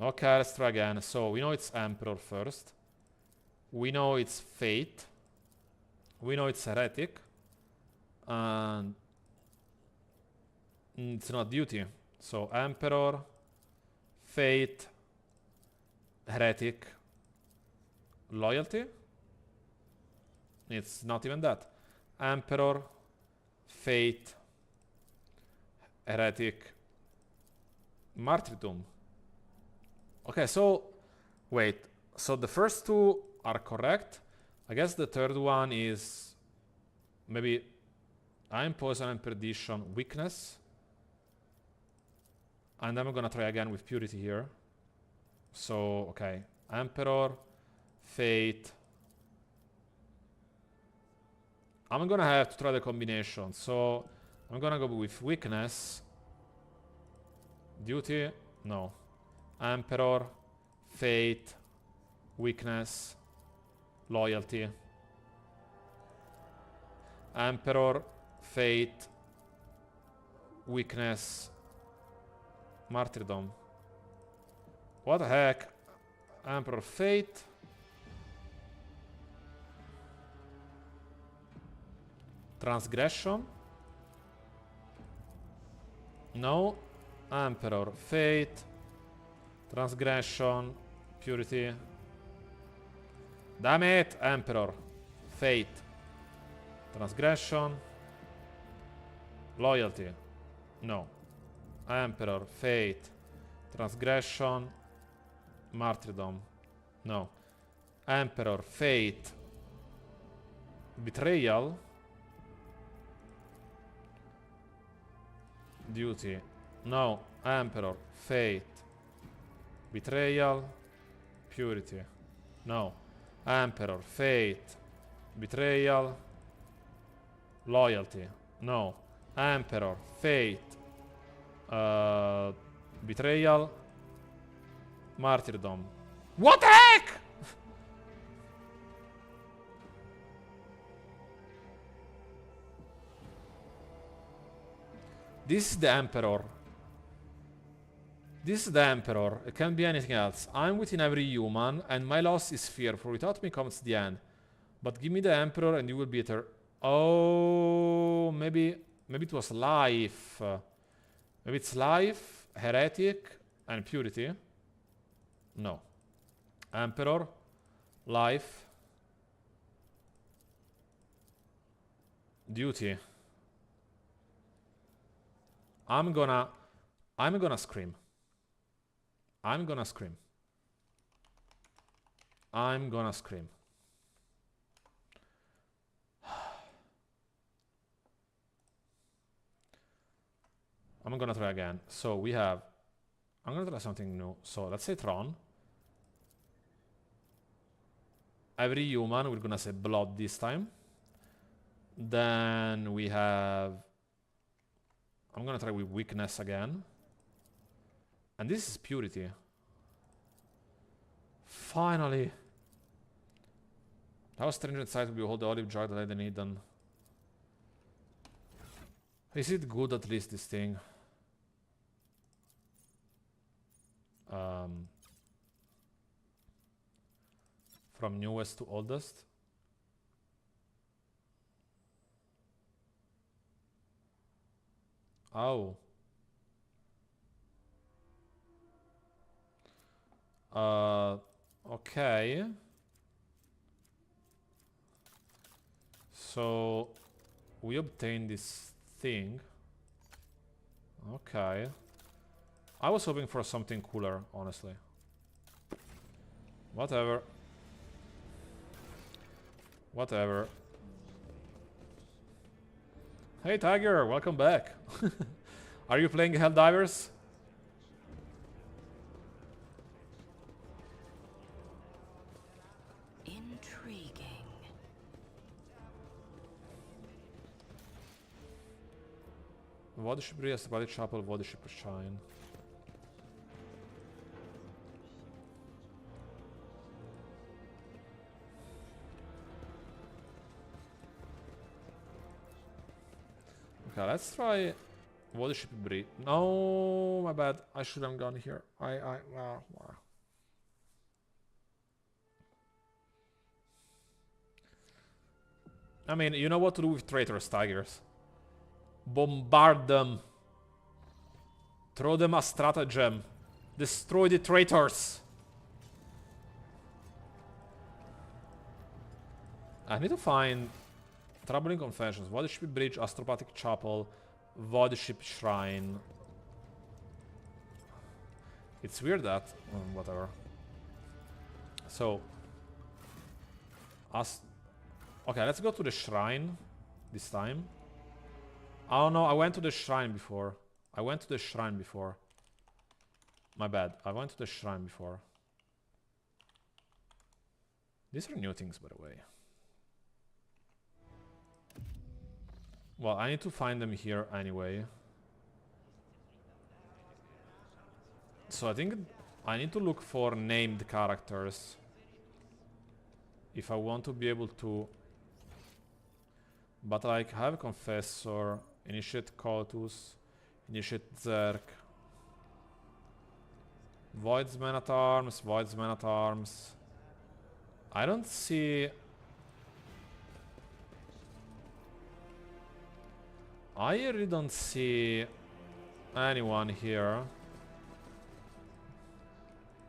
Okay, let's try again. So, we know it's Emperor first. We know it's Fate. We know it's Heretic. And it's not Duty. So, Emperor, Fate, Heretic, Loyalty? It's not even that. Emperor, Fate, Heretic, Martyrdom. Okay, so... Wait. So the first two are correct. I guess the third one is... Maybe... I am poison and perdition, weakness. And then I'm gonna try again with purity here. So, okay. Emperor, Fate. I'm gonna have to try the combination. So, I'm gonna go with weakness. Duty? No. Emperor, Fate, weakness, loyalty. Emperor, Fate, Weakness, Martyrdom. What the heck? Emperor, Fate. Transgression. No. Emperor, Fate, Transgression, Purity. Damn it! Emperor, Fate, Transgression, Loyalty. No. Emperor, Fate, Transgression, Martyrdom. No. Emperor, Fate, Betrayal, Duty. No. Emperor, Fate, Betrayal, Purity. No. Emperor, Fate, Betrayal, Loyalty. No. Emperor, Fate, Betrayal, Martyrdom. What the heck?! This is the Emperor. This is the Emperor. It can't be anything else. I'm within every human, and my loss is fear, for without me comes the end. But give me the Emperor, and you will be her. Oh, maybe it was life. Maybe it's life, heretic, and purity. No. Emperor, life, duty. I'm gonna scream. I'm gonna scream. I'm gonna scream. I'm gonna try again. So we have... I'm gonna try something new. So let's say Tron. Every human, we're gonna say blood this time. Then we have... I'm gonna try with weakness again. And this is purity. Finally! How strange inside to behold the olive jar that I didn't eat. Is it good at least, this thing? From newest to oldest. Oh. Okay. So we obtained this thing. Okay. I was hoping for something cooler, honestly. Whatever. Whatever. Hey Tiger, welcome back. Are you playing Helldivers? Intriguing. Водишь приезд, Valley Chapel, водишь Shrine. Okay, let's try Watership Bridge. No, my bad. I should have gone here. I mean, you know what to do with traitors, Tigers. Bombard them. Throw them a stratagem. Destroy the traitors. I need to find Troubling Confessions, Watership Bridge, Astropathic Chapel, Watership Shrine. It's weird that... whatever. So... Okay, let's go to the shrine this time. Oh no, I went to the shrine before. My bad, I went to the shrine before. These are new things, by the way. Well, I need to find them here anyway. So I think I need to look for named characters if I want to be able to But like, have a confessor, initiate cultus, initiate Zerk. Void's man at arms, Void's man at arms. I don't see... I really don't see anyone here.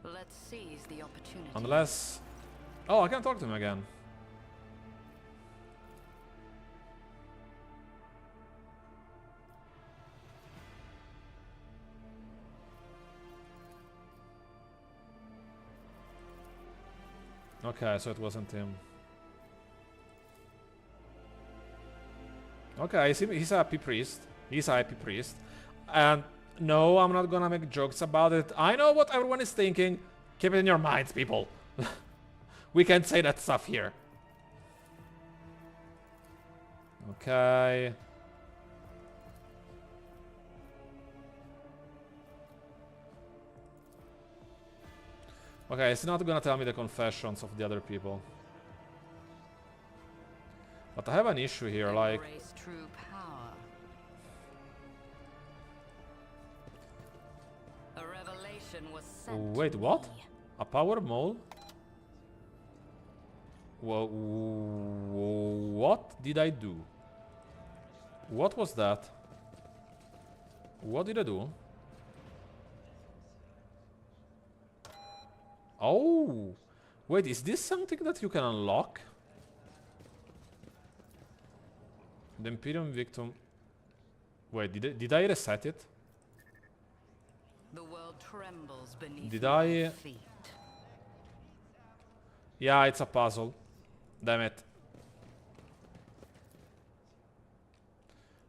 Let's seize the opportunity. Unless... Oh, I can talk to him again. Okay, so it wasn't him. Okay, he's a happy priest. He's a happy priest. And no, I'm not gonna make jokes about it. I know what everyone is thinking. Keep it in your minds, people. We can't say that stuff here. Okay. Okay, it's not gonna tell me the confessions of the other people. But I have an issue here, like... True power. A revelation was sent Wait, to what? me. A power mole? Well, what did I do? What was that? What did I do? Oh! Wait, is this something that you can unlock? The Imperium Victim... Wait, did I reset it? The world trembles beneath Did my I... feet. Yeah, it's a puzzle. Damn it.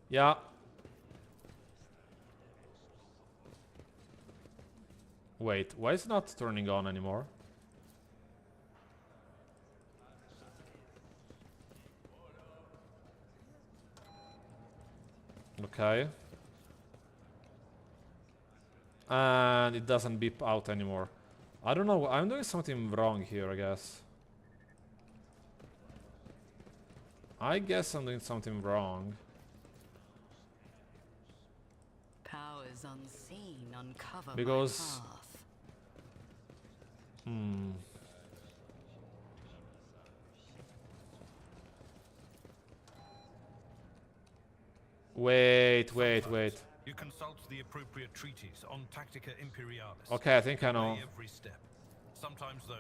Yeah. Wait, why is it not turning on anymore? Okay. And it doesn't beep out anymore. I don't know, I'm doing something wrong here, I guess. I guess I'm doing something wrong. Powers unseen uncover Because... my path. Wait. You consult the appropriate treatise on Tactica Imperialis. Okay, I think I know. Every step. Sometimes, though,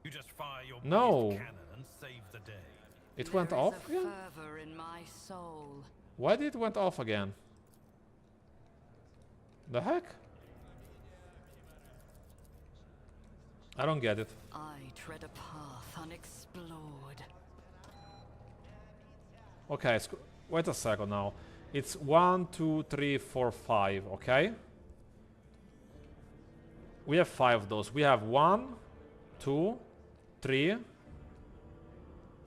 you just fire your No. biggest cannon and save the day. It went off There is again? a fervor in my soul. Why did it went off again? The heck? I don't get it. I tread a path unexplored. Okay, wait a second now. It's 1, 2, 3, 4, 5, okay? We have 5 of those. We have 1, 2, 3,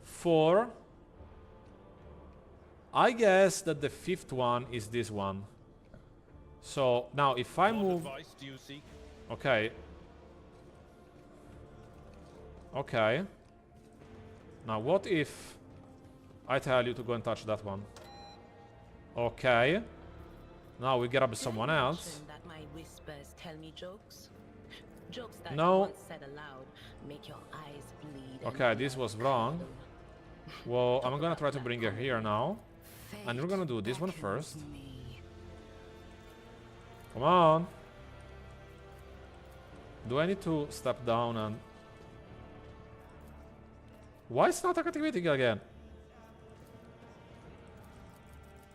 4. I guess that the 5th one is this one. So now if I move... What advice do you seek? Okay. Okay. Now what if I tell you to go and touch that one? Okay. Now we grab someone else. That my whispers tell me jokes? Jokes that No. once said aloud make your eyes bleed. Okay, this was wrong. Well, I'm gonna try to bring her here now. And we're gonna do this one first. Come on. Do I need to step down and... Why is it not activating again?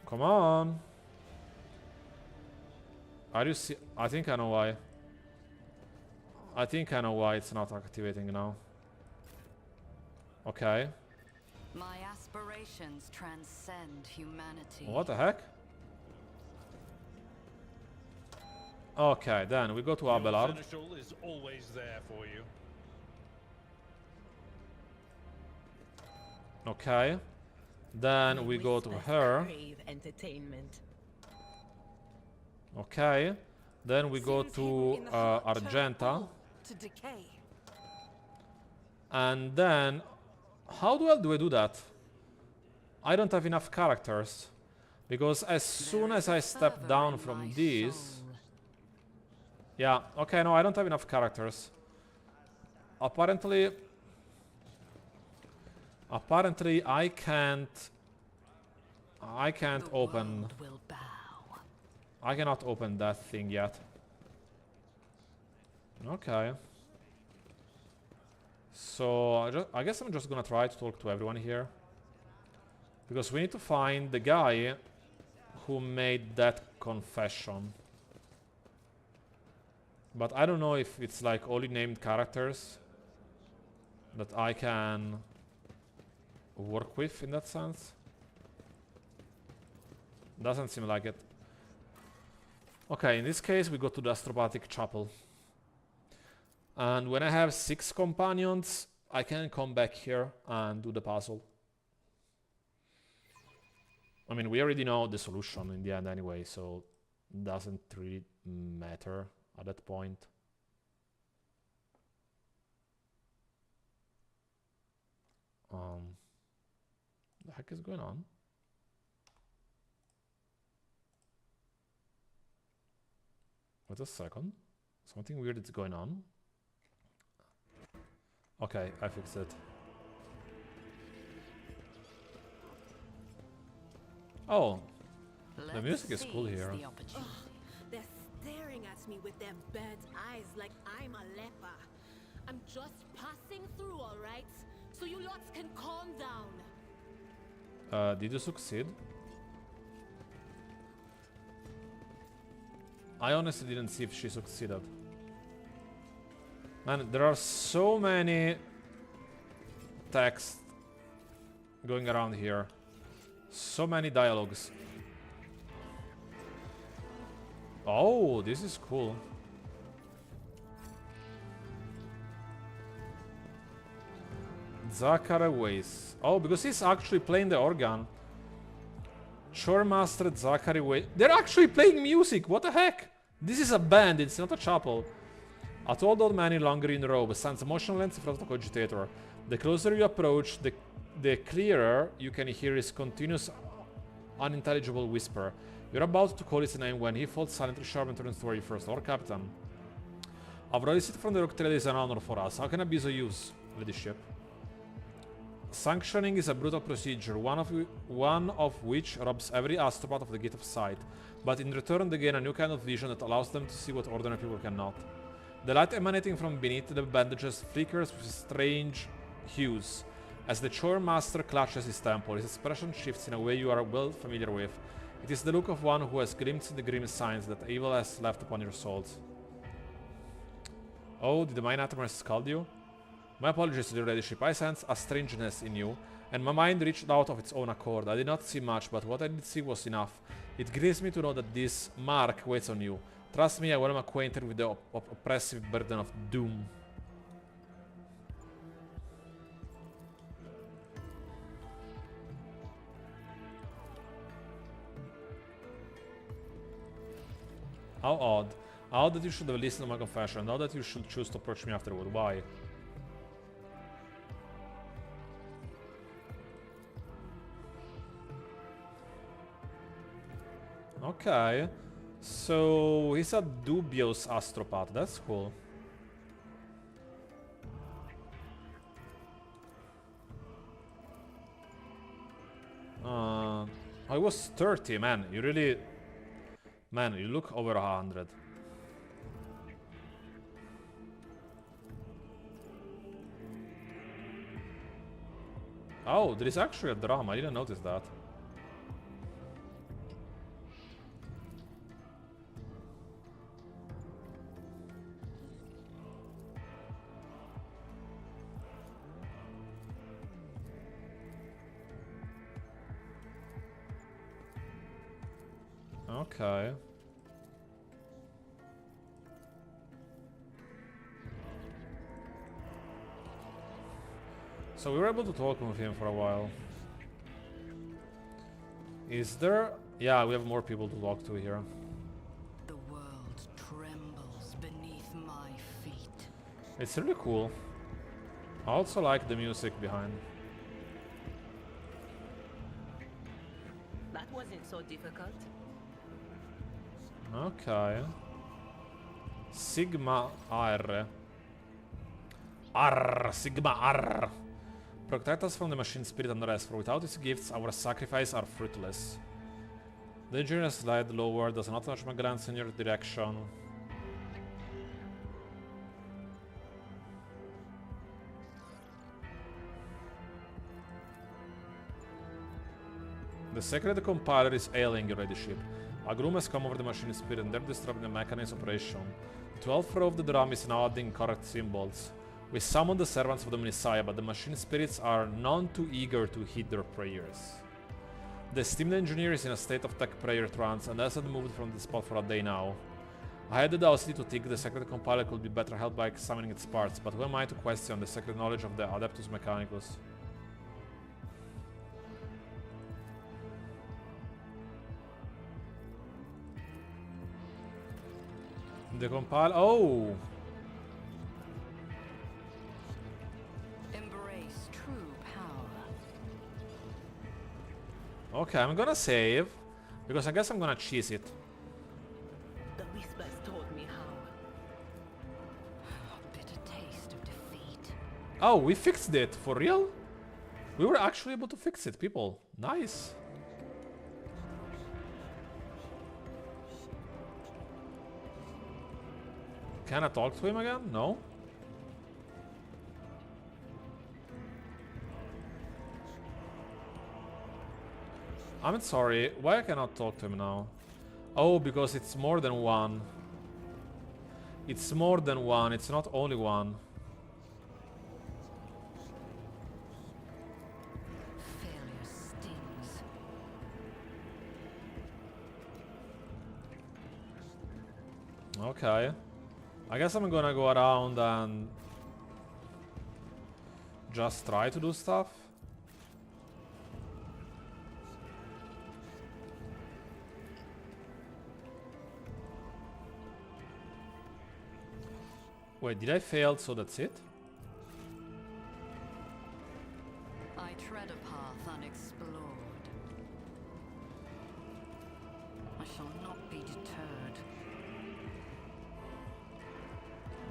Come on. Are you I think I know why. I think I know why it's not activating now. Okay. My aspirations transcend humanity. What the heck? Okay, then we go to Abelard. Seneschal is always there for you. Okay. Then we go to her. Crave entertainment. Okay. Then we go to Argenta. To decay. And then... How do I do that? I don't have enough characters. Because as soon as I step down from this... Yeah, okay, no, I don't have enough characters. Apparently I can't open... I cannot open that thing yet. Okay. So I guess I'm just gonna try to talk to everyone here. Because we need to find the guy who made that confession. But I don't know if it's like only named characters that I can work with in that sense. Doesn't seem like it. Okay, in this case we go to the Astropathic Chapel. And when I have 6 companions, I can come back here and do the puzzle. I mean, we already know the solution in the end anyway, so it doesn't really matter at that point. The heck is going on? Wait a second. Something weird is going on. Okay, I fixed it. Oh, the music is cool here. They're staring at me with their bad eyes like I'm a leper. I'm just passing through, all right? So you lots can calm down. Did you succeed? I honestly didn't see if she succeeded. Man, there are so many texts going around here. So many dialogues. Oh, this is cool. Zachary Weiss. Oh, because he's actually playing the organ. Chore Master Zachary Weiss. They're actually playing music! What the heck? This is a band, it's not a chapel. A tall old man in long green robe stands motionless in front of the cogitator. The closer you approach, the clearer you can hear his continuous, unintelligible whisper. You're about to call his name when he falls silently sharp and turns toward you first. Lord Captain. Our visit from the Rock Trail is an honor for us. How can I be so use, ladyship? Sanctioning is a brutal procedure, one of which robs every astropath of the gift of sight, but in return they gain a new kind of vision that allows them to see what ordinary people cannot. The light emanating from beneath the bandages flickers with strange hues. As the Chore Master clutches his temple, his expression shifts in a way you are well familiar with. It is the look of one who has glimpsed the grim signs that evil has left upon your souls. Oh, did my nightmares scald you? My apologies to your ladyship. I sense a strangeness in you, and my mind reached out of its own accord. I did not see much, but what I did see was enough. It grieves me to know that this mark waits on you. Trust me, I am acquainted with the oppressive burden of doom. How odd. How that you should have listened to my confession, now that you should choose to approach me afterward. Why? Okay. So he's a dubious astropath. That's cool. I was 30, man. You really... Man, you look over 100. Oh, there is actually a drum. I didn't notice that. Okay. So we were able to talk with him for a while. Is there... Yeah, we have more people to talk to here. The world trembles beneath my feet. It's really cool. I also like the music behind. That wasn't so difficult. Okay. Sigma R. R. Sigma R. Protect us from the machine spirit unrest, for without its gifts, our sacrifices are fruitless. The engineer slide lower, does not touch my glance in your direction. The sacred compiler is ailing your ladyship. A gloom has come over the machine spirit and they're disrupting the mechanism operation. The 12th row of the drum is now adding correct symbols. We summon the servants of the Messiah, but the machine spirits are none too eager to heed their prayers. The esteemed engineer is in a state of tech prayer trance and hasn't moved from the spot for a day now. I had the audacity to think the sacred compiler could be better helped by examining its parts, but who am I to question the sacred knowledge of the Adeptus Mechanicus? The compile. Oh! Embrace true power. Okay, I'm gonna save. Because I guess I'm gonna cheese it. The whispers told me how. A bitter taste of defeat. Oh, we fixed it. For real? We were actually able to fix it, people. Nice. Can I talk to him again? No? I'm sorry. Why I cannot talk to him now? Oh, because it's more than one. It's more than one. It's not only one. Failure stings. Okay. I guess I'm gonna go around and just try to do stuff. Wait, did I fail so that's it? I tread a path unexplored. I shall not be deterred.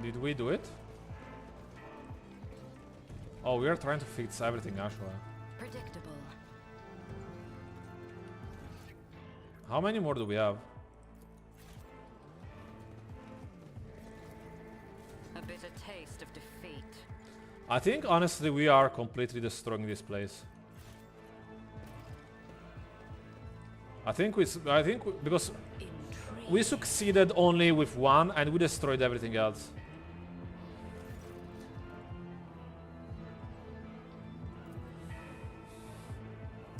Did we do it? Oh, we are trying to fix everything actually. Predictable. How many more do we have? A bitter taste of defeat. I think honestly we are completely destroying this place. Because we succeeded only with one and we destroyed everything else.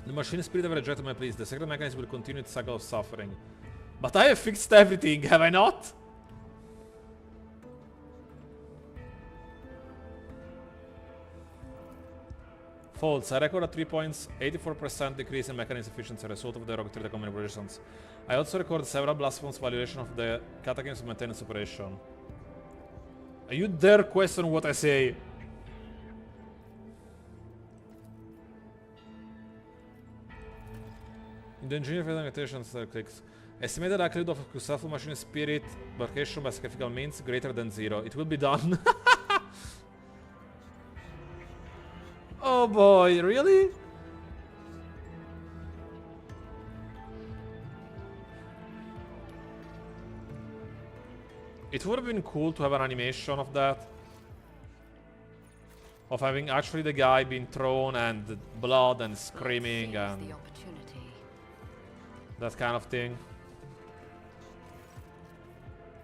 The machine spirit have rejected my pleas. The sacred mechanism will continue its cycle of suffering. But I have fixed everything, have I not? False. I record a 3 points, 84% decrease in mechanism efficiency as a result of the rogue trade communications. I also record several blasphemies violation of the catechism maintenance operation. You dare question what I say? In the engineer annotations clicks. Estimated likelihood of successful machine spirit embarkation by sacrificial means greater than 0. It will be done. Oh boy, really? It would have been cool to have an animation of that. Of having actually the guy being thrown and blood and screaming and that kind of thing.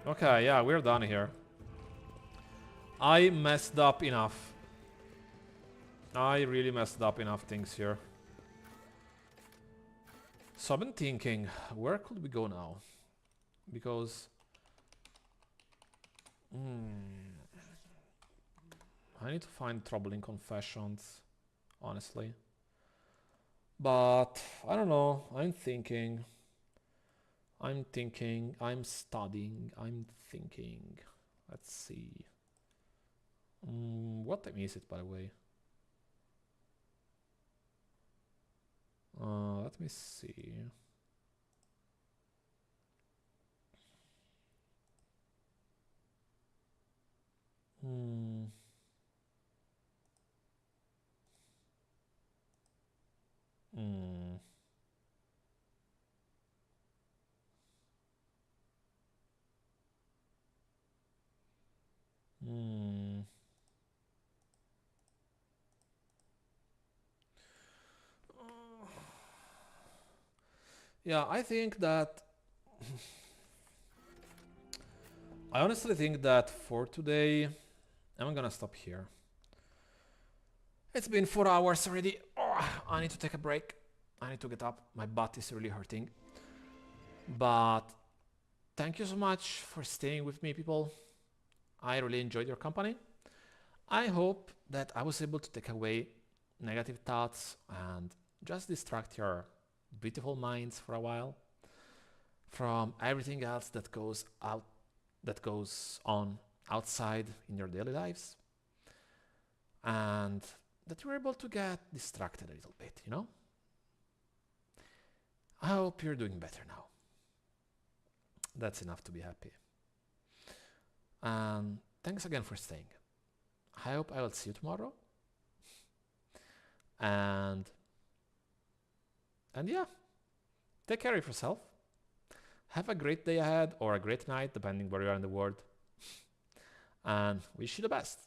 Okay, yeah, we're done here. I messed up enough. I really messed up enough things here. So I've been thinking, where could we go now? Because... I need to find troubling confessions, honestly. But, I don't know, I'm thinking, I'm studying, I'm thinking. Let's see. What time is it, by the way? Let me see. Hmm. Hmm. Hmm. Yeah, I think that I honestly think that for today I'm gonna stop here. It's been 4 hours already. Oh, I need to take a break. I need to get up. My butt is really hurting. But thank you so much for staying with me, people. I really enjoyed your company. I hope that I was able to take away negative thoughts and just distract your beautiful minds for a while from everything else that goes on outside in your daily lives, and that you're able to get distracted a little bit, you know? I hope you're doing better now. That's enough to be happy. And thanks again for staying. I hope I will see you tomorrow. And yeah, take care of yourself. Have a great day ahead or a great night, depending where you are in the world. And wish you the best.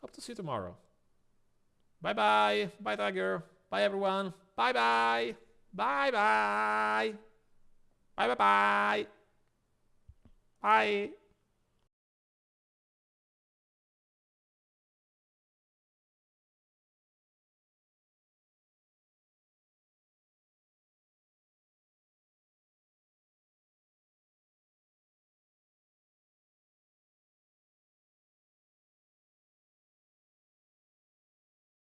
Hope to see you tomorrow. Bye bye. Bye, Tiger. Bye, everyone. Bye bye. Bye bye. Bye bye bye. Bye.